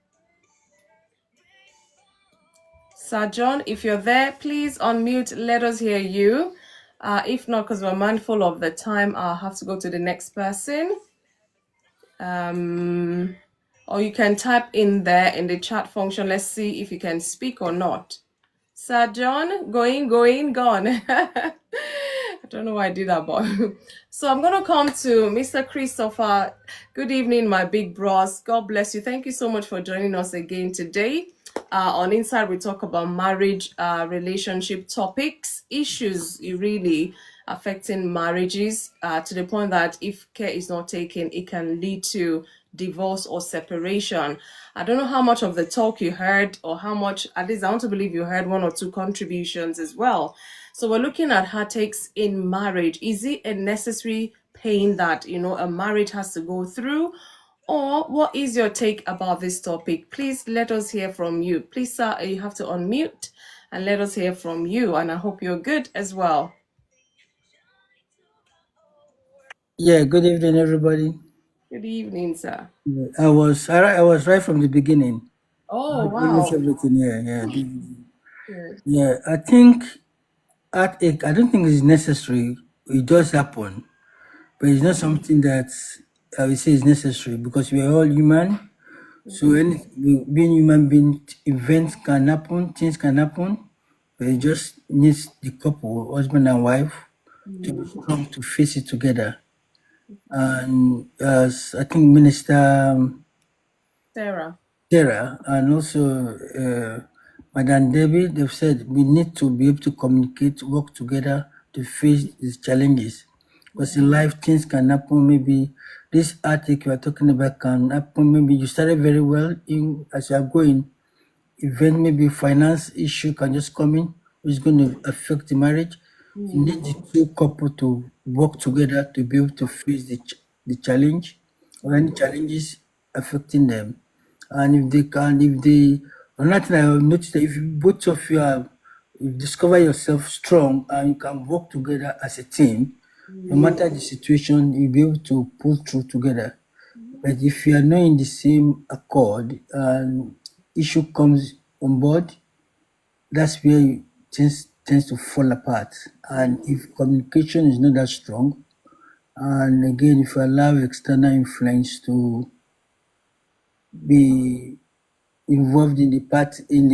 Sir John, if you're there, please unmute. Let us hear you. If not, because we're mindful of the time, I'll have to go to the next person. Or you can type in there in the chat function. Let's see if you can speak or not. Sir John, gone. I don't know why I did that, but so I'm going to come to Mr. Christopher. Good evening, my big bros. God bless you. Thank you so much for joining us again today. On Inside, we talk about marriage, relationship topics, issues really affecting marriages to the point that if care is not taken, it can lead to divorce or separation. I don't know how much of the talk you heard or how much, at least I want to believe you heard one or two contributions as well. So we're looking at heartaches in marriage. Is it a necessary pain that, a marriage has to go through? Or what is your take about this topic? Please let us hear from you. Please, sir, you have to unmute and let us hear from you. And I hope you're good as well. Yeah, good evening, everybody. Good evening, sir. I was right from the beginning. Oh, Almost wow. everything. Good. Yeah. I think heartache. I don't think it's necessary. It does happen, but it's not something that I would say is necessary because we are all human. So being human being, events can happen, things can happen, but it just needs the couple, husband and wife, to be strong to face it together. And as I think Minister Sarah. Sarah and also Madam Debbie, they've said we need to be able to communicate, work together to face these challenges. Because in life, things can happen. Maybe this article you are talking about can happen. Maybe you started very well in as you are going, event, maybe finance issue can just come in, which is going to affect the marriage. You need the two couple to work together to be able to face the challenge or any challenges affecting them. And another thing I have noticed that if both of you you discover yourself strong and you can work together as a team, no matter the situation, you'll be able to pull through together. But if you are not in the same accord and issue comes on board, that's where things tends to fall apart. And if communication is not that strong, and again, if you allow external influence to be involved in the partnership, in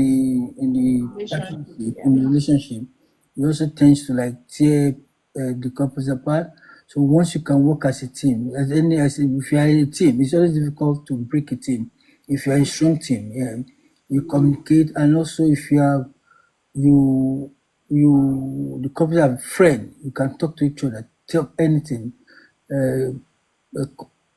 the relationship, it also tends to like tear the couples apart. So once you can work as a team, if you are a team, it's always difficult to break a team. If you are a strong team, yeah, you communicate, and also if you are you the couples have friend, you can talk to each other, tell anything. Uh,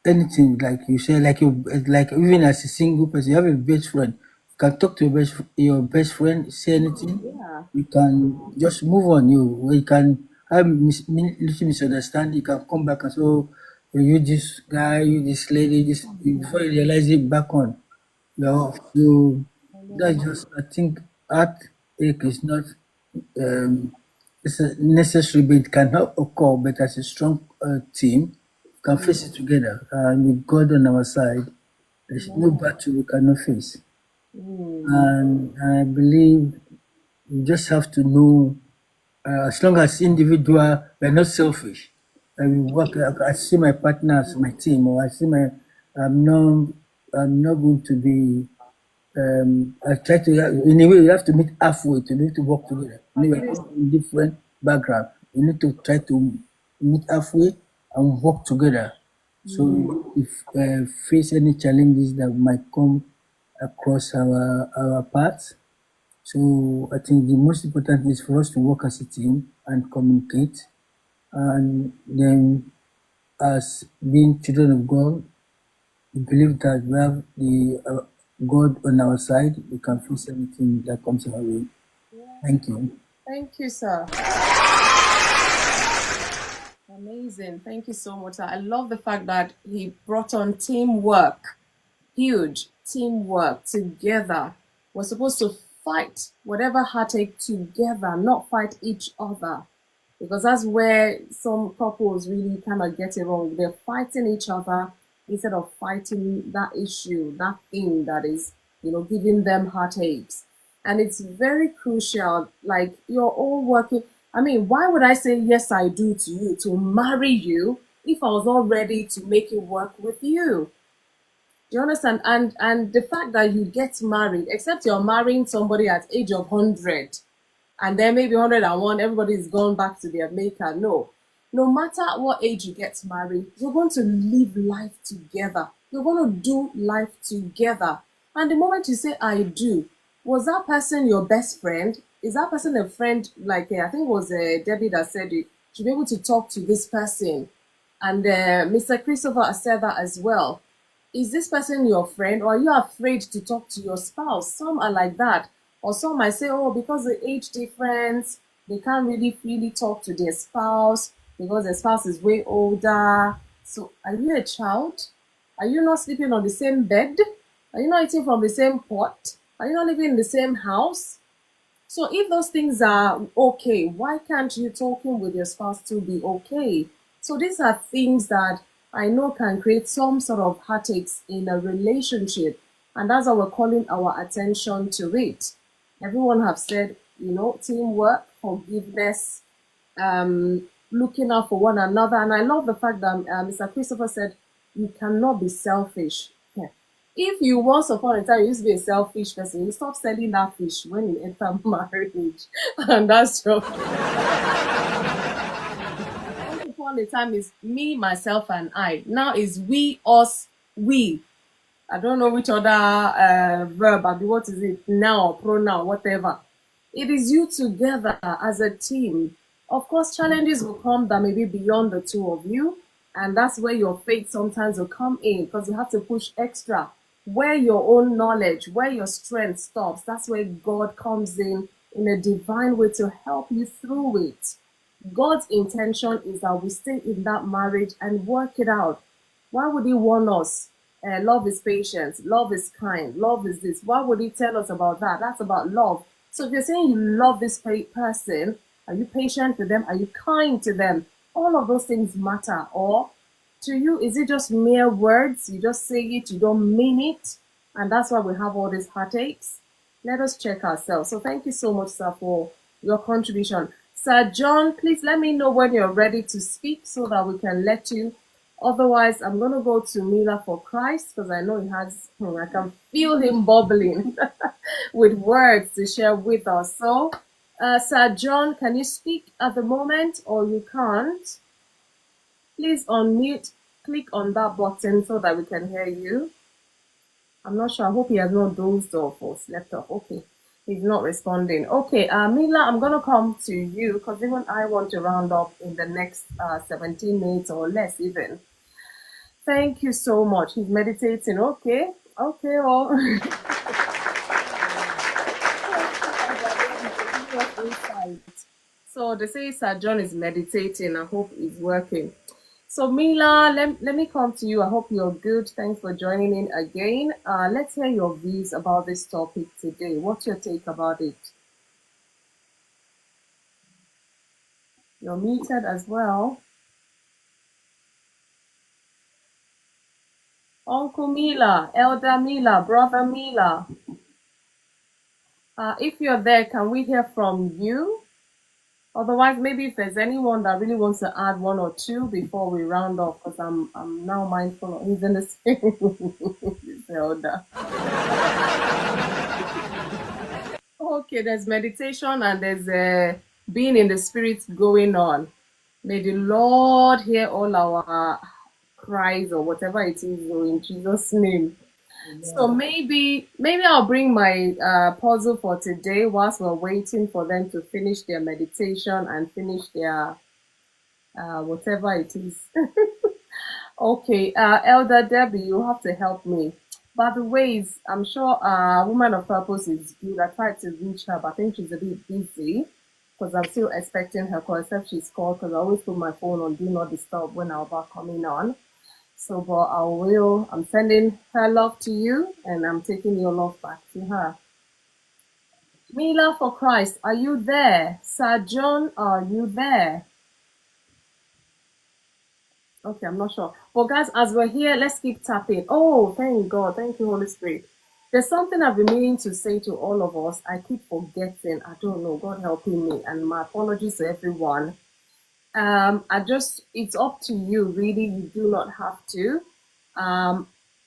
Anything like you say, like even as a single person, you have a best friend. You can talk to your best friend, say anything. Yeah. You can just move on. You can have little misunderstanding. You can come back and say, "Oh, you this guy, you this lady, this." Before you realize it, back on. You're off. So that's just. I think heartache is not. Um, it's a necessary, but it cannot occur. But as a strong team, we can face it together. And with God on our side, there's no battle we cannot face. And I believe you just have to know, as long as individual, we're not selfish. And we work. I see my partner as my team, or I see my. I'm not. I'm not going to be I try to, in a way, you have to meet halfway to need to work together. You know, we're coming from different background. You need to try to meet halfway and work together. So if face any challenges that might come across our path, So I think the most important is for us to work as a team and communicate. And then, as being children of God, we believe that we have the God on our side. We can face anything that comes our way. Thank you. Thank you, sir. Amazing. Thank you so much, sir. I love the fact that he brought on teamwork. Huge teamwork together. We're supposed to fight whatever heartache together, not fight each other. Because that's where some couples really kind of get it wrong. They're fighting each other instead of fighting that issue, that thing that is, giving them heartaches. And it's very crucial. Like, you're all working. I mean, why would I say yes, I do to you, to marry you, if I was all ready to make it work with you? Do you understand? And the fact that you get married, except you're marrying somebody at age of 100, and then maybe 101, everybody's gone back to their maker. No. No matter what age you get married, you're going to live life together. You're going to do life together. And the moment you say, I do, was that person your best friend? Is that person a friend? Like, I think it was Debbie that said you should be able to talk to this person. And Mr. Christopher said that as well. Is this person your friend, or are you afraid to talk to your spouse? Some are like that. Or some might say, oh, because the age difference, they can't really freely talk to their spouse because their spouse is way older. So are you a child? Are you not sleeping on the same bed? Are you not eating from the same pot? Are you not living in the same house? So if those things are okay, why can't you talking with your spouse to be okay? So these are things that I know can create some sort of heartaches in a relationship. And that's why we're calling our attention to it. Everyone have said, teamwork, forgiveness, looking out for one another. And I love the fact that Mr. Christopher said, you cannot be selfish. Yeah. If you once upon a time you used to be a selfish person, you stop selling that fish when you enter marriage. And that's your once upon a time is me, myself, and I. Now is we, us, we. I don't know which other verb, I mean, what is it now, pronoun, whatever. It is you together as a team. Of course, challenges will come that may be beyond the two of you, and that's where your faith sometimes will come in because you have to push extra. Where your own knowledge, where your strength stops, that's where God comes in a divine way to help you through it. God's intention is that we stay in that marriage and work it out. Why would He warn us? Love is patience, love is kind, love is this. Why would He tell us about that? That's about love. So if you're saying you love this person, are you patient with them? Are you kind to them? All of those things matter. Or to you, is it just mere words? You just say it, you don't mean it. And that's why we have all these heartaches. Let us check ourselves. So thank you so much, sir, for your contribution. Sir John, please let me know when you're ready to speak so that we can let you. Otherwise, I'm going to go to Mila for Christ because I know he has, I can feel him bubbling with words to share with us. So, Sir John, can you speak at the moment or you can't? Please unmute, click on that button so that we can hear you. I'm not sure. I hope he has not dozed off or slept off. Okay. He's not responding. Okay, Mila, I'm going to come to you because even I want to round up in the next 17 minutes or less even. Thank you so much. He's meditating. Okay. Well. So they say Sir John is meditating. I hope it's working. So Mila, let me come to you. I hope you're good. Thanks for joining in again. Let's hear your views about this topic today. What's your take about it? You're muted as well. Uncle Mila, Elder Mila, Brother Mila. If you're there, can we hear from you? Otherwise, maybe if there's anyone that really wants to add one or two before we round off, because I'm now mindful of he's in the same Elder. Okay, there's meditation and there's being in the spirit going on. May the Lord hear all our cries or whatever it is, in Jesus' name. So maybe I'll bring my puzzle for today whilst we're waiting for them to finish their meditation and finish their whatever it is. Okay, Elder Debbie, you have to help me. By the ways, I'm sure Woman of Purpose is good. I tried to reach her, but I think she's a bit busy because I'm still expecting her call, except she's called because I always put my phone on Do Not Disturb when I'm about coming on. So, but I'm sending her love to you and I'm taking your love back to her. Mila for Christ, are you there? Sir John, are you there? Okay, I'm not sure. But guys, as we're here, let's keep tapping. Oh, thank God. Thank you, Holy Spirit. There's something I've been meaning to say to all of us. I keep forgetting. I don't know. God helping me. And my apologies to everyone. It's up to you, really. You do not have to.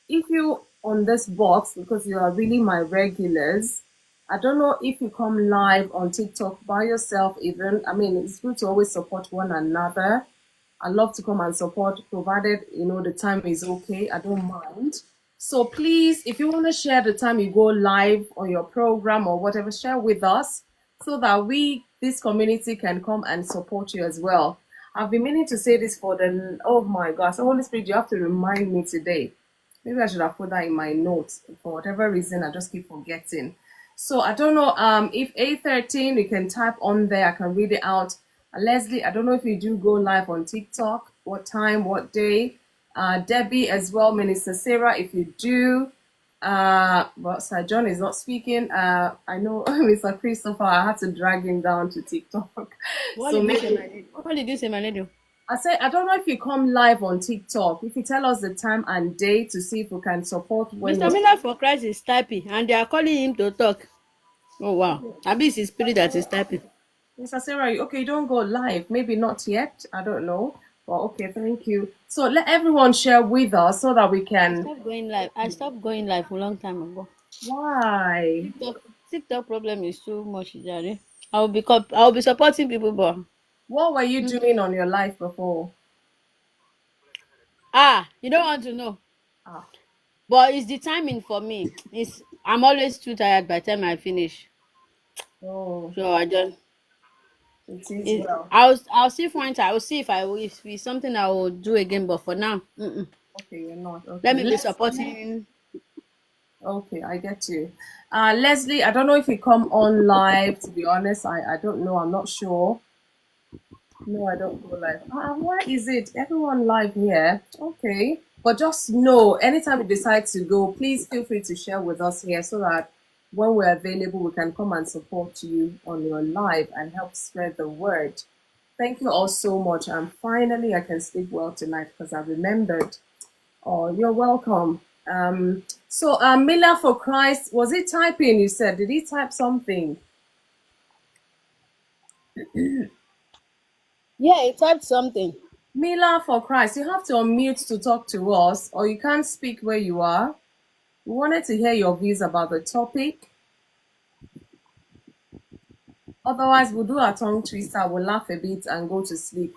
If you on this box, because you are really my regulars, I don't know if you come live on TikTok by yourself, even. I mean, it's good to always support one another. I love to come and support, provided the time is okay. I don't mind. So please, if you want to share the time you go live on your program or whatever, share with us so that this community, can come and support you as well. I've been meaning to say this oh my gosh, so Holy Spirit, you have to remind me today. Maybe I should have put that in my notes. For whatever reason, I just keep forgetting. So I don't know if A13, you can type on there. I can read it out. Leslie, I don't know if you do go live on TikTok. What time, what day? Debbie as well. Minister Sarah, if you do. Well, Sir John is not speaking. I know Mr. Christopher, I had to drag him down to TikTok. What So did you maybe say, my lady? What did you say, my lady? I say, I don't know if you come live on TikTok. If you tell us the time and date to see if we can support when Mr. you're. Miller for Christ is typing, and they are calling him to talk. Oh wow! Abi is his spirit that is typing. Mr. Sarah, okay, you don't go live. Maybe not yet. I don't know. But okay, thank you. So let everyone share with us so that we I can. stopped going live. I stopped going live a long time ago. Why? TikTok problem is too much, Jerry. I will be supporting people, but What were you doing on your life before? you don't want to know. Ah, But it's the timing for me. I'm always too tired by the time I finish. oh, So I don't. it is well. I'll see find I will see if it's something I will do again. But for now, Okay, you're not. let Okay, me be supporting. okay, I get you. Leslie, I don't know if you come on live. To be honest, I don't know. I'm not sure. No, I don't go live. Why is it everyone live here? Okay. But just know, anytime you decide to go, please feel free to share with us here so that when we're available, we can come and support you on your live and help spread the word. Thank you all so much. And finally, I can sleep well tonight because I remembered. Oh, you're welcome. Miller for Christ, was it typing? You said, did he type something? Yeah, he typed something. Mila for Christ, you have to unmute to talk to us, or you can't speak where you are. We wanted to hear your views about the topic. Otherwise, we'll do our tongue twister, we'll laugh a bit and go to sleep.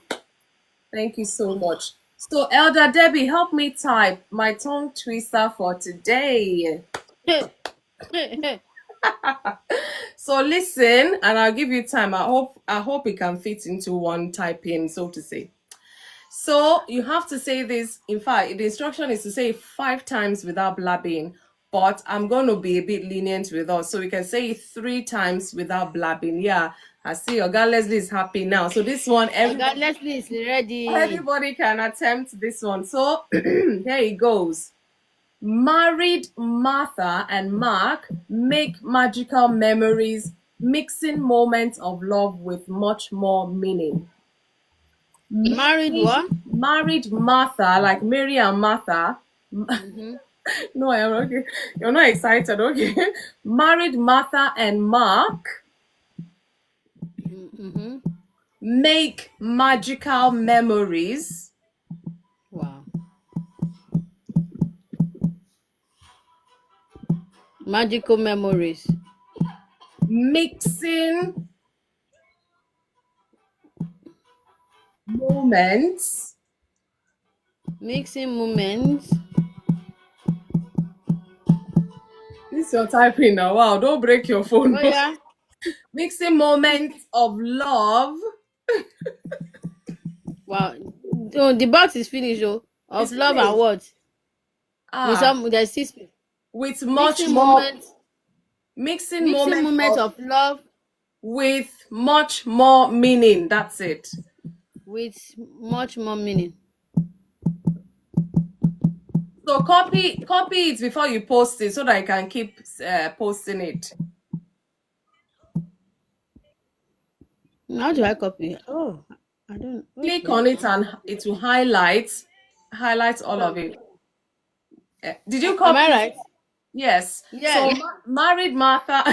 Thank you so much. So, Elder Debbie, help me type my tongue twister for today. So listen, and I'll give you time. I hope it can fit into one typing, so to say. So you have to say this. In fact, the instruction is to say it 5 times without blabbing. But I'm going to be a bit lenient with us. So we can say it 3 times without blabbing. Yeah, I see Oga Leslie is happy now. So this one, God, Leslie is ready. everybody can attempt this one. So here it goes. Married Martha and Mark make magical memories, mixing moments of love with much more meaning. Married what? Married Martha, like Mary and Martha. No, I am okay. You're not excited, okay? Married Martha and Mark make magical memories, Wow. Magical memories. mixing moments Mixing moments This your typing now. Wow, don't break your phone. Oh yeah. Mixing moments of love. Wow. Oh, the box is finished. Oh, of It's love and finished. what? With Ah, some there's six with much mixing more moments, mixing mixing moments moments of of love with much more meaning. That's it. with much more meaning. So copy it before you post it so that I can keep posting it. How do I copy? Oh, I don't. Click Okay. on it and it will highlight all of it. Did you Am I copy it? right? Yes. So Yes. married Martha,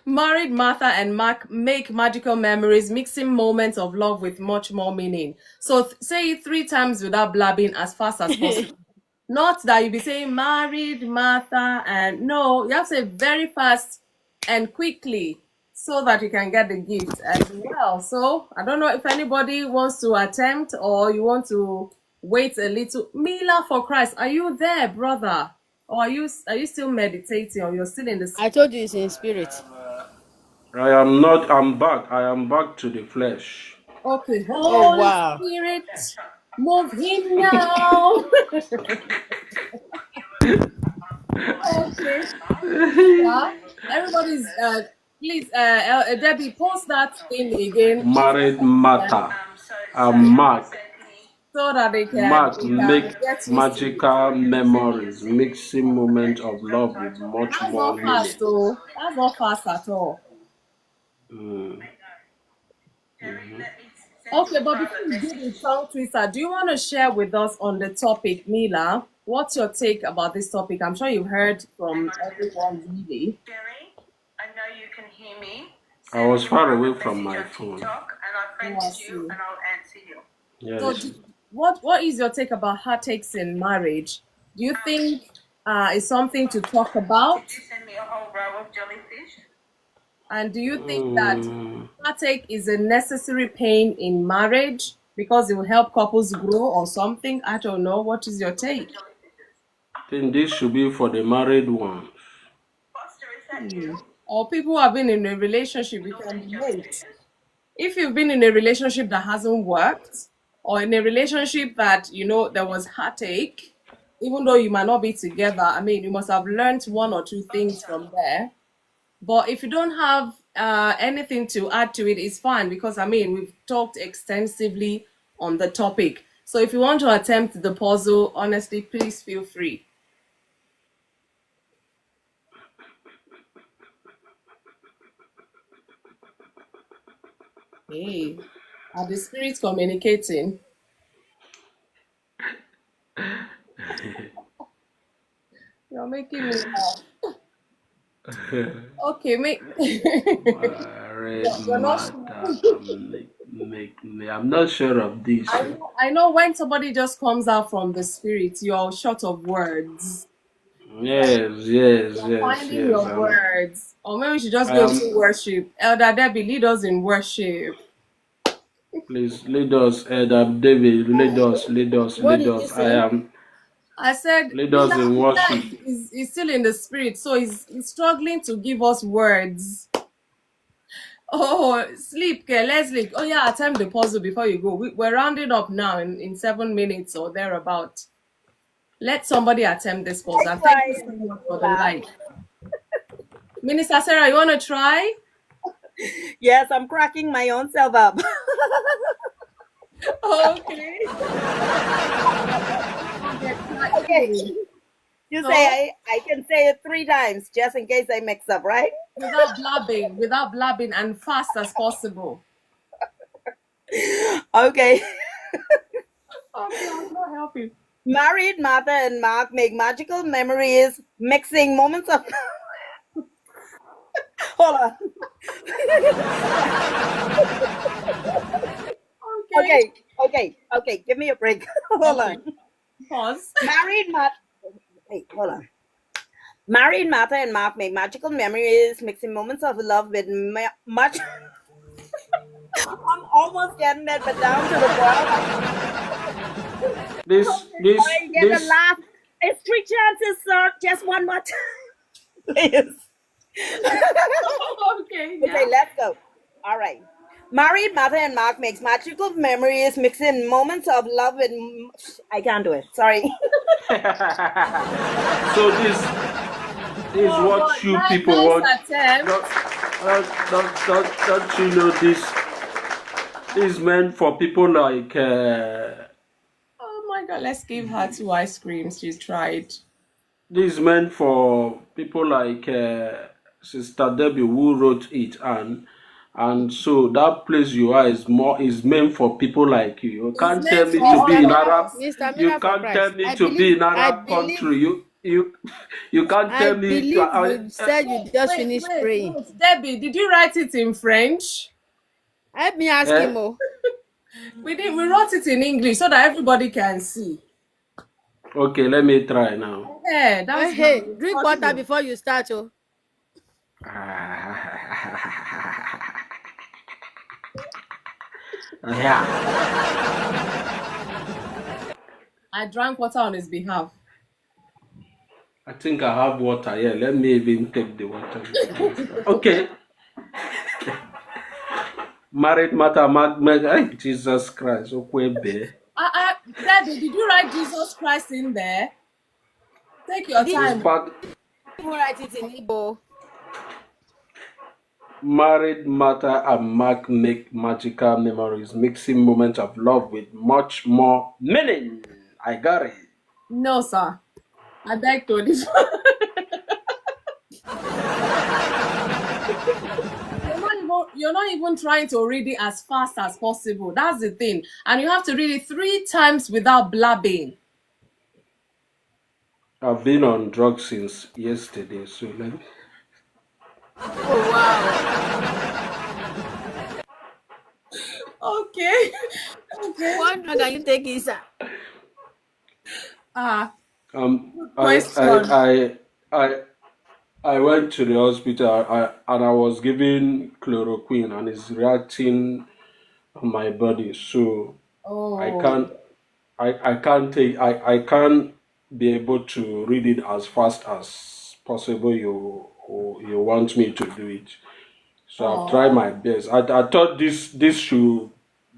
married Martha and Mark make magical memories, mixing moments of love with much more meaning. So say it 3 times without blabbing as fast as possible. Not that you be saying married Martha and no, you have to say very fast and quickly so that you can get the gift as well. So I don't know if anybody wants to attempt or you want to wait a little. Mila, for Christ, are you there, brother? Or are you still meditating or you're still in the I told you it's in spirit. I am not, I'm back. I am back to the flesh. okay, Oh Holy wow. Spirit, move him now. Okay. Yeah. Everybody's please Debbie post that thing again Married Martha and Mark. so that Mark they can make get used to it. magical memories, mixing moments of love with much That's more not meaning. fast though. That's not fast at all. Mm. Okay, but before you do the tongue twister, do you want to share with us on the topic, Mila? What's your take about this topic? I'm sure you've heard from everyone really. I was far away from my phone. Oh, I see. So, Yes. what is your take about heartaches in marriage? Do you think it's something to talk about? And do you think that Mm. heartache is a necessary pain in marriage because it will help couples grow or something? I don't know. What is your take? I think this should be for the married ones. Or people who have been in a relationship, you can relate. If you've been in a relationship that hasn't worked, or in a relationship that there was heartache, even though you might not be together, I mean, you must have learned one or two things from there. But if you don't have anything to add to it, it's fine because I mean, we've talked extensively on the topic. So if you want to attempt the puzzle, honestly, please feel free. Hey, are the spirits communicating? You're making me laugh. Okay, Married you're not sure. Martha and I'm not sure of this. I know when somebody just comes out from the spirit, you're short of words. Finding Yes. your words. Or maybe we should just I go am. into worship. Elder Debbie, lead us in worship. Please lead us, Elder David. What Lead did you us. I say? am. I said, Lead us Mila, in worship. is still in the spirit, so he's struggling to give us words. Oh, sleep, okay, let's sleep. Oh, yeah, attempt the puzzle before you go. We're rounding up now in 7 minutes or thereabout. Let somebody attempt this puzzle. And thank you so much for the like. Minister Sarah, you want to try? Yes, I'm cracking my own self up. Okay. Okay. You So, say I can say it 3 times just in case I mix up, right? without blabbing, and fast as possible. Okay. Okay, I'll not help you. Married Martha and Mark make magical memories, mixing moments of. Hold on. Okay. Give me a break. Hold on. Pause. Married Martha. Wait, hold on. Married Martha and Mark make magical memories, mixing moments of love with much. I'm almost getting that, but down to the bottom. This I get a laugh. It's 3 chances, sir. Just one more time. Please. Okay, Okay, let's go. All right. Married Mother and Mark makes magical memories, mixing moments of love with. I can't do it. Sorry. So this is Oh, what but you people nice want. attempt. Don't you know this is meant for people like Oh my God, let's give her 2 ice creams. She's tried. this is meant for people like Sister Debbie who wrote it, and so that place you are is meant for people like you. You It's can't tell meant me for to all be of in Mr. Arab. us. Mr. You Miller for can't tell Christ. me to be in Arab country. You can't I tell me. believe you said you just finished praying. Wait. Debbie, did you write it in French? Help me ask Eh? him. Oh. We did. We wrote it in English so that everybody can see. Okay, let me try now. Yeah, that's Hey, good. drink water before you start. Oh. Yeah. I drank water on his behalf. I think I have water here. Let me even take the water. Okay. Married matter, Jesus Christ. Okwebe. Debbie, did you write Jesus Christ in there? Take your Did It's time. part you write it in Igbo? married matter and Mark make magical memories, mixing moments of love with much more meaning. I got it. No, sir. I beg to differ. You're not even trying to read it as fast as possible. That's the thing. And you have to read it 3 times without blabbing. I've been on drugs since yesterday, so let me. Oh wow. Okay. Okay. What drug are you taking, sir? I Question. I went to the hospital and I was given chloroquine and it's reacting on my body, so I Oh. can't I can't be able to read it as fast as possible. You want me to do it, so I've tried my best. I thought this should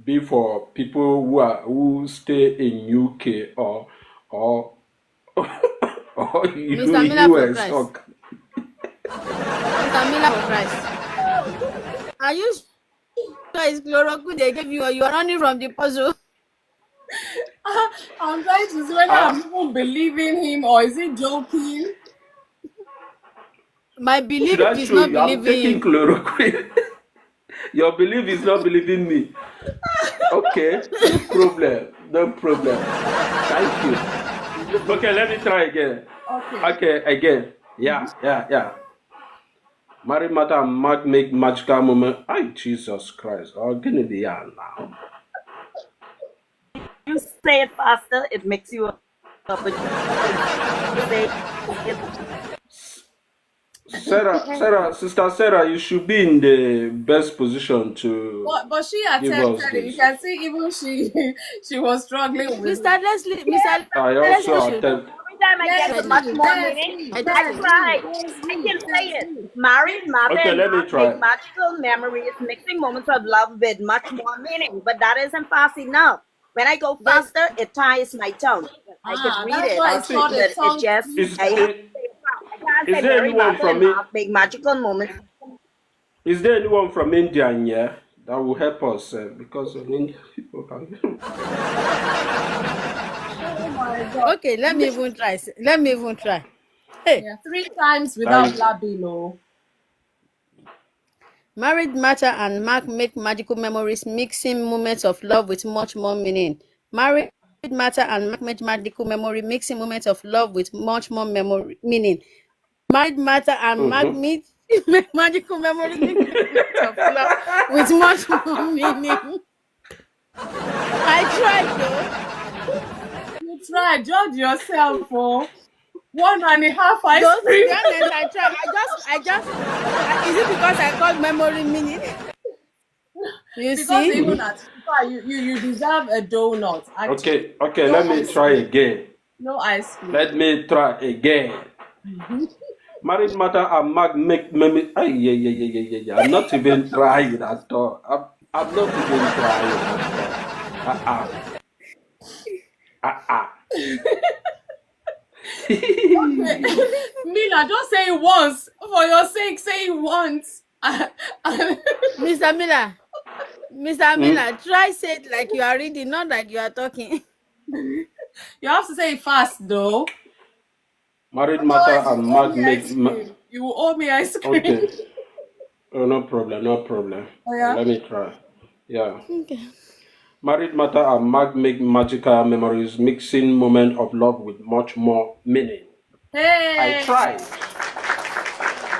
be for people who stay in UK or or Mr. Miller for US Christ. or Mr. Miller for Christ. Are you sure it's chloroquine they gave you or you are running from the puzzle? I'm trying to see whether I'm even believing him or is he joking? My belief should I is show not you? I'm believing taking him. chloroquine. Your belief is not believing me. Okay, no problem. No problem. Thank you. Okay, let me try again. Okay, again. Yeah. Married matter and Mark make magical moment. Ay, Jesus Christ. Oh, give me the yarn now. You say it faster, it makes you up. But you say it. Sister Sarah, you should be in the best position to But she give us attempted it. You this. can see even she was struggling with Mr. it. Leslie, Yes, Mr. I Leslie also should. attempt. every time I get There's so much me, more there's meaning. me, I That's there's tried. right. me, there's I me, can say there's it. me. Married mother Okay, and let me Mark try. make magical memories, mixing moments of love with much more meaning. But that isn't fast enough. When I go There's faster, it ties my tongue. I could read That's it, why I it's think called a but it tongue just is I have to twister. is, say it fast. I can't say is there married anyone mother from and me? Mark make magical moments. Is there anyone from India in here that will help us because of Indian people can. Oh my God. okay. Let me even try. Let me even try. Hey, Yeah, 3 times without Thank you. blabbing, no. married matter and Mark make magical memories, mixing moments of love with much more meaning. Married matter and Mark make magical memory, mixing moments of love with much more meaning. Married matter and Mark Mm-hmm. meet make magical memories, mixing moments of love with much more meaning. I tried though. You try, judge yourself for 1.5 ice Though to cream. be honest, I tried. Is it because I called memory meaning? You Because see? even at you deserve a donut, actually. Okay, No let me ice try cream. again. No ice cream. Let me try again. Married matter and mag make meme. Yeah. I'm not even trying at all. I'm not even trying at all. Uh-uh. Uh-uh. Mila, just say it once. For your sake, say it once. Mr. Miller, Mr. Hmm? Miller, try say it like you are reading, not like you are talking. You have to say it fast, though. Married matter Otherwise, you and owe mag me make. ice cream. You will owe me ice cream. Okay. Oh, no problem. No problem. Oh, yeah? Let me try. Yeah. Okay. Married matter and mag make magical memories, mixing moment of love with much more meaning. I Hey! tried.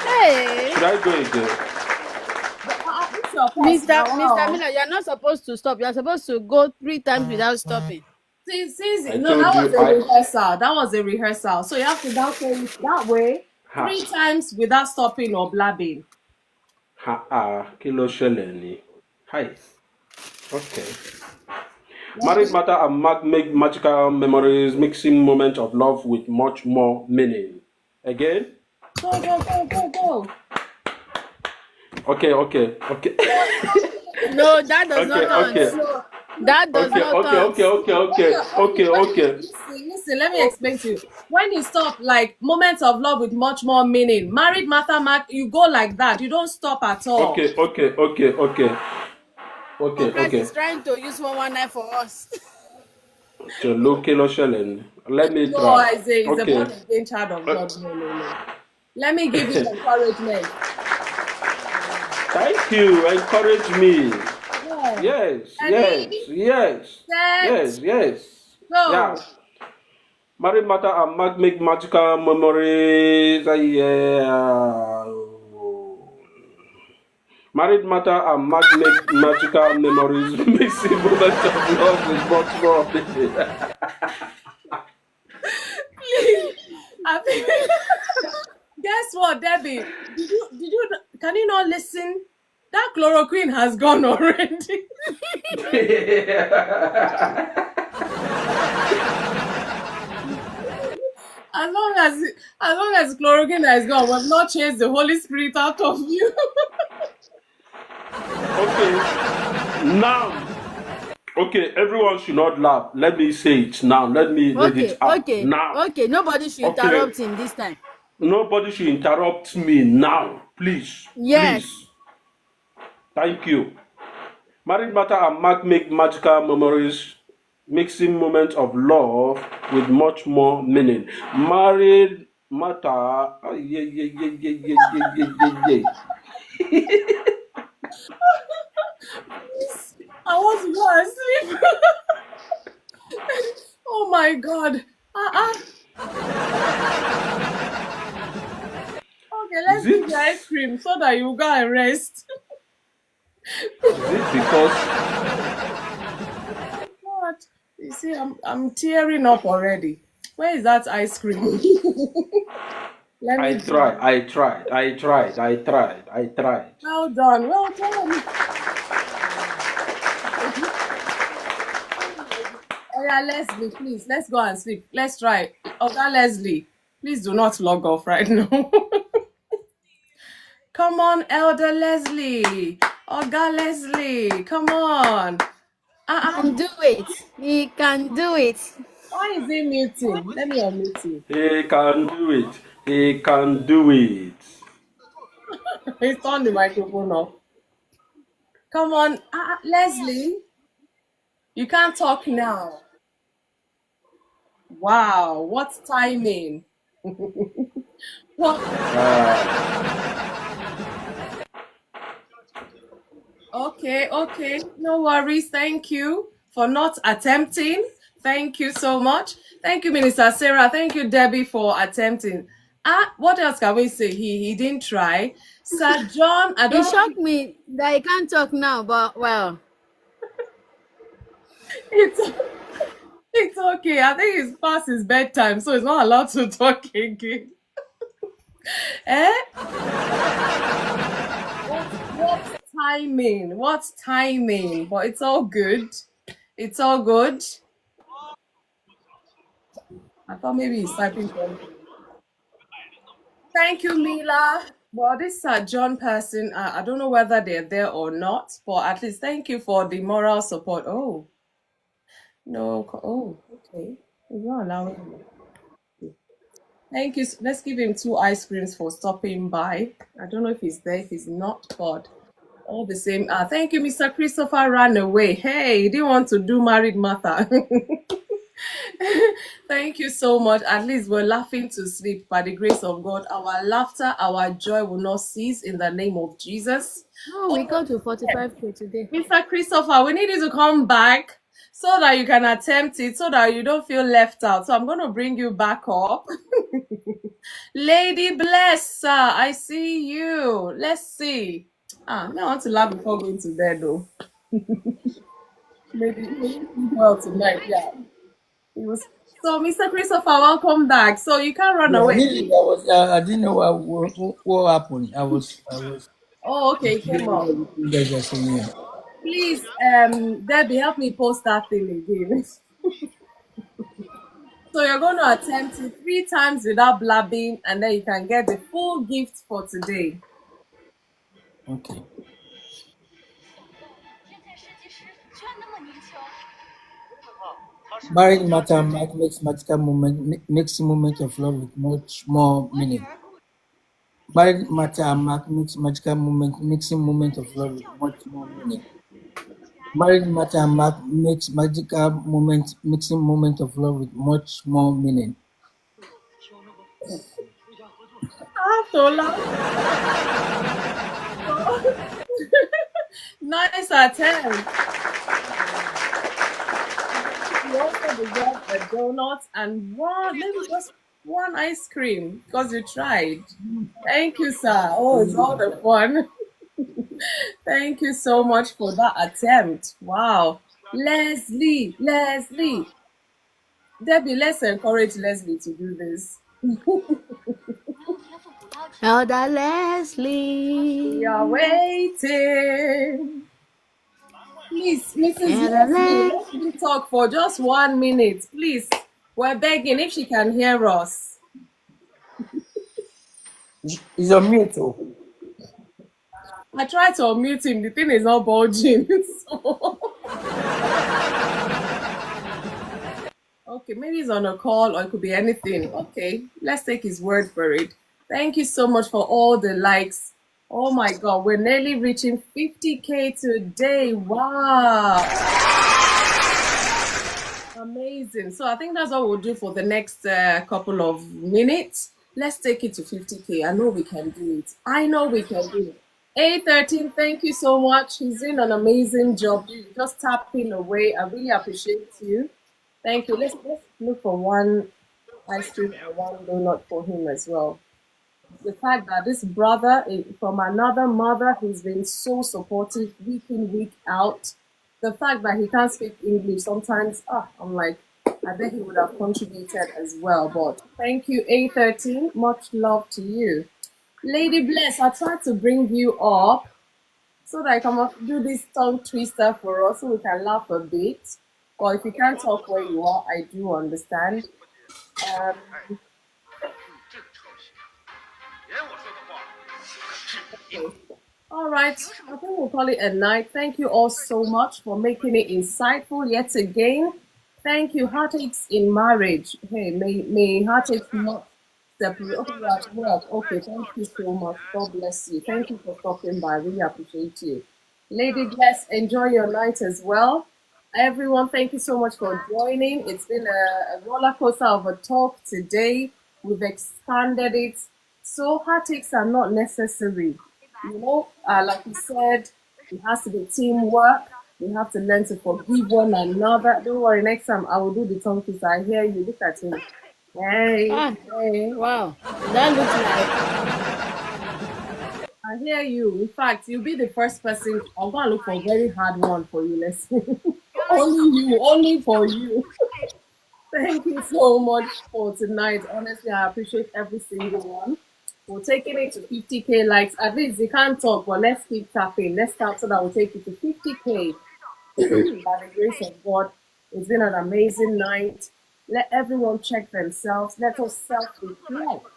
Hey, Should I go again? It's your pause Mr. now. Mr. Wow. Miller, you are not supposed to stop. You are supposed to go 3 times without stopping. See, I no, that told was you a I. rehearsal. That was a rehearsal. So you have to now say it that way Ha. 3 times without stopping or blabbing. Kí ló ṣẹlẹ̀ ni? Hi. Okay. Married matter and mag make magical memories, mixing moment of love with much more meaning. Again? Go. Okay. No, that does not count. Okay. That does not count. Okay. Listen, let me explain to you. When you stop, like moments of love with much more meaning, married matter, you go like that. You don't stop at all. Compress Okay. is trying to use 119 for us. Chelo, kí ló ṣẹlẹ̀ ni? Let me No, try. Isaiah is a Okay. born again child of God. No. Let me give you encouragement. Thank you. Encourage me. Yeah. Yes. Set, Yeah. go. Married matter and mag make magical memories. Yeah. Married matter and mag make magical memories. Mixing moment of love with much more meaning. I think, guess what, Debbie? Can you not listen? That chloroquine has gone already. as long as chloroquine has gone, we've not chased the Holy Spirit out of you. Okay. Now. Okay, everyone should not laugh. Let me say it now. Let me read it out now. Okay. Nobody should Okay. interrupt him this time. Nobody should interrupt me now. Please. Yes. Thank you. Married matter and mag make magical memories, mixing moments of love with much more meaning. Married matter. Yeah. I want to go and sleep. Oh my God. Okay, let's Is give it? you ice cream so that you go and rest. Is it because What? You see, I'm tearing up already. Where is that ice cream? Let me. I tried. Well done. Oh yeah, Leslie, please, let's go and sleep. Let's try. Oga Leslie, please do not log off right now. Come on, Elder Leslie. Oga Leslie, come on. Can do it. He can do it. Why is he muting? Let me unmute you. He can do it. He can do it. He's turned the microphone off. Come on, Leslie. You can't talk now. Wow, what timing. What? Okay. No worries. Thank you for not attempting. Thank you so much. Thank you, Minister Sarah. Thank you, Debbie, for attempting. What else can we say? He didn't try. Sir John, I It don't know. shocked me that he can't talk now, but well. It's it's okay. I think it's past his bedtime, so he's not allowed to talk again. Eh? What timing? What timing? But it's all good. It's all good. I thought maybe he's typing something. Thank you, Mila. Well, this John person, I don't know whether they're there or not, but at least thank you for the moral support. Oh, no. Oh, okay. It's not allowing me. Thank you. Let's give him 2 ice creams for stopping by. I don't know if he's there, if he's not, but all the same. Thank you, Mr. Christopher ran away. Hey, he didn't want to do married Martha. Thank you so much. At least we're laughing to sleep by the grace of God. Our laughter, our joy will not cease in the name of Jesus. Oh, we got to 45K today. Mr. Christopher, we need you to come back so that you can attempt it, so that you don't feel left out. So I'm going to bring you back up. Lady Bless, sir, I see you. Let's see. I want to laugh before going to bed, though. Maybe sleep well tonight. Yeah. It was so, Mr. Christopher, welcome back. So you can't run Yeah, away. really, I didn't know what happened. I was Oh, okay, it came hearing up. what you guys are saying. Yeah. Please, Debbie, help me post that thing again. So you're going to attempt it 3 times without blabbing, and then you can get the full gift for today. Okay. Marriage matter makes magical makes moment of love with much more meaning. Married matter makes magical mixing moment of love with much more meaning. Married matter makes magical mixing moment of love with much more meaning. I have to laugh. Nice attempt. You also deserve a donut and maybe just one ice cream because you tried. Thank you, sir. Oh, it's all the fun. Thank you so much for that attempt. Wow. Leslie. Debbie, let's encourage Leslie to do this. Elder We Leslie. are waiting. Please, Mrs. Elder Leslie, Les. let me talk for just 1 minute. Please, we're begging if she can hear us. It's on mute. Oh. I tried to unmute him. The thing is not bulging. So. Okay, maybe he's on a call or it could be anything. Okay, let's take his word for it. Thank you so much for all the likes. Oh my God, we're nearly reaching 50K today. Wow. Amazing. So I think that's what we'll do for the next couple of minutes. Let's take it to 50K. I know we can do it. I know we can do it. A13, thank you so much. He's doing an amazing job. You're just tapping away. I really appreciate you. Thank you. Let's look for one ice cream and one donut for him as well. The fact that this brother from another mother, he's been so supportive week in, week out. The fact that he can't speak English sometimes, I'm like, I bet he would have contributed as well. But thank you, A13. Much love to you. Lady Bless, I tried to bring you up so that I can do this tongue twister for us so we can laugh a bit. Or if you can't talk where you are, I do understand. Um, okay. All right, I think we'll call it a night. Thank you all so much for making it insightful yet again. Thank you, Heartaches in Marriage. Hey, may Heartaches not separate. Okay, you're at work. Okay, thank you so much. God bless you. Thank you for stopping by. I really appreciate you. Lady Bless, enjoy your night as well. Everyone, thank you so much for joining. It's been a roller coaster of a talk today. We've expanded it. So heartaches are not necessary. Like you said, it has to be teamwork. We have to learn to forgive one another. Don't worry, next time I will do the tongue twister. I hear you. Look at him. Hey. Wow. That looks I hear you. In fact, you'll be the first person. I'm going to look for a very hard one for you. Let's see. Only for you. Thank you so much for tonight. Honestly, I appreciate every single one. We're taking it to 50K likes. At least you can't talk, but let's keep tapping. Let's tap so that we'll take it to 50K. By the grace of God, it's been an amazing night. Let everyone check themselves. Let us self-reflect.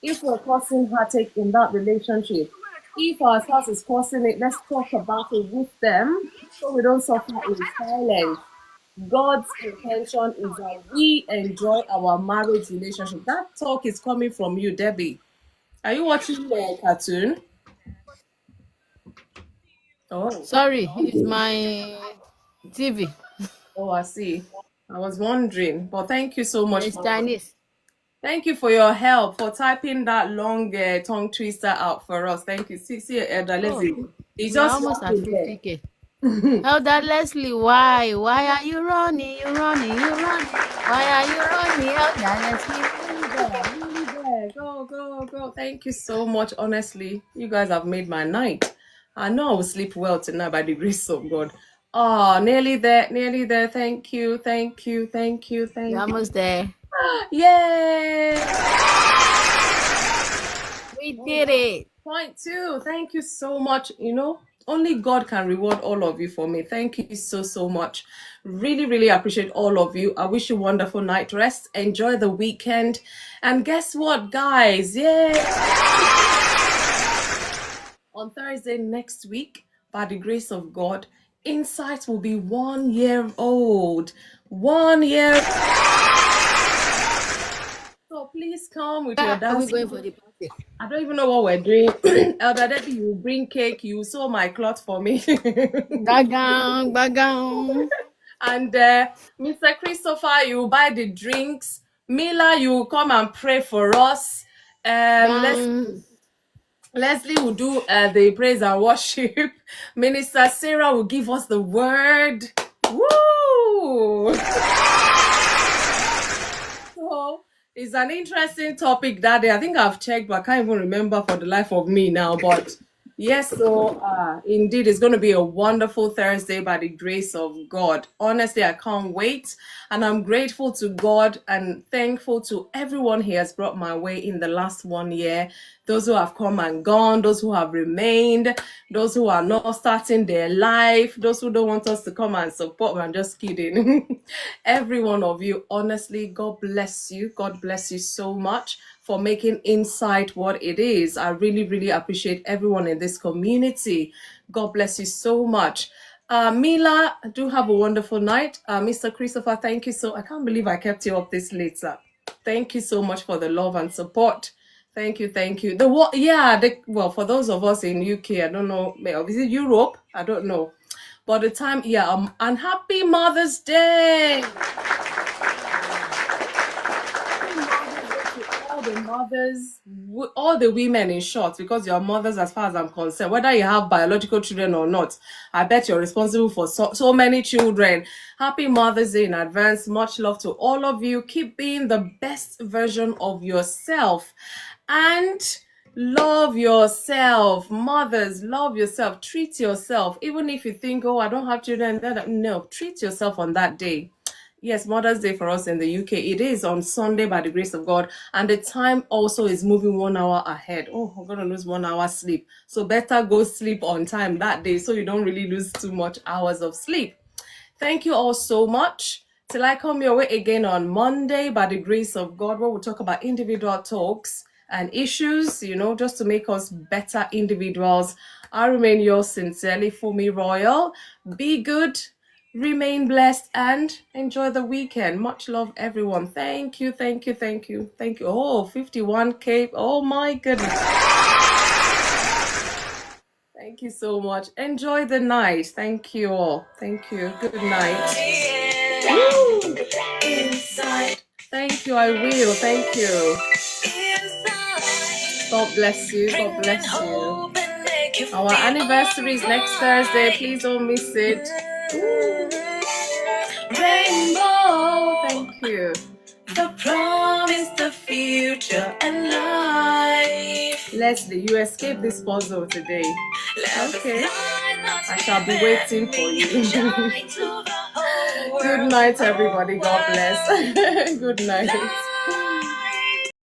if we're causing heartache in that relationship, if our spouse is causing it, let's talk about it with them so we don't suffer in silence. God's intention is that we enjoy our marriage relationship. That talk is coming from you, Debbie. Are you watching the cartoon? Oh, Sorry, it's my TV. oh, I see. I was wondering, but thank you so much It's Chinese. thank you for your help for typing that long tongue twister out for us. Thank you. See, Elder Oh, Leslie. He's we are just almost at laughing there. 50K. Elder Leslie, why? Why are you running? You running? You running? Why are you running? Elder Leslie, Really there. Go. Thank you so much. Honestly, you guys have made my night. I know I will sleep well tonight by the grace of God. Oh, nearly there. Thank you. you're almost there. Yay! We did it. Point two. Thank you so much. Only God can reward all of you for me. Thank you so much. Really appreciate all of you. I wish you wonderful night rest. Enjoy the weekend. And guess what, guys? Yay! On Thursday next week, by the grace of God, Insight will be 1 year old. 1 year. So please come with your Where are we dance. going for the party? I don't even know what we're doing. Elder Debbie, you bring cake, you sew my cloth for me. Bagang. And Mr. Christopher, you buy the drinks. Mila, you come and pray for us. Bang. Leslie will do the praise and worship. Minister Sarah will give us the word. Woo! So it's an interesting topic that day. I think I've checked, but I can't even remember for the life of me now. But yes, so indeed, it's going to be a wonderful Thursday by the grace of God. Honestly, I can't wait. And I'm grateful to God and thankful to everyone He has brought my way in the last 1 year. Those who have come and gone, those who have remained, those who are not starting their life, those who don't want us to come and support. I'm just kidding. Every one of you, honestly, God bless you. God bless you so much for making Insight what it is. I really appreciate everyone in this community. God bless you so much. Mila, do have a wonderful night. Mr. Christopher, thank you I can't believe I kept you up this late, sir. Thank you so much for the love and support. Thank you. Well, for those of us in UK, I don't know, is it Europe? I don't know. But the time, and happy Mother's Day! All the mothers, all the women in short, because you're mothers as far as I'm concerned, whether you have biological children or not, I bet you're responsible for so many children. Happy Mother's Day in advance. Much love to all of you. Keep being the best version of yourself and love yourself. Mothers, love yourself. Treat yourself. Even if you think, oh, I don't have children, no, treat yourself on that day. Yes, Mother's Day for us in the UK. It is on Sunday by the grace of God. And the time also is moving 1 hour ahead. Oh, I'm going to lose 1 hour sleep. So better go sleep on time that day so you don't really lose too much hours of sleep. Thank you all so much. Till I come your way again on Monday by the grace of God, where we'll talk about individual talks and issues, just to make us better individuals. I remain yours sincerely, FunmiRoyal. Be good. Remain blessed and enjoy the weekend. Much love, everyone. Thank you. Oh, 51K. Oh, my goodness. Thank you so much. Enjoy the night. Thank you all. Thank you. Good night. Woo! Inside. Thank you. I will. Thank you. God bless you. God bless you. Our anniversary is next Thursday. Please don't miss it. Rainbow. Thank you. The promise, the future, and life. Leslie, you escaped this puzzle today. Okay. I shall be waiting for you. Good night, everybody. God bless. Good night.